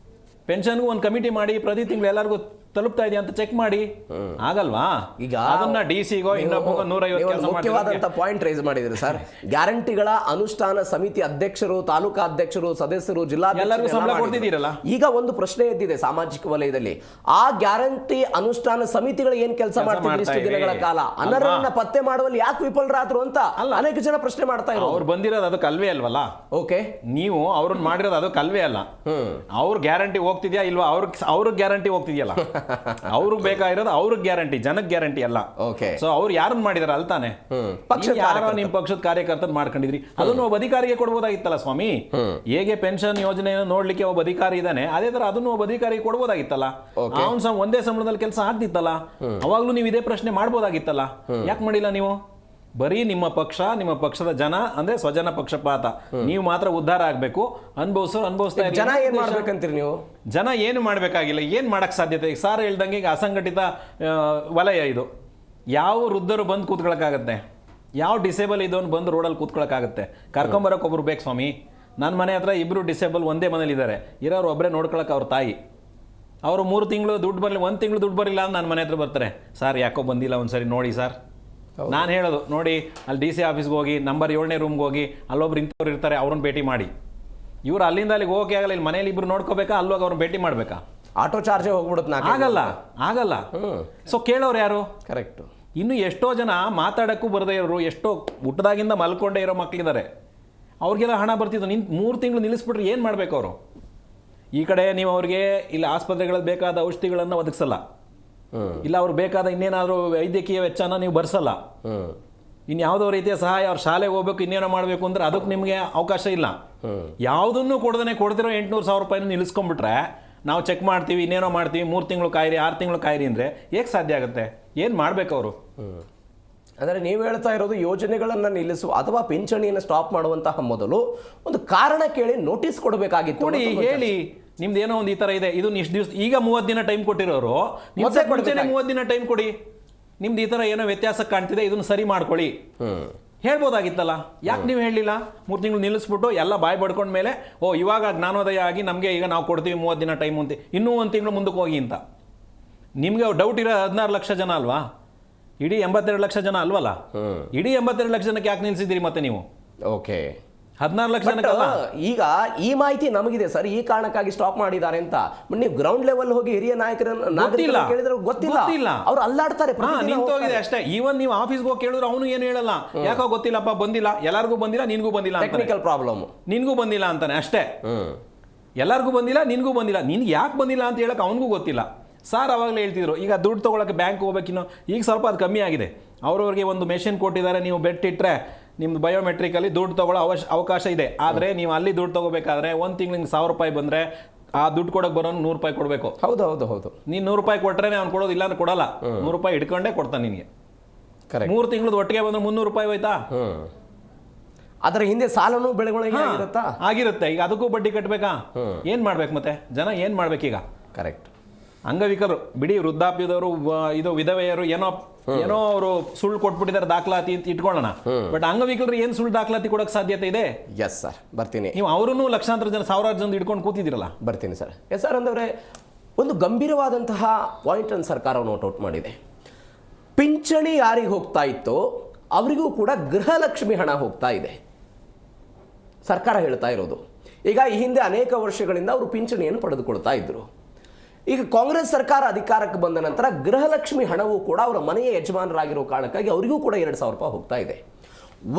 ಪೆನ್ಷನ್ಗೂ ಒಂದು ಕಮಿಟಿ ಮಾಡಿ ಪ್ರತಿ ತಿಂಗಳು ಎಲ್ಲರಿಗೂ ತಲುಪ್ತಾ ಇದೆಯಾ ಅಂತ ಚೆಕ್ ಮಾಡಿ. ಆಗಲ್ವಾ? ಈಗ ಅದನ್ನ ಡಿಸಿಗೋ ಇನ್ನೊಬ್ಬ 150 ಕೆಲಸ ಮುಖ್ಯವಾದಂತ ಪಾಯಿಂಟ್ ರೈಸ್ ಮಾಡಿದ್ರು ಸರ್. ಗ್ಯಾರಂಟಿಗಳ ಅನುಷ್ಠಾನ ಸಮಿತಿ ಅಧ್ಯಕ್ಷರು, ತಾಲೂಕಾ ಅಧ್ಯಕ್ಷರು, ಸದಸ್ಯರು, ಎಲ್ಲರಿಗೂ ಸಂಬಳ ಕೊಡ್ತಿದ್ದೀರಲ್ಲ. ಈಗ ಒಂದು ಪ್ರಶ್ನೆ ಎದ್ದಿದೆ ಸಾಮಾಜಿಕ ವಲಯದಲ್ಲಿ, ಆ ಗ್ಯಾರಂಟಿ ಅನುಷ್ಠಾನ ಸಮಿತಿಗಳು ಏನ್ ಕೆಲಸ ಮಾಡ್ತಿದ್ರು ಇಷ್ಟು ದಿನಗಳ ಕಾಲ? ಅನರ್ಹರನ್ನ ಪತ್ತೆ ಮಾಡುವಲ್ಲಿ ಯಾಕೆ ವಿಫಲರಾದ್ರು ಅಂತ ಅನೇಕ ಜನ ಪ್ರಶ್ನೆ ಮಾಡ್ತಾ ಇರೋದು. ಅವ್ರು ಬಂದಿರೋದು ಅದಕ್ಕೆ ಅಲ್ವೇ ಅಲ್ವಲ್ಲ? ಓಕೆ, ನೀವು ಅವ್ರನ್ನ ಮಾಡಿರೋದು ಅದಕ್ಕೆ ಅಲ್ವೇ ಅಲ್ಲ. ಅವ್ರ ಗ್ಯಾರಂಟಿ ಹೋಗ್ತಿದ್ಯಾ ಇಲ್ವಾ? ಅವ್ರಿಗೆ ಗ್ಯಾರಂಟಿ ಹೋಗ್ತಿದ್ಯಲ್ಲ. ಅವ್ರಿಗೆ ಬೇಕಾಗಿರೋದು ಅವ್ರಿಗೆ ಗ್ಯಾರಂಟಿ, ಜನಕ್ಕೆ ಗ್ಯಾರಂಟಿ ಅಲ್ಲ. ಓಕೆ, ಸೊ ಅವ್ರು ಯಾರನ್ನ ಮಾಡಿದಾರೆ ಅಲ್ತಾನೆ? ಯಾರೋ ನಿಮ್ ಪಕ್ಷದ ಕಾರ್ಯಕರ್ತನ ಮಾಡ್ಕೊಂಡಿದ್ರಿ, ಅದನ್ನು ಒಬ್ಬ ಅಧಿಕಾರಿಗೆ ಕೊಡ್ಬೋದಾಗಿತ್ತಲ್ಲ ಸ್ವಾಮಿ. ಹೇಗೆ ಪೆನ್ಷನ್ ಯೋಜನೆಯನ್ನು ನೋಡ್ಲಿಕ್ಕೆ ಒಬ್ಬ ಅಧಿಕಾರಿ ಇದ್ದಾನೆ, ಅದೇ ತರ ಅದನ್ನು ಒಬ್ಬ ಅಧಿಕಾರಿಗೆ ಕೊಡ್ಬೋದಾಗಿತ್ತಲ್ಲ. ಅವ್ನು ಒಂದೇ ಸಂಬಳದಲ್ಲಿ ಕೆಲಸ ಆಗ್ತಿತ್ತಲ್ಲ. ಅವಾಗ್ಲೂ ನೀವು ಇದೇ ಪ್ರಶ್ನೆ ಮಾಡ್ಬೋದಾಗಿತ್ತಲ್ಲ. ಯಾಕೆ ಮಾಡಿಲ್ಲ ನೀವು? ಬರೀ ನಿಮ್ಮ ಪಕ್ಷ, ನಿಮ್ಮ ಪಕ್ಷದ ಜನ ಅಂದ್ರೆ ಸ್ವಜನ ಪಕ್ಷಪಾತ, ನೀವು ಮಾತ್ರ ಉದ್ಧಾರ ಆಗ್ಬೇಕು, ಅನುಭವಿಸ್ತಾ ಜನ ಏನ್ ಮಾಡ್ಬೇಕಂತೀರಿ ನೀವು? ಜನ ಏನು ಮಾಡ್ಬೇಕಾಗಿಲ್ಲ, ಏನ್ ಮಾಡಕ್ ಸಾಧ್ಯತೆ? ಈಗ ಸಾರ್ ಹೇಳ್ದಂಗೆ ಈಗ ಅಸಂಘಟಿತ ವಲಯ ಇದು. ಯಾವ ವೃದ್ಧರು ಬಂದು ಕೂತ್ಕೊಳಕ್ಕಾಗತ್ತೆ? ಯಾವ ಡಿಸೇಬಲ್ ಇದೊಂದು ಬಂದು ರೋಡಲ್ಲಿ ಕೂತ್ಕೊಳಕ್ಕಾಗತ್ತೆ? ಕರ್ಕೊಂಬರಕ್ಕೆ ಒಬ್ರು ಬೇಕು ಸ್ವಾಮಿ. ನನ್ನ ಮನೆ ಹತ್ರ ಇಬ್ರು ಡಿಸೇಬಲ್ ಒಂದೇ ಮನೇಲಿ ಇದ್ದಾರೆ, ಇರೋರು ಒಬ್ಬರೇ ನೋಡ್ಕೊಳಕ್ಕೆ ಅವ್ರ ತಾಯಿ. ಅವರು 3 ತಿಂಗಳು ದುಡ್ಡು ಬರಲಿ, 1 ತಿಂಗಳು ದುಡ್ಡು ಬರಲಿಲ್ಲ ಅಂತ ನನ್ನ ಮನೆ ಹತ್ರ ಬರ್ತಾರೆ. ಸರ್ ಯಾಕೋ ಬಂದಿಲ್ಲ, ಒಂದ್ಸರಿ ನೋಡಿ ಸರ್. ನಾನು ಹೇಳೋದು ನೋಡಿ, ಅಲ್ಲಿ DC ಆಫೀಸ್ಗೆ ಹೋಗಿ ನಂಬರ್ 7ನೇ ರೂಮ್ಗೆ ಹೋಗಿ ಅಲ್ಲೊಬ್ರು ಇಂಥವ್ರು ಇರ್ತಾರೆ, ಅವ್ರನ್ನ ಭೇಟಿ ಮಾಡಿ. ಇವ್ರು ಅಲ್ಲಿಂದ ಅಲ್ಲಿಗೆ ಹೋಗಕ್ಕೆ ಆಗಲ್ಲ, ಇಲ್ಲಿ ಮನೇಲಿ ಇಬ್ರು ನೋಡ್ಕೋಬೇಕಾ, ಅಲ್ಲೋಗಿ ಅವ್ರನ್ನ ಭೇಟಿ ಮಾಡ್ಬೇಕಾ? ಆಟೋ ಚಾರ್ಜೇ ಹೋಗ್ಬಿಡುತ್ತೆ. ಆಗಲ್ಲ. ಸೊ ಕೇಳೋರು ಯಾರು? ಕರೆಕ್ಟ್. ಇನ್ನು ಎಷ್ಟೋ ಜನ ಮಾತಾಡಕ್ಕೂ ಬರದೇ ಇರೋರು, ಎಷ್ಟೋ ಹುಟ್ಟದಾಗಿಂದ ಮಲ್ಕೊಂಡೇ ಇರೋ ಮಕ್ಕಳಿದ್ದಾರೆ, ಅವ್ರಿಗೆಲ್ಲ ಹಣ ಬರ್ತಿದ್ದು. 3 ತಿಂಗಳು ನಿಲ್ಲಿಸ್ಬಿಟ್ರೆ ಏನು ಮಾಡ್ಬೇಕು ಅವರು? ಈ ಕಡೆ ನೀವು ಅವ್ರಿಗೆ ಇಲ್ಲಿ ಆಸ್ಪತ್ರೆಗಳಲ್ಲಿ ಬೇಕಾದ ಔಷಧಿಗಳನ್ನು ಒದಗಿಸಲ್ಲ, ಇಲ್ಲ ಅವ್ರು ಬೇಕಾದ ಇನ್ನೇನಾದರೂ ವೈದ್ಯಕೀಯ ವೆಚ್ಚನ ನೀವು ಭರಿಸಲ್ಲ. ಇನ್ಯಾವುದೋ ರೀತಿಯ ಸಹಾಯ, ಅವ್ರ ಶಾಲೆಗೆ ಹೋಗ್ಬೇಕು, ಇನ್ನೇನೋ ಮಾಡಬೇಕು ಅಂದ್ರೆ ಅದಕ್ಕೆ ನಿಮಗೆ ಅವಕಾಶ ಇಲ್ಲ. ಯಾವುದನ್ನು ಕೊಡ್ತಿರೋ 800,000 ರೂಪಾಯಿನ ನಿಲ್ಲಿಸ್ಕೊಂಡ್ಬಿಟ್ರೆ ನಾವು ಚೆಕ್ ಮಾಡ್ತೀವಿ, ಇನ್ನೇನೋ ಮಾಡ್ತೀವಿ, 3 ತಿಂಗಳು ಕಾಯಿರಿ, 6 ತಿಂಗಳು ಕಾಯಿರಿ ಅಂದರೆ ಹೇಗೆ ಸಾಧ್ಯ ಆಗುತ್ತೆ? ಏನು ಮಾಡಬೇಕು ಅವರು? ಅಂದರೆ ನೀವು ಹೇಳ್ತಾ ಇರೋದು ಯೋಜನೆಗಳನ್ನು ನಿಲ್ಲಿಸುವ ಅಥವಾ ಪಿಂಚಣಿಯನ್ನು ಸ್ಟಾಪ್ ಮಾಡುವಂತಹ ಮೊದಲು ಒಂದು ಕಾರಣ ಕೇಳಿ ನೋಟಿಸ್ ಕೊಡಬೇಕಾಗಿತ್ತು. ನೋಡಿ, ಹೇಳಿ ನಿಮ್ದು ಏನೋ ಒಂದು ಈ ಥರ ಇದೆ, ಇದು ಇಷ್ಟು ದಿವಸ, ಈಗ 30 ದಿನ ಟೈಮ್ ಕೊಟ್ಟಿರೋರು, 30 ದಿನ ಟೈಮ್ ಕೊಡಿ, ನಿಮ್ದು ಈ ಥರ ಏನೋ ವ್ಯತ್ಯಾಸ ಕಾಣ್ತಿದೆ, ಇದನ್ನು ಸರಿ ಮಾಡ್ಕೊಳ್ಳಿ ಹೇಳ್ಬೋದಾಗಿತ್ತಲ್ಲ. ಯಾಕೆ ನೀವು ಹೇಳಲಿಲ್ಲ? 3 ತಿಂಗಳು ನಿಲ್ಲಿಸ್ಬಿಟ್ಟು ಎಲ್ಲ ಬಾಯ್ ಬಡ್ಕೊಂಡ ಮೇಲೆ ಇವಾಗ ಜ್ಞಾನೋದಯ ಆಗಿ ನಮಗೆ ಈಗ ನಾವು ಕೊಡ್ತೀವಿ 30 ದಿನ ಟೈಮ್ ಅಂತ, ಇನ್ನೂ 1 ತಿಂಗಳು ಮುಂದಕ್ಕೆ ಹೋಗಿ ಅಂತ. ನಿಮ್ಗೆ ಡೌಟ್ ಇರೋ 16 ಲಕ್ಷ ಜನ ಅಲ್ವಾ? ಇಡೀ 82 ಲಕ್ಷ ಜನ ಅಲ್ವಲ್ಲ? ಇಡೀ 82 ಲಕ್ಷ ಜನಕ್ಕೆ ಯಾಕೆ ನಿಲ್ಸಿದ್ದೀರಿ ಮತ್ತೆ ನೀವು? ಓಕೆ, 16 ಲಕ್ಷ ಜನಕ್ಕಲ್ಲ. ಈಗ ಈ ಮಾಹಿತಿ ನಮಗಿದೆ ಸರ್, ಈ ಕಾರಣಕ್ಕಾಗಿ ಸ್ಟಾಪ್ ಮಾಡಿದ್ದಾರೆ ಅಂತ. ನೀವು ಗ್ರೌಂಡ್ ಲೆವೆಲ್ ಹೋಗಿ ಹಿರಿಯ ನಾಯಕರನ್ನ ಕೇಳಿದ್ರೆ ಗೊತ್ತಿಲ್ಲ, ಅವ್ರು ಅಲ್ಲಾಡ್ತಾರೆ, ನಿಂತೋಗಿದೆ ಅಷ್ಟೇ. ಈವನ್ ನೀವು ಆಫೀಸ್ಗೆ ಹೋಗಿ ಕೇಳಿದ್ರು ಅವನು ಏನು ಹೇಳಲ್ಲ, ಯಾಕೋ ಗೊತ್ತಿಲ್ಲಪ್ಪ, ಬಂದಿಲ್ಲ, ಎಲ್ಲರಿಗೂ ಬಂದಿಲ್ಲ, ನಿನ್ಗೂ ಬಂದಿಲ್ಲ, ಟೆಕ್ನಿಕಲ್ ಪ್ರಾಬ್ಲಮ್, ನಿನ್ಗೂ ಬಂದಿಲ್ಲ ಅಂತಾನೆ ಅಷ್ಟೇ. ಎಲ್ಲರಿಗೂ ಬಂದಿಲ್ಲ, ನಿನ್ಗೂ ಬಂದಿಲ್ಲ, ನಿನ್ಗೆ ಯಾಕೆ ಬಂದಿಲ್ಲ ಅಂತ ಹೇಳಕ್ ಅವನಿಗೂ ಗೊತ್ತಿಲ್ಲ. ಸಾರ್ ಅವಾಗಲೇ ಹೇಳ್ತಿದ್ರು, ಈಗ ದುಡ್ಡು ತೊಗೊಳಕ್ಕೆ ಬ್ಯಾಂಕ್ ಹೋಗ್ಬೇಕಿನ್ನೋ, ಈಗ ಸ್ವಲ್ಪ ಅದು ಕಮ್ಮಿ ಆಗಿದೆ. ಅವ್ರವ್ರಿಗೆ ಒಂದು ಮೆಷಿನ್ ಕೊಟ್ಟಿದ್ದಾರೆ, ನೀವು ಬೆಟ್ ಇಟ್ಟರೆ ನಿಮ್ದು ಬಯೋಮೆಟ್ರಿಕಲ್ಲಿ ದುಡ್ಡು ತೊಗೊಳ್ಳೋ ಅವಕಾಶ ಇದೆ. ಆದರೆ ನೀವು ಅಲ್ಲಿ ದುಡ್ಡು ತೊಗೋಬೇಕಾದ್ರೆ 1 ತಿಂಗಳಿಗೆ 1000 ರೂಪಾಯಿ ಬಂದರೆ ಆ ದುಡ್ಡು ಕೊಡೋಕೆ ಬರೋನು 100 ರೂಪಾಯಿ ಕೊಡಬೇಕು. ಹೌದು. ನೀನು 100 ರೂಪಾಯಿ ಕೊಟ್ಟರೆ ಅವ್ನು ಕೊಡೋದು, ಇಲ್ಲ ಅಂದ್ರೆ ಕೊಡಲ್ಲ. 100 ರೂಪಾಯಿ ಇಟ್ಕೊಂಡೇ ಕೊಡ್ತಾನೆ ನಿನಗೆ. 3 ತಿಂಗಳದ್ದು ಒಟ್ಟಿಗೆ ಬಂದ್ರೆ 300 ರೂಪಾಯಿ ಹೋಯ್ತಾ? ಅದರ ಹಿಂದೆ ಸಾಲನೂ ಬೆಳವಣಿಗೆ ಆಗಿರುತ್ತೆ. ಈಗ ಅದಕ್ಕೂ ಬಡ್ಡಿ ಕಟ್ಟಬೇಕಾ? ಏನು ಮಾಡ್ಬೇಕು ಮತ್ತೆ ಜನ? ಏನು ಮಾಡ್ಬೇಕೀಗ? ಕರೆಕ್ಟ್. ಅಂಗವಿಕಲರು ಬಿಡಿ, ವೃದ್ಧಾಪ್ಯದವರು, ಇದು ವಿಧವೆಯರು ಏನೋ ಅವರು ಸುಳ್ಳು ಕೊಟ್ಬಿಟ್ಟಿದ್ದಾರೆ ದಾಖಲಾತಿ ಅಂತ ಇಟ್ಕೊಳ್ಳೋಣ. ಬಟ್ ಅಂಗವಿಕಲರು ಏನು ಸುಳ್ಳು ದಾಖಲಾತಿ ಕೊಡೋಕೆ ಸಾಧ್ಯತೆ ಇದೆ? ಎಸ್ ಸರ್, ಬರ್ತೀನಿ. ನೀವು ಅವರನ್ನು ಲಕ್ಷಾಂತರ ಜನ, ಸಾವಿರಾರು ಜನ ಇಟ್ಕೊಂಡು ಕೂತಿದ್ದೀರಲ್ಲ. ಬರ್ತೀನಿ ಸರ್. ಎಸ್ ಸರ್, ಅಂದ್ರೆ ಒಂದು ಗಂಭೀರವಾದಂತಹ ಪಾಯಿಂಟ್ ಅನ್ನು ಸರ್ಕಾರ ನೋಟ್ ಮಾಡಿದೆ. ಪಿಂಚಣಿ ಯಾರಿಗೆ ಹೋಗ್ತಾ ಇತ್ತೋ ಅವರಿಗೂ ಕೂಡ ಗೃಹಲಕ್ಷ್ಮಿ ಹಣ ಹೋಗ್ತಾ ಇದೆ, ಸರ್ಕಾರ ಹೇಳ್ತಾ ಇರೋದು. ಈಗ ಈ ಹಿಂದೆ ಅನೇಕ ವರ್ಷಗಳಿಂದ ಅವರು ಪಿಂಚಣಿಯನ್ನು ಪಡೆದುಕೊಳ್ತಾ ಇದ್ರು. ಈಗ ಕಾಂಗ್ರೆಸ್ ಸರ್ಕಾರ ಅಧಿಕಾರಕ್ಕೆ ಬಂದ ನಂತರ ಗೃಹಲಕ್ಷ್ಮಿ ಹಣವೂ ಕೂಡ ಅವರ ಮನೆಯ ಯಜಮಾನರಾಗಿರೋ ಕಾರಣಕ್ಕಾಗಿ ಅವರಿಗೂ ಕೂಡ 2,000 ರೂಪಾಯಿ ಹೋಗ್ತಾ ಇದೆ.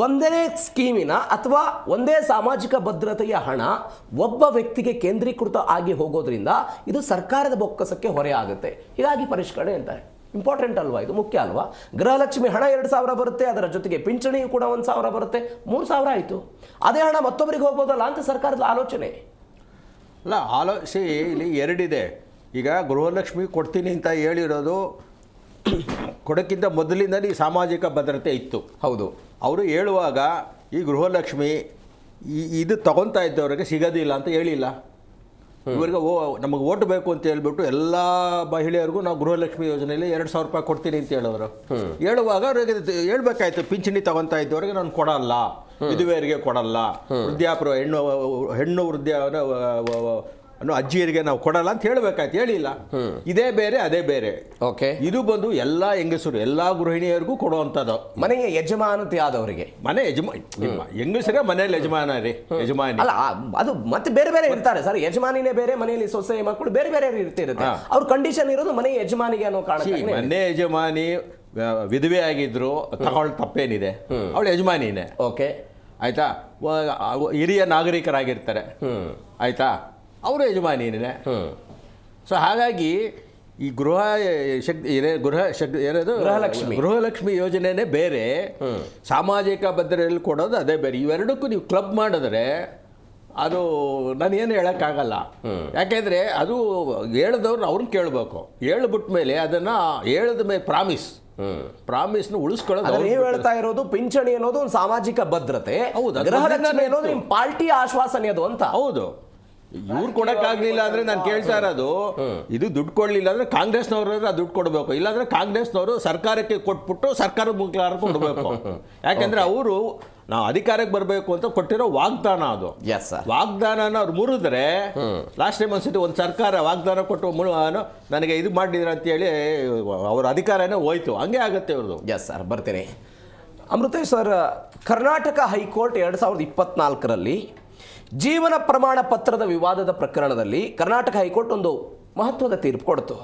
ಒಂದೇ ಸ್ಕೀಮಿನ ಅಥವಾ ಒಂದೇ ಸಾಮಾಜಿಕ ಭದ್ರತೆಯ ಹಣ ಒಬ್ಬ ವ್ಯಕ್ತಿಗೆ ಕೇಂದ್ರೀಕೃತ ಆಗಿ ಹೋಗೋದ್ರಿಂದ ಇದು ಸರ್ಕಾರದ ಬೊಕ್ಕಸಕ್ಕೆ ಹೊರೆ ಆಗುತ್ತೆ. ಹೀಗಾಗಿ ಪರಿಷ್ಕರಣೆ ಅಂತಾರೆ. ಇಂಪಾರ್ಟೆಂಟ್ ಅಲ್ವಾ? ಇದು ಮುಖ್ಯ ಅಲ್ವಾ? ಗೃಹಲಕ್ಷ್ಮಿ ಹಣ 2,000 ಬರುತ್ತೆ, ಅದರ ಜೊತೆಗೆ ಪಿಂಚಣಿಯು ಕೂಡ 1,000 ಬರುತ್ತೆ, 3,000 ಆಯಿತು. ಅದೇ ಹಣ ಮತ್ತೊಬ್ಬರಿಗೆ ಹೋಗ್ಬೋದಲ್ಲ ಅಂತ ಸರ್ಕಾರದ ಆಲೋಚನೆ. ಅಲ್ಲ, ಇಲ್ಲಿ 2 ಇದೆ. ಈಗ ಗೃಹಲಕ್ಷ್ಮಿ ಕೊಡ್ತೀನಿ ಅಂತ ಹೇಳಿರೋದು ಕೊಡೋಕ್ಕಿಂತ ಮೊದಲಿಂದಲೇ ಸಾಮಾಜಿಕ ಭದ್ರತೆ ಇತ್ತು. ಹೌದು, ಅವರು ಹೇಳುವಾಗ ಈ ಗೃಹಲಕ್ಷ್ಮಿ ಇದು ತಗೊತಾ ಇದ್ದವರಿಗೆ ಸಿಗೋದಿಲ್ಲ ಅಂತ ಹೇಳಿಲ್ಲ. ಇವರಿಗೆ ನಮಗೆ ಓಟ್ ಬೇಕು ಅಂತ ಹೇಳ್ಬಿಟ್ಟು ಎಲ್ಲ ಮಹಿಳೆಯರಿಗೂ ನಾವು ಗೃಹಲಕ್ಷ್ಮಿ ಯೋಜನೆಯಲ್ಲಿ 2,000 ರೂಪಾಯಿ ಕೊಡ್ತೀನಿ ಅಂತ ಹೇಳೋರು. ಹೇಳುವಾಗ ಅವ್ರಿಗೆ ಹೇಳ್ಬೇಕಾಯ್ತು, ಪಿಂಚಣಿ ತಗೊತಾ ಇದ್ದವರಿಗೆ ನಾನು ಕೊಡಲ್ಲ, ವಿಧವೆಯರಿಗೆ ಕೊಡಲ್ಲ, ವೃದ್ಧಾಪ್ಯ ಹೆಣ್ಣು ಅನ್ನೋ ಅಜ್ಜಿಯರಿಗೆ ನಾವು ಕೊಡಲ್ಲ ಅಂತ ಹೇಳಬೇಕಾಯ್ತು, ಹೇಳಿಲ್ಲ. ಇದೇ ಬೇರೆ ಅದೇ ಬೇರೆ. ಓಕೆ, ಇದು ಬಂದು ಎಲ್ಲ ಹೆಂಗಸರು ಎಲ್ಲ ಗೃಹಿಣಿಯರಿಗೂ ಕೊಡುವಂಥದ್ದು. ಮನೆಯ ಯಜಮಾನತೆ ಆದವರಿಗೆ, ಮನೆ ಹೆಂಗಸರೇ ಮನೇಲಿ ಯಜಮಾನಿ ಅಲ್ಲ ಅದು ಮತ್ತೆ ಬೇರೆ ಬೇರೆ ಇರ್ತಾರೆ ಸರ್. ಯಜಮಾನಿನೇ ಬೇರೆ, ಮನೆಯಲ್ಲಿ ಸೊಸೆ ಮಕ್ಕಳು ಬೇರೆ ಬೇರೆ ಇರುತ್ತೆ. ಅವ್ರ ಕಂಡೀಷನ್ ಇರೋದು ಮನೆ ಯಜಮಾನಿಗೆ ಅನ್ನೋ ಕಾರಣ. ಮನೆ ಯಜಮಾನಿ ವಿಧವೆ ಆಗಿದ್ರು ತಗೊಳ್ ತಪ್ಪೇನಿದೆ, ಅವಳು ಯಜಮಾನಿನೇ. ಓಕೆ, ಆಯ್ತಾ. ಹಿರಿಯ ನಾಗರಿಕರಾಗಿರ್ತಾರೆ, ಆಯ್ತಾ, ಅವರು ಯಜಮಾನಿನೇ. ಸೊ ಹಾಗಾಗಿ ಈ ಗೃಹಲಕ್ಷ್ಮಿ ಯೋಜನೆನೇ ಬೇರೆ, ಸಾಮಾಜಿಕ ಭದ್ರತೆಯಲ್ಲಿ ಕೊಡೋದು ಅದೇ ಬೇರೆ. ಇವೆರಡಕ್ಕೂ ನೀವು ಕ್ಲಬ್ ಮಾಡಿದ್ರೆ ಅದು ನಾನೇನು ಹೇಳೋಕ್ಕಾಗಲ್ಲ. ಯಾಕೆಂದರೆ ಅದು ಹೇಳಿದವ್ರು ಅವ್ರನ್ನ ಕೇಳಬೇಕು. ಹೇಳ್ಬಿಟ್ಟ ಮೇಲೆ ಅದನ್ನು ಹೇಳಿದ ಮೇಲೆ ಪ್ರಾಮಿಸ್ನ ಉಳಿಸ್ಕೊಳ್ಳೋದು. ನೀವು ಹೇಳ್ತಾ ಇರೋದು ಪಿಂಚಣಿ ಅನ್ನೋದು ಒಂದು ಸಾಮಾಜಿಕ ಭದ್ರತೆ, ಗೃಹಲಕ್ಷ್ಮಿ ಅನ್ನೋದು ನಿಮ್ಮ ಪಾರ್ಟಿ ಆಶ್ವಾಸನೆ ಅದು ಅಂತ. ಹೌದು, ಇವ್ರು ಕೊಡಕ್ಕಾಗ್ಲಿಲ್ಲ ಅಂದ್ರೆ ನಾನು ಕೇಳ್ತಾ ಇರೋದು, ಇದು ದುಡ್ಡು ಕೊಡ್ಲಿಲ್ಲ ಅಂದ್ರೆ ಕಾಂಗ್ರೆಸ್ನವ್ರ ದುಡ್ಡು ಕೊಡಬೇಕು, ಇಲ್ಲಾಂದ್ರೆ ಕಾಂಗ್ರೆಸ್ನವರು ಸರ್ಕಾರಕ್ಕೆ ಕೊಟ್ಬಿಟ್ಟು ಸರ್ಕಾರದ ಮುಖಾಂತರ ಕೊಡಬೇಕು. ಯಾಕಂದ್ರೆ ಅವರು ನಾವು ಅಧಿಕಾರಕ್ಕೆ ಬರಬೇಕು ಅಂತ ಕೊಟ್ಟಿರೋ ವಾಗ್ದಾನ ಅದು. ವಾಗ್ದಾನನ ಅವ್ರು ಮುರಿದ್ರೆ, ಲಾಸ್ಟ್ ಟೈಮ್ ಒಂದ್ಸತಿ ಒಂದು ಸರ್ಕಾರ ವಾಗ್ದಾನ ಕೊಟ್ಟು ನನಗೆ ಇದು ಮಾಡಿದ್ರ ಅಂತೇಳಿ ಅವ್ರ ಅಧಿಕಾರನೇ ಹೋಯ್ತು. ಹಂಗೆ ಆಗುತ್ತೆ ಅವ್ರದ್ದು. ಎಸ್ ಸರ್, ಬರ್ತೀನಿ. ಅಮೃತೇಶ್ ಸರ್, ಕರ್ನಾಟಕ ಹೈಕೋರ್ಟ್ 2024ರಲ್ಲಿ ಜೀವನ ಪ್ರಮಾಣ ಪತ್ರದ ವಿವಾದದ ಪ್ರಕರಣದಲ್ಲಿ ಕರ್ನಾಟಕ ಹೈಕೋರ್ಟ್ ಒಂದು ಮಹತ್ವದ ತೀರ್ಪು ಕೊಡ್ತು.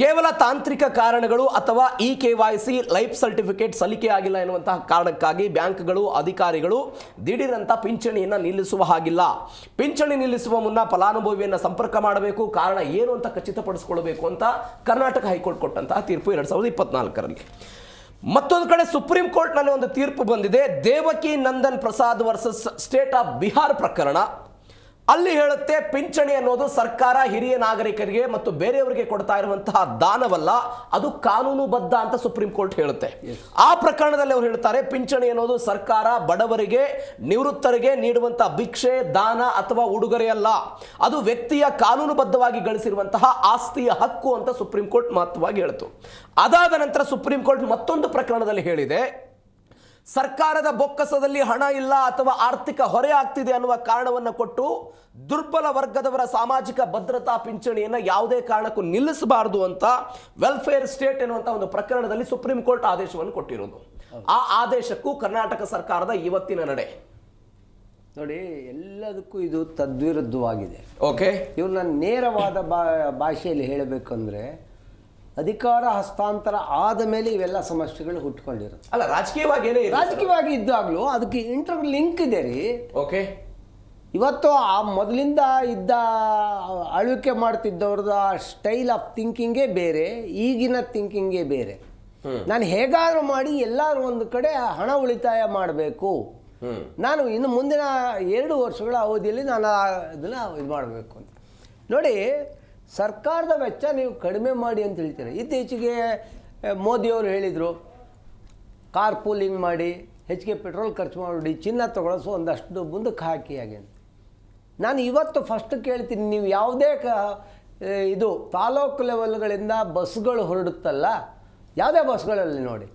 ಕೇವಲ ತಾಂತ್ರಿಕ ಕಾರಣಗಳು ಅಥವಾ KYC ಲೈಫ್ ಸರ್ಟಿಫಿಕೇಟ್ ಸಲ್ಲಿಕೆ ಆಗಿಲ್ಲ ಎನ್ನುವಂತಹ ಕಾರಣಕ್ಕಾಗಿ ಬ್ಯಾಂಕ್ಗಳು ಅಧಿಕಾರಿಗಳು ದಿಢೀರಂತ ಪಿಂಚಣಿಯನ್ನು ನಿಲ್ಲಿಸುವ ಹಾಗಿಲ್ಲ. ಪಿಂಚಣಿ ನಿಲ್ಲಿಸುವ ಮುನ್ನ ಫಲಾನುಭವಿಯನ್ನು ಸಂಪರ್ಕ ಮಾಡಬೇಕು, ಕಾರಣ ಏನು ಅಂತ ಖಚಿತಪಡಿಸಿಕೊಳ್ಳಬೇಕು ಅಂತ ಕರ್ನಾಟಕ ಹೈಕೋರ್ಟ್ ಕೊಟ್ಟಂತಹ ತೀರ್ಪು 2024ರಲ್ಲಿ. ಮತ್ತೊಂದು ಕಡೆ ಸುಪ್ರೀಂ ಕೋರ್ಟ್ನಲ್ಲಿ ಒಂದು ತೀರ್ಪು ಬಂದಿದೆ, Devaki Nandan Prasad versus state of Bihar ಪ್ರಕರಣ. ಅಲ್ಲಿ ಹೇಳುತ್ತೆ, ಪಿಂಚಣಿ ಅನ್ನೋದು ಸರ್ಕಾರ ಹಿರಿಯ ನಾಗರಿಕರಿಗೆ ಮತ್ತು ಬೇರೆಯವರಿಗೆ ಕೊಡ್ತಾ ಇರುವಂತಹ ದಾನವಲ್ಲ, ಅದು ಕಾನೂನುಬದ್ಧ ಅಂತ ಸುಪ್ರೀಂ ಕೋರ್ಟ್ ಹೇಳುತ್ತೆ. ಆ ಪ್ರಕರಣದಲ್ಲಿ ಅವರು ಹೇಳ್ತಾರೆ, ಪಿಂಚಣಿ ಅನ್ನೋದು ಸರ್ಕಾರ ಬಡವರಿಗೆ ನಿವೃತ್ತರಿಗೆ ನೀಡುವಂತಹ ಭಿಕ್ಷೆ, ದಾನ ಅಥವಾ ಉಡುಗೊರೆ ಅಲ್ಲ, ಅದು ವ್ಯಕ್ತಿಯ ಕಾನೂನುಬದ್ಧವಾಗಿ ಗಳಿಸಿರುವಂತಹ ಆಸ್ತಿಯ ಹಕ್ಕು ಅಂತ ಸುಪ್ರೀಂ ಕೋರ್ಟ್ ಮಹತ್ವವಾಗಿ ಹೇಳಿತು. ಅದಾದ ನಂತರ ಸುಪ್ರೀಂ ಕೋರ್ಟ್ ಮತ್ತೊಂದು ಪ್ರಕರಣದಲ್ಲಿ ಹೇಳಿದೆ, ಸರ್ಕಾರದ ಬೊಕ್ಕಸದಲ್ಲಿ ಹಣ ಇಲ್ಲ ಅಥವಾ ಆರ್ಥಿಕ ಹೊರೆ ಆಗ್ತಿದೆ ಅನ್ನುವ ಕಾರಣವನ್ನು ಕೊಟ್ಟು ದುರ್ಬಲ ವರ್ಗದವರ ಸಾಮಾಜಿಕ ಭದ್ರತಾ ಪಿಂಚಣಿಯನ್ನು ಯಾವುದೇ ಕಾರಣಕ್ಕೂ ನಿಲ್ಲಿಸಬಾರದು ಅಂತ ವೆಲ್ಫೇರ್ ಸ್ಟೇಟ್ ಎನ್ನುವಂಥ ಒಂದು ಪ್ರಕರಣದಲ್ಲಿ ಸುಪ್ರೀಂ ಕೋರ್ಟ್ ಆದೇಶವನ್ನು ಕೊಟ್ಟಿರೋದು. ಆ ಆದೇಶಕ್ಕೂ ಕರ್ನಾಟಕ ಸರ್ಕಾರದ ಇವತ್ತಿನ ನಡೆ ನೋಡಿ, ಎಲ್ಲದಕ್ಕೂ ಇದು ತದ್ವಿರುದ್ಧವಾಗಿದೆ. ಓಕೆ, ಇವ್ರನ್ನ ನೇರವಾದ ಭಾಷೆಯಲ್ಲಿ ಹೇಳಬೇಕಂದ್ರೆ, ಅಧಿಕಾರ ಹಸ್ತಾಂತರ ಆದ ಮೇಲೆ ಇವೆಲ್ಲ ಸಮಸ್ಯೆಗಳು ಹುಟ್ಕೊಂಡಿರುತ್ತೆ. ಅಲ್ಲ, ರಾಜಕೀಯವಾಗಿ ಇದ್ದಾಗಲೂ ಅದಕ್ಕೆ ಇಂಟರ್ ಲಿಂಕ್ ಇದೆ ರೀ. ಓಕೆ, ಇವತ್ತು ಆ ಮೊದಲಿಂದ ಇದ್ದ ಆಳ್ವಿಕೆ ಮಾಡ್ತಿದ್ದವ್ರದ್ದು ಆ ಸ್ಟೈಲ್ ಆಫ್ ಥಿಂಕಿಂಗೇ ಬೇರೆ, ಈಗಿನ ಥಿಂಕಿಂಗೇ ಬೇರೆ. ನಾನು ಹೇಗಾದ್ರೂ ಮಾಡಿ ಎಲ್ಲರೂ ಒಂದು ಕಡೆ ಹಣ ಉಳಿತಾಯ ಮಾಡಬೇಕು, ನಾನು ಇನ್ನು ಮುಂದಿನ 2 ವರ್ಷಗಳ ಅವಧಿಯಲ್ಲಿ ನಾನು ಅದನ್ನು ಇದು ಮಾಡಬೇಕು ಅಂತ ನೋಡಿ. ಸರ್ಕಾರದ ವೆಚ್ಚ ನೀವು ಕಡಿಮೆ ಮಾಡಿ ಅಂತ ಹೇಳ್ತೀರ. ಇತ್ತೀಚೆಗೆ ಮೋದಿಯವರು ಹೇಳಿದರು, ಕಾರ್ ಪೂಲಿಂಗ್ ಮಾಡಿ ಹೆಚ್ಚಿಗೆ ಪೆಟ್ರೋಲ್ ಖರ್ಚು ಮಾಡಿ ಚಿನ್ನ ತಗೊಳಿಸೋ ಒಂದಷ್ಟು ಮುಂದಕ್ಕೆ ಹಾಕಿ ಹಾಗೆ ಅಂತ. ನಾನು ಇವತ್ತು ಫಸ್ಟ್ ಕೇಳ್ತೀನಿ, ನೀವು ಯಾವುದೇ ಇದು ತಾಲೂಕು ಲೆವೆಲ್ಗಳಿಂದ ಬಸ್ಗಳು ಹೊರಡುತ್ತಲ್ಲ, ಯಾವುದೇ ಬಸ್ಗಳಲ್ಲಿ ನೋಡಿ,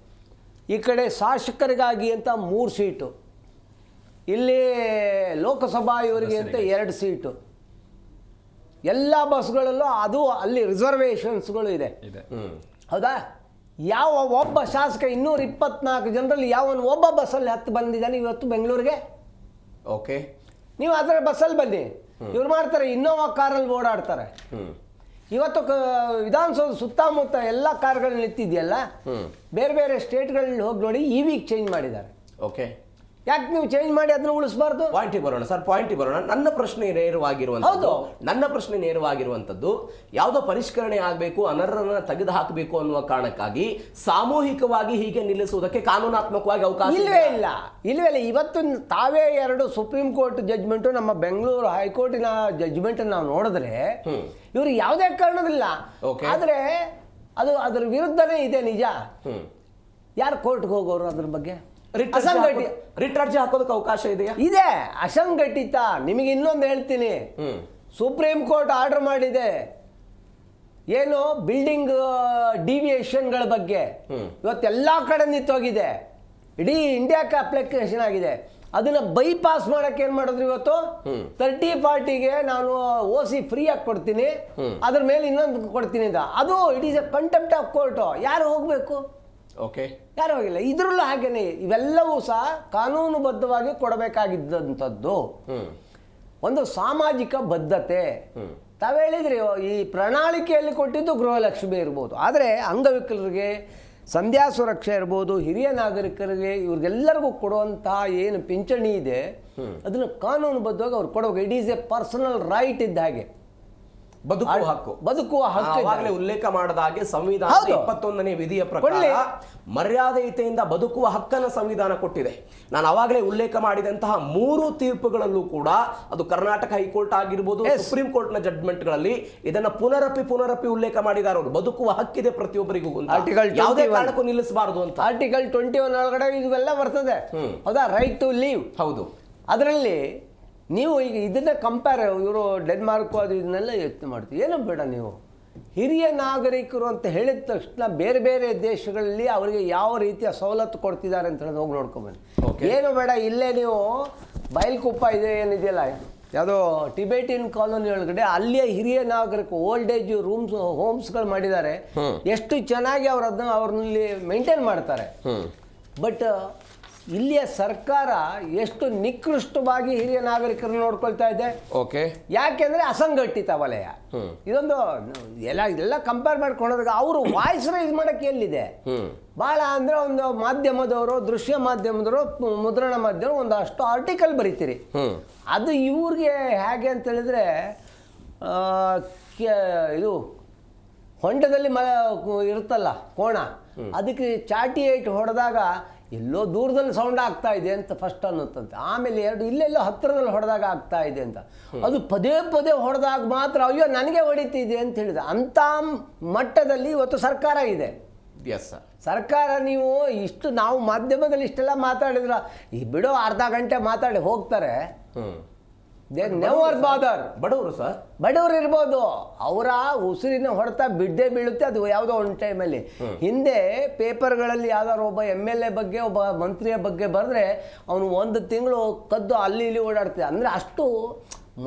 ಈ ಕಡೆ ಶಾಸಕರಿಗಾಗಿ ಅಂತ 3 ಸೀಟು, ಇಲ್ಲಿ ಲೋಕಸಭಾ ಇವರಿಗೆ ಅಂತ 2 ಸೀಟು, ಎಲ್ಲ ಬಸ್ಗಳಲ್ಲೂ ಅದು ಅಲ್ಲಿ ರಿಸರ್ವೇಷನ್ಸ್ಗಳು ಇದೆ. ಹೌದಾ? ಯಾವ ಒಬ್ಬ ಶಾಸಕ 224 ಜನರಲ್ಲಿ ಯಾವನು ಒಬ್ಬ ಬಸ್ಸಲ್ಲಿ ಹತ್ತು ಬಂದಿದ್ದಾನೆ ಇವತ್ತು ಬೆಂಗಳೂರಿಗೆ? ಓಕೆ, ನೀವು ಅದರ ಬಸ್ಸಲ್ಲಿ ಬನ್ನಿ, ಇವ್ರು ಮಾಡ್ತಾರೆ ಇನ್ನೋವಾ ಕಾರಲ್ಲಿ ಓಡಾಡ್ತಾರೆ. ಇವತ್ತು ವಿಧಾನಸೌಧ ಸುತ್ತಮುತ್ತ ಎಲ್ಲ ಕಾರ್ಗಳು ನಿಂತಿದೆಯಲ್ಲ, ಬೇರೆ ಬೇರೆ ಸ್ಟೇಟ್ಗಳಲ್ಲಿ ಹೋಗಿ ನೋಡಿ, EVಗೆ ಚೇಂಜ್ ಮಾಡಿದ್ದಾರೆ. ಓಕೆ, ಯಾಕೆ ನೀವು ಚೇಂಜ್ ಮಾಡಿ ಅದನ್ನ ಉಳಿಸಬಾರ್ದು? ಪಾಯಿಂಟಿಗೆ ಬರೋಣ ಸರ್, ಪಾಯಿಂಟಿಗೆ ಬರೋಣ. ನನ್ನ ಪ್ರಶ್ನೆ ನೇರವಾಗಿರುವಂಥದ್ದು ಯಾವುದೋ ಪರಿಷ್ಕರಣೆ ಆಗಬೇಕು, ಅನರ್ಹರನ್ನ ತೆಗೆದು ಹಾಕಬೇಕು ಅನ್ನುವ ಕಾರಣಕ್ಕಾಗಿ ಸಾಮೂಹಿಕವಾಗಿ ಹೀಗೆ ನಿಲ್ಲಿಸುವುದಕ್ಕೆ ಕಾನೂನಾತ್ಮಕವಾಗಿ ಅವಕಾಶ ಇಲ್ಲವೇ ಇಲ್ಲ. ಇವತ್ತು ತಾವೇ 2 ಸುಪ್ರೀಂ ಕೋರ್ಟ್ ಜಡ್ಜ್ಮೆಂಟು, ನಮ್ಮ ಬೆಂಗಳೂರು ಹೈಕೋರ್ಟಿನ ಜಡ್ಜ್ಮೆಂಟ್ ನಾವು ನೋಡಿದ್ರೆ ಇವರು ಯಾವುದೇ ಕಾರಣದಿಲ್ಲ. ಆದರೆ ಅದು ಅದರ ವಿರುದ್ಧನೇ ಇದೆ, ನಿಜ. ಯಾರು ಕೋರ್ಟ್ಗೆ ಹೋಗೋರು ಅದ್ರ ಬಗ್ಗೆ? ರಿಟ್ ಅರ್ಜಿ ಹಾಕೋದಕ್ಕೆ ಅವಕಾಶ ಇದೆಯಾ? ಇದೆ, ಅಸಂಘಟಿತ. ನಿಮಗೆ ಇನ್ನೊಂದು ಹೇಳ್ತೀನಿ, ಸುಪ್ರೀಂ ಕೋರ್ಟ್ ಆರ್ಡರ್ ಮಾಡಿದೆ, ಏನು ಬಿಲ್ಡಿಂಗ್ ಡಿವಿಯೇಷನ್ಗಳ ಬಗ್ಗೆ. ಇವತ್ತೆಲ್ಲ ಕಡೆ ನಿಂತೋಗಿದೆ, ಇಡೀ ಇಂಡಿಯಾಕ್ಕೆ ಅಪ್ಲಿಕೇಶನ್ ಆಗಿದೆ. ಅದನ್ನ ಬೈಪಾಸ್ ಮಾಡಕ್ಕೆ ಏನ್ ಮಾಡಿದ್ರು ಇವತ್ತು 30-40ಗೆ ನಾನು OC ಫ್ರೀ ಆಗಿ ಕೊಡ್ತೀನಿ, ಅದ್ರ ಮೇಲೆ ಇನ್ನೊಂದು ಕೊಡ್ತೀನಿ ಅಂತ. ಅದು it is A contempt of court. ಯಾರು ಹೋಗ್ಬೇಕು? ಓಕೆ, ಯಾರು ಹೋಗಿಲ್ಲ. ಇದ್ರಲ್ಲೂ ಹಾಗೇನೆ ಇವೆಲ್ಲವೂ ಸಹ ಕಾನೂನುಬದ್ಧವಾಗಿ ಕೊಡಬೇಕಾಗಿದ್ದಂಥದ್ದು. ಒಂದು ಸಾಮಾಜಿಕ ಬದ್ಧತೆ. ತಾವು ಹೇಳಿದ್ರಿ ಈ ಪ್ರಣಾಳಿಕೆಯಲ್ಲಿ ಕೊಟ್ಟಿದ್ದು ಗೃಹಲಕ್ಷ್ಮಿ ಇರ್ಬೋದು, ಆದರೆ ಅಂಗವಿಕಲರಿಗೆ ಸಂಧ್ಯಾ ಸುರಕ್ಷೆ ಇರ್ಬೋದು, ಹಿರಿಯ ನಾಗರಿಕರಿಗೆ, ಇವ್ರಿಗೆಲ್ಲರಿಗೂ ಕೊಡುವಂತಹ ಏನು ಪಿಂಚಣಿ ಇದೆ ಅದನ್ನು ಕಾನೂನುಬದ್ಧವಾಗಿ ಅವ್ರು ಕೊಡಬೇಕು. It is A personal right ಇದ್ದ ಹಾಗೆ, ಬದುಕುವ ಹಕ್ಕು. ಬದುಕುವ ಹಕ್ಕು. ಆವಾಗಲೇ ಉಲ್ಲೇಖ ಮಾಡಿದ ಹಾಗೆ ಸಂವಿಧಾನ 21ನೇ ವಿಧಿಯ ಪ್ರಕಾರ ಮರ್ಯಾದೆಯುತೆಯಿಂದ ಬದುಕುವ ಹಕ್ಕನ್ನು ಸಂವಿಧಾನ ಕೊಟ್ಟಿದೆ. ನಾನು ಅವಾಗಲೇ ಉಲ್ಲೇಖ ಮಾಡಿದಂತಹ 3 ತೀರ್ಪುಗಳಲ್ಲೂ ಕೂಡ, ಅದು ಕರ್ನಾಟಕ ಹೈಕೋರ್ಟ್ ಆಗಿರ್ಬೋದು, ಸುಪ್ರೀಂ ಕೋರ್ಟ್ ನ ಜಡ್ಜ್ಮೆಂಟ್ಗಳಲ್ಲಿ ಇದನ್ನ ಪುನರಪಿ ಉಲ್ಲೇಖ ಮಾಡಿದ್ದಾರೆ. ಅವರು ಬದುಕುವ ಹಕ್ಕಿದೆ ಪ್ರತಿಯೊಬ್ಬರಿಗೂ, ಯಾವುದೇ ಕಾರಣಕ್ಕೂ ನಿಲ್ಲಿಸಬಾರದು ಅಂತ. ಆರ್ಟಿಕಲ್ 21 ಒಳಗಡೆ ಇವೆಲ್ಲ ಬರ್ತದೆ, ಹೌದಾ? Right to leave. ಹೌದು. ಅದರಲ್ಲಿ ನೀವು ಈಗ ಇದನ್ನ ಕಂಪೇರ್, ಇವರು ಡೆನ್ಮಾರ್ಕ್ ಅದು ಇದನ್ನೆಲ್ಲ ಯೋಚನೆ ಮಾಡ್ತೀವಿ. ಏನೋ ಬೇಡ, ನೀವು ಹಿರಿಯ ನಾಗರಿಕರು ಅಂತ ಹೇಳಿದ ತಕ್ಷಣ ಬೇರೆ ಬೇರೆ ದೇಶಗಳಲ್ಲಿ ಅವರಿಗೆ ಯಾವ ರೀತಿಯ ಸವಲತ್ತು ಕೊಡ್ತಿದ್ದಾರೆ ಅಂತ ಹೇಳಿ ಹೋಗಿ ನೋಡ್ಕೊಂಬನ್ನಿ. ಏನು ಬೇಡ, ಇಲ್ಲೇ ನೀವು ಬಯಲ್ಕುಪ್ಪ ಇದೆ ಏನಿದೆಯಲ್ಲ, ಯಾವುದೋ ಟಿಬೇಟಿಯನ್ ಕಾಲೋನಿ ಒಳಗಡೆ ಅಲ್ಲಿಯ ಹಿರಿಯ ನಾಗರಿಕ ಓಲ್ಡ್ ಏಜ್ ಹೋಮ್ಸ್ಗಳು ಮಾಡಿದ್ದಾರೆ. ಎಷ್ಟು ಚೆನ್ನಾಗಿ ಅವ್ರನ್ನಲ್ಲಿ ಮೇಂಟೈನ್ ಮಾಡ್ತಾರೆ. ಬಟ್ ಇಲ್ಲಿಯ ಸರ್ಕಾರ ಎಷ್ಟು ನಿಕೃಷ್ಟವಾಗಿ ಹಿರಿಯ ನಾಗರಿಕರನ್ನು ನೋಡ್ಕೊಳ್ತಾ ಇದೆ. ಓಕೆ, ಯಾಕೆಂದ್ರೆ ಅಸಂಘಟಿತ ವಲಯ. ಇದೊಂದು ಎಲ್ಲ ಕಂಪೇರ್ ಮಾಡ್ಕೊಂಡಾಗ ಅವರು ವಾಯ್ಸ್ ರೈಸ್ ಮಾಡಕ್ಕೆ ಎಲ್ಲಿದೆ? ಬಹಳ ಅಂದ್ರೆ ಒಂದು ಮಾಧ್ಯಮದವರು, ದೃಶ್ಯ ಮಾಧ್ಯಮದವರು, ಮುದ್ರಣ ಮಾಧ್ಯಮ ಒಂದಷ್ಟು ಆರ್ಟಿಕಲ್ ಬರೀತೀರಿ. ಅದು ಇವ್ರಿಗೆ ಹೇಗೆ ಅಂತ ಹೇಳಿದ್ರೆ, ಇದು ಹೊಂಡದಲ್ಲಿ ಇರುತ್ತಲ್ಲ ಕೋಣ, ಅದಕ್ಕೆ ಚಾಟಿ ಏಟ್ ಹೊಡೆದಾಗ ಎಲ್ಲೋ ದೂರದಲ್ಲಿ ಸೌಂಡ್ ಆಗ್ತಾ ಇದೆ ಅಂತ ಫಸ್ಟ್ ಅನ್ನುತ್ತಂತೆ. ಆಮೇಲೆ ಇಲ್ಲೆಲ್ಲೋ ಹತ್ತಿರದಲ್ಲಿ ಹೊಡೆದಾಗ ಆಗ್ತಾ ಇದೆ ಅಂತ. ಅದು ಪದೇ ಪದೇ ಹೊಡೆದಾಗ ಮಾತ್ರ ಅಯ್ಯೋ ನನಗೆ ಹೊಡಿತಿದೆ ಅಂತ ಹೇಳಿದ ಅಂಥ ಮಟ್ಟದಲ್ಲಿ ಇವತ್ತು ಸರ್ಕಾರ ಇದೆ. ಸರ್ಕಾರ ನೀವು ಇಷ್ಟು ನಾವು ಮಾಧ್ಯಮದಲ್ಲಿ ಇಷ್ಟೆಲ್ಲ ಮಾತಾಡಿದ್ರ, ಈ ಬಿಡೋ ಅರ್ಧ ಗಂಟೆ ಮಾತಾಡಿ ಹೋಗ್ತಾರೆ. ನೆವರ್ ಬಾದರ್. ಬಡವರು ಸರ್, ಬಡವರು ಇರ್ಬೋದು, ಅವರ ಉಸಿರಿನ ಹೊಡೆತ ಬಿದ್ದೇ ಬೀಳುತ್ತೆ. ಅದು ಯಾವುದೋ ಒಂದು ಟೈಮಲ್ಲಿ ಹಿಂದೆ ಪೇಪರ್ಗಳಲ್ಲಿ ಯಾವ್ದಾದ್ರು ಒಬ್ಬ MLA ಬಗ್ಗೆ, ಒಬ್ಬ ಮಂತ್ರಿಯ ಬಗ್ಗೆ ಬರೆದ್ರೆ ಅವನು 1 ತಿಂಗಳು ಕದ್ದು ಅಲ್ಲಿ ಇಲ್ಲಿ ಓಡಾಡ್ತಿದ್ದ. ಅಂದ್ರೆ ಅಷ್ಟು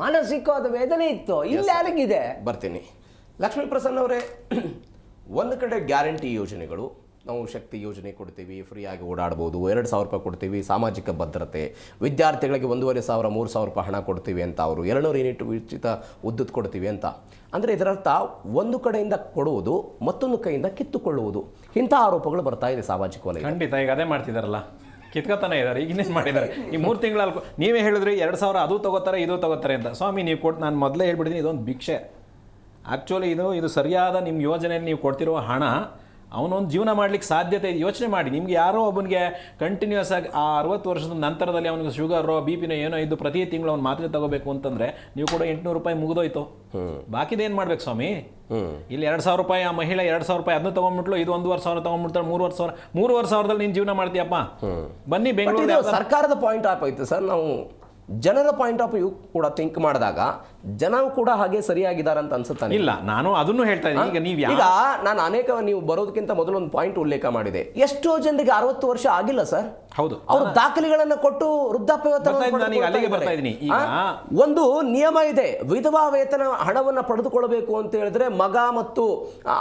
ಮಾನಸಿಕವಾದ ವೇದನೆ ಇತ್ತು. ಇಲ್ಲಿ ಯಾರಿಗಿದೆ? ಬರ್ತೀನಿ. ಲಕ್ಷ್ಮೀ ಪ್ರಸನ್ನ ಅವರೇ, ಒಂದು ಕಡೆ ಗ್ಯಾರಂಟಿ ಯೋಜನೆಗಳು, ನಾವು ಶಕ್ತಿ ಯೋಜನೆ ಕೊಡ್ತೀವಿ, ಫ್ರೀಯಾಗಿ ಓಡಾಡ್ಬೋದು, 2,000 ರೂಪಾಯಿ ಕೊಡ್ತೀವಿ, ಸಾಮಾಜಿಕ ಭದ್ರತೆ, ವಿದ್ಯಾರ್ಥಿಗಳಿಗೆ 1,500 3,000 ರೂಪಾಯಿ ಹಣ ಕೊಡ್ತೀವಿ ಅಂತ, ಅವರು 200 ಯೂನಿಟ್ ಉಚಿತ ವಿದ್ಯುತ್ ಕೊಡ್ತೀವಿ ಅಂತ. ಅಂದರೆ ಇದರರ್ಥ ಒಂದು ಕಡೆಯಿಂದ ಕೊಡುವುದು, ಮತ್ತೊಂದು ಕೈಯಿಂದ ಕಿತ್ತುಕೊಳ್ಳುವುದು, ಇಂಥ ಆರೋಪಗಳು ಬರ್ತಾ ಇದೆ ಸಾಮಾಜಿಕ ವಲಯ. ಖಂಡಿತ ಈಗ ಅದೇ ಮಾಡ್ತಿದಾರಲ್ಲ, ಕಿತ್ಕೊತಾನೆ ಇದ್ದಾರೆ. ಈಗ ಇನ್ನೇನು ಮಾಡಿದ್ದಾರೆ ಈ 3 ತಿಂಗಳಲ್ಲಿ? ನೀವೇ ಹೇಳಿದ್ರಿ 2,000 ಅದು ತಗೋತಾರೆ ಇದು ತಗೋತಾರೆ ಅಂತ. ಸ್ವಾಮಿ ನೀವು ಕೊಟ್ಟು, ನಾನು ಮೊದಲೇ ಹೇಳ್ಬಿಡ್ತೀನಿ, ಇದೊಂದು ಭಿಕ್ಷೆ. ಆ್ಯಕ್ಚುಲಿ ಇದು ಸರಿಯಾದ ನಿಮ್ಮ ಯೋಜನೆಯಲ್ಲಿ ನೀವು ಕೊಡ್ತಿರುವ ಹಣ ಅವನೊಂದು ಜೀವನ ಮಾಡ್ಲಿಕ್ಕೆ ಸಾಧ್ಯತೆ ಇದೆ. ಯೋಚನೆ ಮಾಡಿ, ನಿಮ್ಗೆ ಯಾರೋ ಒಬ್ಬನಿಗೆ ಕಂಟಿನ್ಯೂಸ್ ಆಗಿ ಆ 60 ವರ್ಷದ ನಂತರದಲ್ಲಿ ಅವನಿಗೆ ಶುಗರೋ BPನೋ ಏನೋ ಇದ್ದು ಪ್ರತಿ ತಿಂಗಳು ಅವ್ನು ಮಾತ್ರೆ ತಗೋಬೇಕು ಅಂತಂದ್ರೆ ನೀವು ಕೂಡ 800 ರೂಪಾಯಿ ಮುಗಿದೋಯ್ತು. ಬಾಕಿದೇನು ಮಾಡ್ಬೇಕು ಸ್ವಾಮಿ? ಇಲ್ಲಿ 2,000 ರೂಪಾಯಿ ಆ ಮಹಿಳೆ 2,000 ರೂಪಾಯಿ ಅದನ್ನ ತಗೊಂಡ್ಬಿಟ್ಲು, ಇದು 1,500 ತಗೊಂಡ್ಬಿಡ್ತಾರೆ, 3,500 ನೀನು ಜೀವನ ಮಾಡ್ತೀಯಪ್ಪ. ಬನ್ನಿ ಬೆಂಗಳೂರು. ಸರ್ಕಾರದ ಪಾಯಿಂಟ್ ಆಫ್ ಆಯ್ತು ಸರ್. ನಾವು ಜನರ ಪಾಯಿಂಟ್ ಆಫ್ ವ್ಯೂ ಕೂಡ ಥಿಂಕ್ ಮಾಡಿದಾಗ ಜನ ಕೂಡ ಹಾಗೆ ಸರಿಯಾಗಿದ್ದಾರೆ ಅಂತ ಅನ್ಸುತ್ತಾನೆ. ಇಲ್ಲ, ನಾನು ಅದನ್ನು ಹೇಳ್ತಾ ಇದ್ದೀನಿ. ಈಗ ನಾನು ನೀವು ಬರೋದಕ್ಕಿಂತ ಮೊದಲು ಒಂದು ಪಾಯಿಂಟ್ ಉಲ್ಲೇಖ ಮಾಡಿದೆ. ಎಷ್ಟೋ ಜನರಿಗೆ 60 ವರ್ಷ ಆಗಿಲ್ಲ ಸರ್. ಹೌದು, ಅವರು ದಾಖಲೆಗಳನ್ನ ಕೊಟ್ಟು ವೃದ್ಧಾಪ್ಯ ಒಂದು ನಿಯಮ ಇದೆ. ವಿಧವಾ ವೇತನ ಹಣವನ್ನ ಪಡೆದುಕೊಳ್ಳಬೇಕು ಅಂತ ಹೇಳಿದ್ರೆ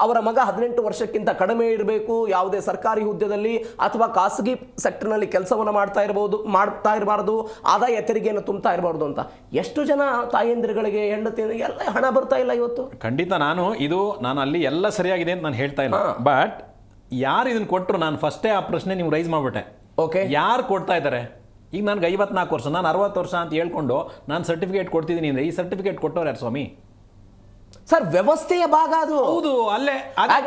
ಅವರ ಮಗ 18 ವರ್ಷಕ್ಕಿಂತ ಕಡಿಮೆ ಇರಬೇಕು, ಯಾವುದೇ ಸರ್ಕಾರಿ ಹುದ್ದೆದಲ್ಲಿ ಅಥವಾ ಖಾಸಗಿ ಸೆಕ್ಟರ್ ನಲ್ಲಿ ಕೆಲಸವನ್ನ ಮಾಡ್ತಾ ಇರಬಾರದು, ಆದಾಯ ತೆರಿಗೆಯನ್ನು ತುಂಬತಾ ಇರಬಾರ್ದು ಅಂತ. ಎಷ್ಟು ಜನ ತಾಯಂದಿರುಗಳಿಗೆ, ಹೆಂಡತಿ ಎಲ್ಲ ಹಣ ಬರ್ತಾ ಇಲ್ಲ ಇವತ್ತು. ಖಂಡಿತ ನಾನು ಅಲ್ಲಿ ಎಲ್ಲ ಸರಿಯಾಗಿದೆ ಅಂತ ನಾನು ಹೇಳ್ತಾ ಇಲ್ಲ. ಬಟ್ ಯಾರು ಇದನ್ನ ಕೊಟ್ಟರು, ನಾನು ಫಸ್ಟೇ ಆ ಪ್ರಶ್ನೆ ನೀವು ರೈಸ್ ಮಾಡ್ಬಿಟ್ಟೆ. ಓಕೆ, ಯಾರು ಕೊಡ್ತಾ ಇದ್ದಾರೆ? ಈಗ ನನಗೆ 54 ವರ್ಷ, ನಾನು 60 ವರ್ಷ ಅಂತ ಹೇಳ್ಕೊಂಡು ನಾನು ಸರ್ಟಿಫಿಕೇಟ್ ಕೊಡ್ತಿದ್ದೀನಿ ಅಂದರೆ ಈ ಸರ್ಟಿಫಿಕೇಟ್ ಕೊಟ್ಟವ್ರು ಯಾರು ಸ್ವಾಮಿ? ಸರ್, ವ್ಯವಸ್ಥೆಯ ಭಾಗ ಅದು. ಹೌದು, ಅಲ್ಲೇ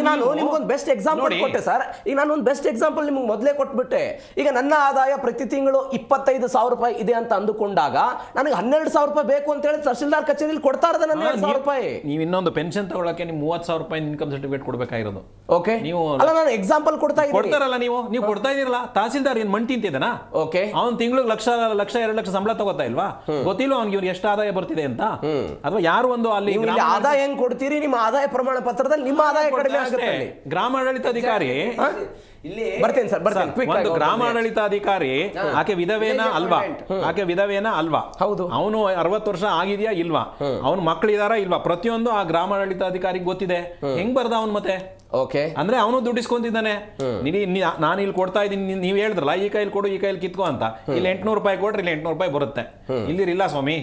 ನಾನು ನಿಮ್ಗೊಂದು ಬೆಸ್ಟ್ ಎಕ್ಸಾಂಪಲ್ ಕೊಟ್ಟೆ ಸರ್. ಈಗ ನಾನು ಒಂದು ಬೆಸ್ಟ್ ಎಕ್ಸಾಂಪಲ್ ನಿಮ್ಗೆ ಮೊದಲೇ ಕೊಟ್ಬಿಟ್ಟೆ. ಈಗ ನನ್ನ ಆದಾಯ ಪ್ರತಿ ತಿಂಗಳು 25,000 ರೂಪಾಯಿ ಇದೆ ಅಂತ ಅಂದುಕೊಂಡಾಗ ನನಗೆ 12,000 ರೂಪಾಯಿ ಬೇಕು ಅಂತ ಹೇಳಿ ತಹಶೀಲ್ದಾರ್ ಕಚೇರಿಯಲ್ಲಿ ಕೊಡ್ತಾ ಇರೋದು. ನನ್ನ 12,000 ರೂಪಾಯಿ ನೀವು ಇನ್ನೊಂದು ಪೆನ್ಷನ್ ತಗೊಳ್ಳಕ್ಕೆ ನೀವು 30,000 ರೂಪಾಯಿ ಇನ್ಕಮ್ ಸರ್ಟಿಫಿಕೇಟ್ ಕೊಡಬೇಕಾಗಿರೋದು. ಓಕೆ, ನೀವು ಅಲ್ಲ, ನಾನು ಎಕ್ಸಾಂಪಲ್ ಕೊಡ್ತಾರಲ್ಲ, ನೀವು ಕೊಡ್ತಾ ಇದೀರಲ್ಲ. ತಹಸೀಲ್ದಾರ್ ಏನ್ ಮಣ್ಣು ತಿಂತಿದ್ದಾನಾ? ಓಕೆ, ಅವ್ನು ತಿಂಗಳಿಗೆ 1,00,000 2 ಲಕ್ಷ ಸಂಬಳ ತಗೋತಾ ಇಲ್ವಾ? ಗೊತ್ತಿಲ್ಲ ಅವ್ನಿಗೆ ಇವ್ರು ಎಷ್ಟು ಆದಾಯ ಬರ್ತಿದೆ ಅಂತ? ಅಥವಾ ಯಾರು ಒಂದು ಅಲ್ಲಿ ಆದಾಯ ಹೆಂಗ್ ಕೊಡ್ತೀರಿ? ನಿಮ್ಮ ಆದಾಯ ಪ್ರಮಾಣ ಪತ್ರದಲ್ಲಿ ನಿಮ್ಮ ಆದಾಯ ಕಡಿಮೆ ಆಗುತ್ತೆ. ಗ್ರಾಮಾಡಳಿತ ಅಧಿಕಾರಿ ಬರ್ತೀನಿ ಸರ್, ಬರ್ತೀನಿ. Quick ಒಂದು ಆಗಿ ಗ್ರಾಮಾಡಳಿತಾಧಿಕಾರಿ ಆಕೆ ವಿಧವೇನ ಅಲ್ವಾ? ಆಕೆ ವಿಧವೇನ ಅಲ್ವಾ? ಹೌದು. ಅವನು 60 ವರ್ಷ ಆಗಿದೆಯಾ ಇಲ್ವಾ? ಅವನ ಮಕ್ಕಳಿದಾರಾ ಇಲ್ವಾ? ಪ್ರತಿಯೊಂದು ಆ ಗ್ರಾಮಾಡಳಿತಾಧಿಕಾರಿಗೆ ಗೊತ್ತಿದೆ. ಹೆಂಗ್ ಬರ್ದ ಅವನ್ ಮತ್ತೆ? ಓಕೆ, ಅಂದ್ರೆ ಅವನು ದುಡ್ಡಿಸ್ಕೊಂತಿದ್ದಾನೆ. ನಾನು ಇಲ್ಲಿ ಕೊಡ್ತಾ ಇದ್ದೀನಿ, ನೀವ್ ಹೇಳಿದ್ರಲ್ಲ ಈ ಕೈಲಿ ಕೊಡು ಈ ಕೈಲಿ ಕಿತ್ಕೋ ಅಂತ. ಇಲ್ಲಿ 800 ರೂಪಾಯಿ ಕೊಡ್ರಿ, ಇಲ್ಲಿ 800 ರೂಪಾಯಿ ಬರುತ್ತೆ. ಇಲ್ಲಿ ಇಲ್ಲ ಸ್ವಾಮಿ,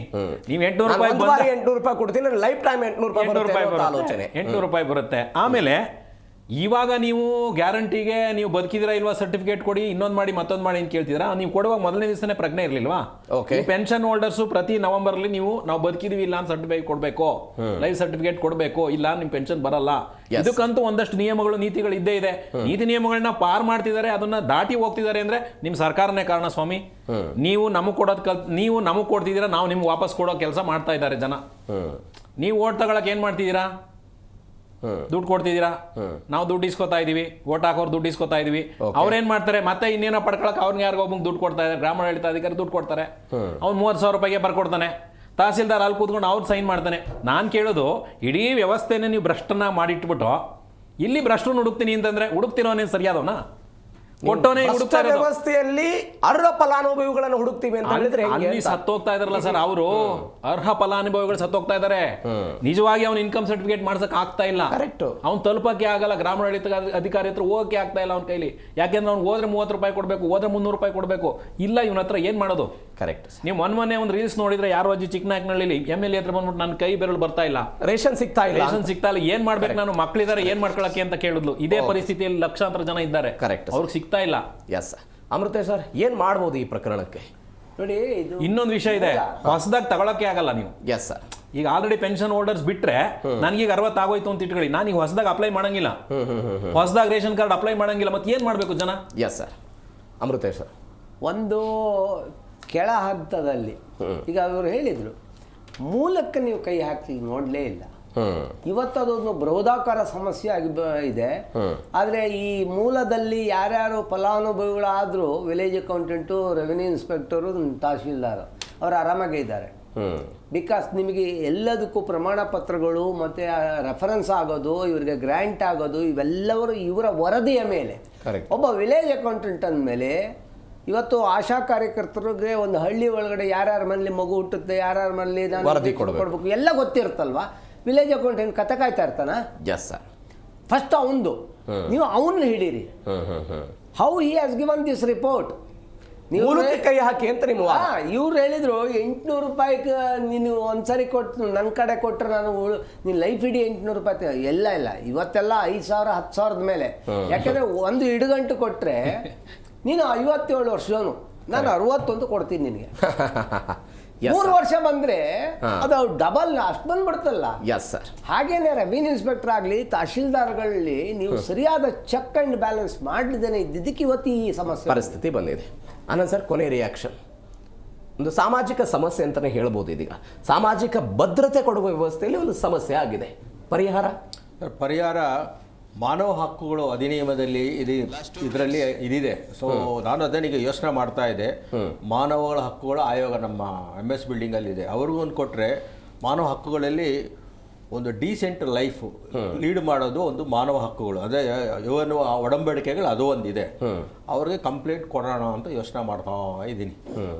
ನೀವ್ 800 ರೂಪಾಯಿ 800 ರೂಪಾಯಿ ಕೊಡ್ತೀನಿ, ಲೈಫ್ ಟೈಮ್ 800 ರೂಪಾಯಿ ಬರುತ್ತೆ. ಆಮೇಲೆ ಇವಾಗ ನೀವು ಗ್ಯಾರಂಟಿಗೆ ನೀವು ಬದುಕಿದಿರಾ ಇಲ್ವಾ ಸರ್ಟಿಫಿಕೇಟ್ ಕೊಡಿ, ಇನ್ನೊಂದು ಮಾಡಿ ಮತ್ತೊಂದು ಮಾಡಿ ಅಂತ ಕೇಳ್ತಿದ್ರಾ? ನೀವು ಕೊಡುವಾಗ ಮೊದಲನೇ ದಿವಸನೇ ಪ್ರಜ್ಞೆ ಇರ್ಲಿಲ್ವಾ? ಪೆನ್ಷನ್ ಹೋಲ್ಡರ್ಸ್ ಪ್ರತಿ ನವೆಂಬರ್ ಅಲ್ಲಿ ನಾವು ಬದುಕಿದೀವಿ ಇಲ್ಲ ಅಂತ ಸರ್ಟಿಫಿಕೇಟ್ ಕೊಡ್ಬೇಕು, ಲೈಫ್ ಸರ್ಟಿಫಿಕೇಟ್ ಕೊಡ್ಬೇಕು, ಇಲ್ಲ ನಿಮ್ ಪೆನ್ಷನ್ ಬರಲ್ಲ. ಇದಕ್ಕಂತೂ ಒಂದಷ್ಟು ನಿಯಮಗಳು ನೀತಿಗಳು ಇದ್ದೇ ಇದೆ. ನೀತಿ ನಿಯಮಗಳನ್ನ ಪಾರ್ ಮಾಡ್ತಿದ್ದಾರೆ, ಅದನ್ನ ದಾಟಿ ಹೋಗ್ತಿದ್ದಾರೆ ಅಂದ್ರೆ ನಿಮ್ ಸರ್ಕಾರನೇ ಕಾರಣ ಸ್ವಾಮಿ. ನೀವು ನಮಗ್ ಕೊಡೋದ್ ನೀವು ನಮಗ್ ಕೊಡ್ತಿದ್ದೀರಾ, ನಾವು ನಿಮ್ಗೆ ವಾಪಸ್ ಕೊಡೋ ಕೆಲಸ ಮಾಡ್ತಾ ಇದ್ದಾರೆ ಜನ. ನೀವು ಓಟ್ ತಗೊಳಕ್ ಏನ್ ಮಾಡ್ತಿದ್ದೀರಾ? ದುಡ್ಡು ಕೊಡ್ತಿದ್ದೀರಾ, ನಾವು ದುಡ್ಡು ಇಸ್ಕೊತಾ ಇದೀವಿ, ಓಟ್ ಹಾಕೋರು ದುಡ್ಡು ಇಸ್ಕೊತಾ ಇದೀವಿ. ಅವ್ರೇನ್ ಮಾಡ್ತಾರೆ ಮತ್ತೆ ಇನ್ನೇನೋ ಪಡ್ಕೊಳಕ್ ಅವ್ರಿಗೆ ಯಾರಿಗೋ ಒಬ್ಬಂಗೆ ದುಡ್ಡು ಕೊಡ್ತಾ ಇದ್ದಾರೆ. ಗ್ರಾಮಾಡಳಿತಾಧಿಕಾರಿ ದುಡ್ಡು ಕೊಡ್ತಾರೆ, ಅವ್ನು 30,000 ರೂಪಾಯಿಗೆ ಬರ್ಕೊಡ್ತಾನೆ. ತಹಸೀಲ್ದಾರ್ ಅಲ್ಲಿ ಕೂತ್ಕೊಂಡು ಅವ್ರು ಸೈನ್ ಮಾಡ್ತಾನೆ. ನಾನು ಕೇಳೋದು, ಇಡೀ ವ್ಯವಸ್ಥೆನೇ ನೀವು ಭ್ರಷ್ಟನ ಮಾಡಿಟ್ಬಿಟ್ಟು ಇಲ್ಲಿ ಭ್ರಷ್ಟರು ಹುಡುಕ್ತೀನಿ ಅಂತಂದ್ರೆ ಹುಡುಕ್ತಿರೋನೇನು ಸರಿಯಾದವನ? ಕೊಟ್ಟೋನೇ ಹುಡುಕ್ತಾ ಇರೋದು. ವ್ಯವಸ್ಥೆಯಲ್ಲಿ ಅರ್ಹ ಫಲಾನುಭವಿಗಳನ್ನು ಹುಡುಕ್ತೀವಿ ಅಂತ ಹೇಳಿದ್ರೆ ಅಲ್ಲಿ ಸತ್ತೋಗ್ತಾ ಇದಾರಲ್ಲ ಸರ್ ಅವರು, ಅರ್ಹ ಫಲಾನುಭವಿಗಳು ಸತ್ತೋಗ್ತಾ ಇದಾರೆ. ನಿಜವಾಗಿ ಅವ್ನ ಇನ್ಕಮ್ ಸರ್ಟಿಫಿಕೇಟ್ ಮಾಡ್ಸಕ್ ಆಗ್ತಾ ಇಲ್ಲ. ಕರೆಕ್ಟ್, ಅವ್ನು ತಲುಪಕ್ಕೆ ಆಗಲ್ಲ, ಗ್ರಾಮಾಡಳಿತ ಅಧಿಕಾರಿ ಹತ್ರ ಹೋಗಕ್ಕೆ ಆಗ್ತಾ ಇಲ್ಲ ಅವ್ನ ಕೈಲಿ. ಯಾಕೆಂದ್ರೆ ಅವ್ನು ಹೋದ್ರೆ 30 ರೂಪಾಯಿ ಕೊಡ್ಬೇಕು, ಹೋದ್ರೆ 300 ರೂಪಾಯಿ ಕೊಡ್ಬೇಕು. ಇಲ್ಲ, ಇವನ ಹತ್ರ ಏನ್ ಮಾಡೋದು? ಕರೆಕ್ಟ್. ನೀವು ಮೊನ್ನೆ ಒಂದು ರೀಲ್ಸ್ ನೋಡಿದ್ರೆ, ಯಾರೋ ಅಜ್ಜಿ ಚಿಕ್ಕನಾಯಕನಹಳ್ಳಿ MLA ಹತ್ರ ಬಂದ್ಬಿಟ್ಟು ನನ್ನ ಕೈ ಬೆರಳು ಬರ್ತಾ ಇಲ್ಲ, ರೇಷನ್ ಸಿಗ್ತಾ ಇಲ್ಲ, ಏನ್ ಮಾಡ್ಬೇಕು ನಾನು, ಮಕ್ಕಳಿದಾರೆ ಏನ್ ಮಾಡ್ಕೊಳಕ್ಕೆ ಅಂತ ಕೇಳಿದ್ಲು. ಇದೇ ಪರಿಸ್ಥಿತಿಯಲ್ಲಿ ಲಕ್ಷಾಂತರ ಜನ ಇದ್ದಾರೆ, ಕರೆಕ್ಟ್, ಅವ್ರಿಗೆ ಸಿಗ್ತಾ ಇಲ್ಲ. ಎಸ್ ಅಮೃತೇಶ್ ಸರ್, ಏನ್ ಮಾಡ್ಬೋದು ಈ ಪ್ರಕರಣಕ್ಕೆ? ನೋಡಿ, ಇದು ಇನ್ನೊಂದು ವಿಷಯ ಇದೆ, ಹೊಸದಾಗಿ ತಗೊಳಕ್ಕೆ ಆಗಲ್ಲ ನೀವು. ಎಸ್ ಸರ್, ಈಗ ಆಲ್ರೆಡಿ ಪೆನ್ಷನ್ ಹೋಲ್ಡರ್ಸ್ ಬಿಟ್ರೆ ನನಗೀಗ 60 ಆಗೋಯ್ತು ಅಂತ ಇಟ್ಕೊಳ್ಳಿ, ನಾನು ಈಗ ಹೊಸದಾಗಿ ಅಪ್ಲೈ ಮಾಡಂಗಿಲ್ಲ, ಹೊಸದಾಗಿ ರೇಷನ್ ಕಾರ್ಡ್ ಅಪ್ಲೈ ಮಾಡಂಗಿಲ್ಲ. ಮತ್ತೆ ಏನ್ ಮಾಡ್ಬೇಕು ಜನ? ಎಸ್ ಸರ್, ಅಮೃತೇಶ್ ಸರ್, ಒಂದು ಕೆಳ ಹಂತದಲ್ಲಿ ಈಗ ಅವರು ಹೇಳಿದರು, ಮೂಲಕ್ಕೆ ನೀವು ಕೈ ಹಾಕಿ ನೋಡಲೇ ಇಲ್ಲ. ಇವತ್ತು ಅದೊಂದು ಬೃಹದಾಕಾರ ಸಮಸ್ಯೆ ಆಗಿ ಇದೆ. ಆದರೆ ಈ ಮೂಲದಲ್ಲಿ ಯಾರ್ಯಾರು ಫಲಾನುಭವಿಗಳಾದರೂ village accountant, revenue inspector, tahsildar ಅವರು ಆರಾಮಾಗೇ ಇದ್ದಾರೆ. ಬಿಕಾಸ್ ನಿಮಗೆ ಎಲ್ಲದಕ್ಕೂ ಪ್ರಮಾಣ ಪತ್ರಗಳು ಮತ್ತು ರೆಫರೆನ್ಸ್ ಆಗೋದು, ಇವರಿಗೆ ಗ್ರ್ಯಾಂಟ್ ಆಗೋದು, ಇವೆಲ್ಲವರು ಇವರ ವರದಿಯ ಮೇಲೆ. ಒಬ್ಬ ವಿಲೇಜ್ ಅಕೌಂಟೆಂಟ್ ಅಂದಮೇಲೆ ಇವತ್ತು ಆಶಾ ಕಾರ್ಯಕರ್ತರಿಗೆ ಒಂದು ಹಳ್ಳಿ ಒಳಗಡೆ ಯಾರ್ಯಾರ ಮನೇಲಿ ಮಗು ಹುಟ್ಟುತ್ತೆ, ಯಾರ್ಯಾರ ಮನೇಲಿ ವರದಿ ಕೊಡಬೇಕು ಎಲ್ಲ ಗೊತ್ತಿರುತ್ತಲ್ವಾ. ವಿಲೇಜ್ ಅಕೌಂಟೆಂಟ್ ಕತೆ ಕಾಯ್ತಾ ಇರ್ತಾನ? ಎಸ್ ಸರ್, ಫಸ್ಟ್ ಅವನದು ನೀವು ಅವನ್ನ ಹಿಡೀರಿ. How he has given this report, ನೀವು ಕೈ ಹಾಕಿ ಅಂತ ನೀವು ಇವ್ರು ಹೇಳಿದ್ರು 800 ರೂಪಾಯಿಗೆ ನೀನು ಒಂದ್ಸರಿ ಕೊಟ್ಟು ನನ್ನ ಕಡೆ ಕೊಟ್ಟರೆ ನಾನು ನೀನು ಲೈಫ್ ಇಡೀ 800 ರೂಪಾಯಿ. ಎಲ್ಲ ಇಲ್ಲ, ಇವತ್ತೆಲ್ಲ 5,000 10,000 ಮೇಲೆ. ಯಾಕಂದ್ರೆ ಒಂದು ಇಡುಗಂಟು ಕೊಟ್ರೆ ನೀನು 57 ವರ್ಷದವನು, ನಾನು 61 ಕೊಡ್ತೀನಿ ನಿನಗೆ. 3 ವರ್ಷ ಬಂದ್ರೆ ಅದು ಡಬಲ್ ಅಷ್ಟು ಬಂದ್ಬಿಡ್ತಲ್ಲ. ಎಸ್ ಸರ್, ಹಾಗೇನೆ ರೆವಿನ್ಯೂ ಇನ್ಸ್ಪೆಕ್ಟರ್ ಆಗಲಿ, ತಹಶೀಲ್ದಾರ್ಗಳಲ್ಲಿ ನೀವು ಸರಿಯಾದ ಚೆಕ್ ಅಂಡ್ ಬ್ಯಾಲೆನ್ಸ್ ಮಾಡಲಿದ್ದೇನೆ ಇದ್ದಿದ್ದಕ್ಕೆ ಇವತ್ತು ಈ ಸಮಸ್ಯೆ ಪರಿಸ್ಥಿತಿ ಬಂದಿದೆ. ಆನಂದ್ ಸರ್, ಕೊನೆ ರಿಯಾಕ್ಷನ್. ಒಂದು ಸಾಮಾಜಿಕ ಸಮಸ್ಯೆ ಅಂತಲೇ ಹೇಳ್ಬೋದು. ಇದೀಗ ಸಾಮಾಜಿಕ ಭದ್ರತೆ ಕೊಡುವ ವ್ಯವಸ್ಥೆಯಲ್ಲಿ ಒಂದು ಸಮಸ್ಯೆ ಆಗಿದೆ. ಪರಿಹಾರ ಮಾನವ ಹಕ್ಕುಗಳು ಅಧಿನಿಯಮದಲ್ಲಿ ಇದರಲ್ಲಿ ಇದಿದೆ. ಸೊ ನಾನು ಅದನ್ನೀಗ ಯೋಚನೆ ಮಾಡ್ತಾ ಇದ್ದೆ. ಮಾನವಗಳ ಹಕ್ಕುಗಳ ಆಯೋಗ ನಮ್ಮ MS ಬಿಲ್ಡಿಂಗಲ್ಲಿದೆ. ಅವ್ರಿಗೂ ಒಂದು ಕೊಟ್ಟರೆ ಮಾನವ ಹಕ್ಕುಗಳಲ್ಲಿ ಒಂದು ಡೀಸೆಂಟ್ ಲೈಫ್ ಲೀಡ್ ಮಾಡೋದು ಒಂದು ಮಾನವ ಹಕ್ಕುಗಳು. ಅದೇ ಇವನು ಒಡಂಬಡಿಕೆಗಳು ಅದು ಒಂದಿದೆ. ಅವ್ರಿಗೆ ಕಂಪ್ಲೇಂಟ್ ಕೊಡೋಣ ಅಂತ ಯೋಚನೆ ಮಾಡ್ತಾ ಇದ್ದೀನಿ.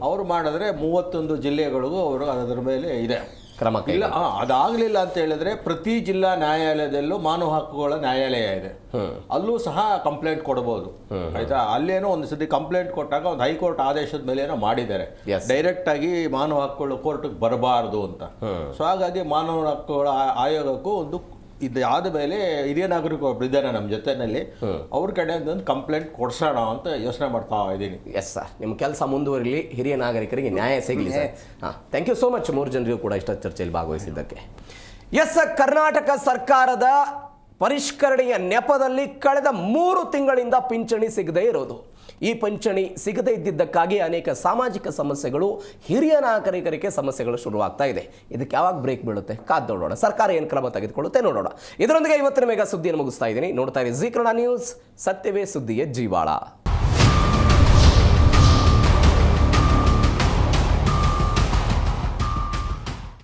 ಅವರು ಮಾಡಿದ್ರೆ 31 ಜಿಲ್ಲೆಗಳಿಗೂ ಅವರು ಅದರ ಮೇಲೆ ಇದೆ ಕ್ರಮ. ಇಲ್ಲ, ಅದಾಗಲಿಲ್ಲ ಅಂತ ಹೇಳಿದ್ರೆ ಪ್ರತಿ ಜಿಲ್ಲಾ ನ್ಯಾಯಾಲಯದಲ್ಲೂ ಮಾನವ ಹಕ್ಕುಗಳ ನ್ಯಾಯಾಲಯ ಇದೆ, ಅಲ್ಲೂ ಸಹ ಕಂಪ್ಲೇಂಟ್ ಕೊಡಬಹುದು. ಆಯ್ತಾ? ಅಲ್ಲೇನೋ ಒಂದು ಸತಿ ಕಂಪ್ಲೇಂಟ್ ಕೊಟ್ಟಾಗ ಒಂದು ಹೈಕೋರ್ಟ್ ಆದೇಶದ ಮೇಲೆ ಏನೋ ಮಾಡಿದ್ದಾರೆ, ಡೈರೆಕ್ಟ್ ಆಗಿ ಮಾನವ ಹಕ್ಕುಗಳು ಕೋರ್ಟ್ಗೆ ಬರಬಾರ್ದು ಅಂತ. ಸೊ ಹಾಗಾಗಿ ಮಾನವ ಹಕ್ಕುಗಳ ಆಯೋಗಕ್ಕೂ ಒಂದು ಇದಾದ ಮೇಲೆ ಹಿರಿಯ ನಾಗರಿಕರು ಒಬ್ರು ಇದ್ದಾರೆ ನಮ್ಮ ಜೊತೆಯಲ್ಲಿ, ಅವ್ರ ಕಡೆಯಿಂದ ಒಂದು ಕಂಪ್ಲೇಂಟ್ ಕೊಡ್ಸೋಣ ಅಂತ ಯೋಚನೆ ಮಾಡ್ತಾ ಇದ್ದೀನಿ. ಎಸ್ ಸರ್, ನಿಮ್ಮ ಕೆಲಸ ಮುಂದುವರಿಲಿ, ಹಿರಿಯ ನಾಗರಿಕರಿಗೆ ನ್ಯಾಯ ಸಿಗಲಿ ಸರ್. ಥ್ಯಾಂಕ್ ಯು ಸೋ ಮಚ್ 3 ಜನರಿಗೂ ಕೂಡ ಇಷ್ಟ ಚರ್ಚೆಯಲ್ಲಿ ಭಾಗವಹಿಸಿದ್ದಕ್ಕೆ. ಎಸ್, ಕರ್ನಾಟಕ ಸರ್ಕಾರದ ಪರಿಷ್ಕರಣೆಯ ನೆಪದಲ್ಲಿ ಕಳೆದ 3 ತಿಂಗಳಿಂದ ಪಿಂಚಣಿ ಸಿಗದೇ ಇರೋದು. ಈ ಪಿಂಚಣಿ ಸಿಗದೇ ಇದ್ದಿದ್ದಕ್ಕಾಗಿ ಅನೇಕ ಸಾಮಾಜಿಕ ಸಮಸ್ಯೆಗಳು, ಹಿರಿಯ ನಾಗರಿಕರಿಗೆ ಸಮಸ್ಯೆಗಳು ಶುರುವಾಗ್ತಾ ಇದೆ. ಇದಕ್ಕೆ ಯಾವಾಗ ಬ್ರೇಕ್ ಬೀಳುತ್ತೆ ಕಾದ್ ನೋಡೋಣ. ಸರ್ಕಾರ ಏನು ಕ್ರಮ ತೆಗೆದುಕೊಳ್ಳುತ್ತೆ ನೋಡೋಣ. ಇದರೊಂದಿಗೆ ಇವತ್ತಿನ ಮೇಘಾ ಸುದ್ದಿಯನ್ನು ಮುಗಿಸ್ತಾ ಇದ್ದೀನಿ. ನೋಡ್ತಾ ಇರಿ ಜೀ ಕನ್ನಡ ನ್ಯೂಸ್, ಸತ್ಯವೇ ಸುದ್ದಿಯ ಜೀವಾಳ.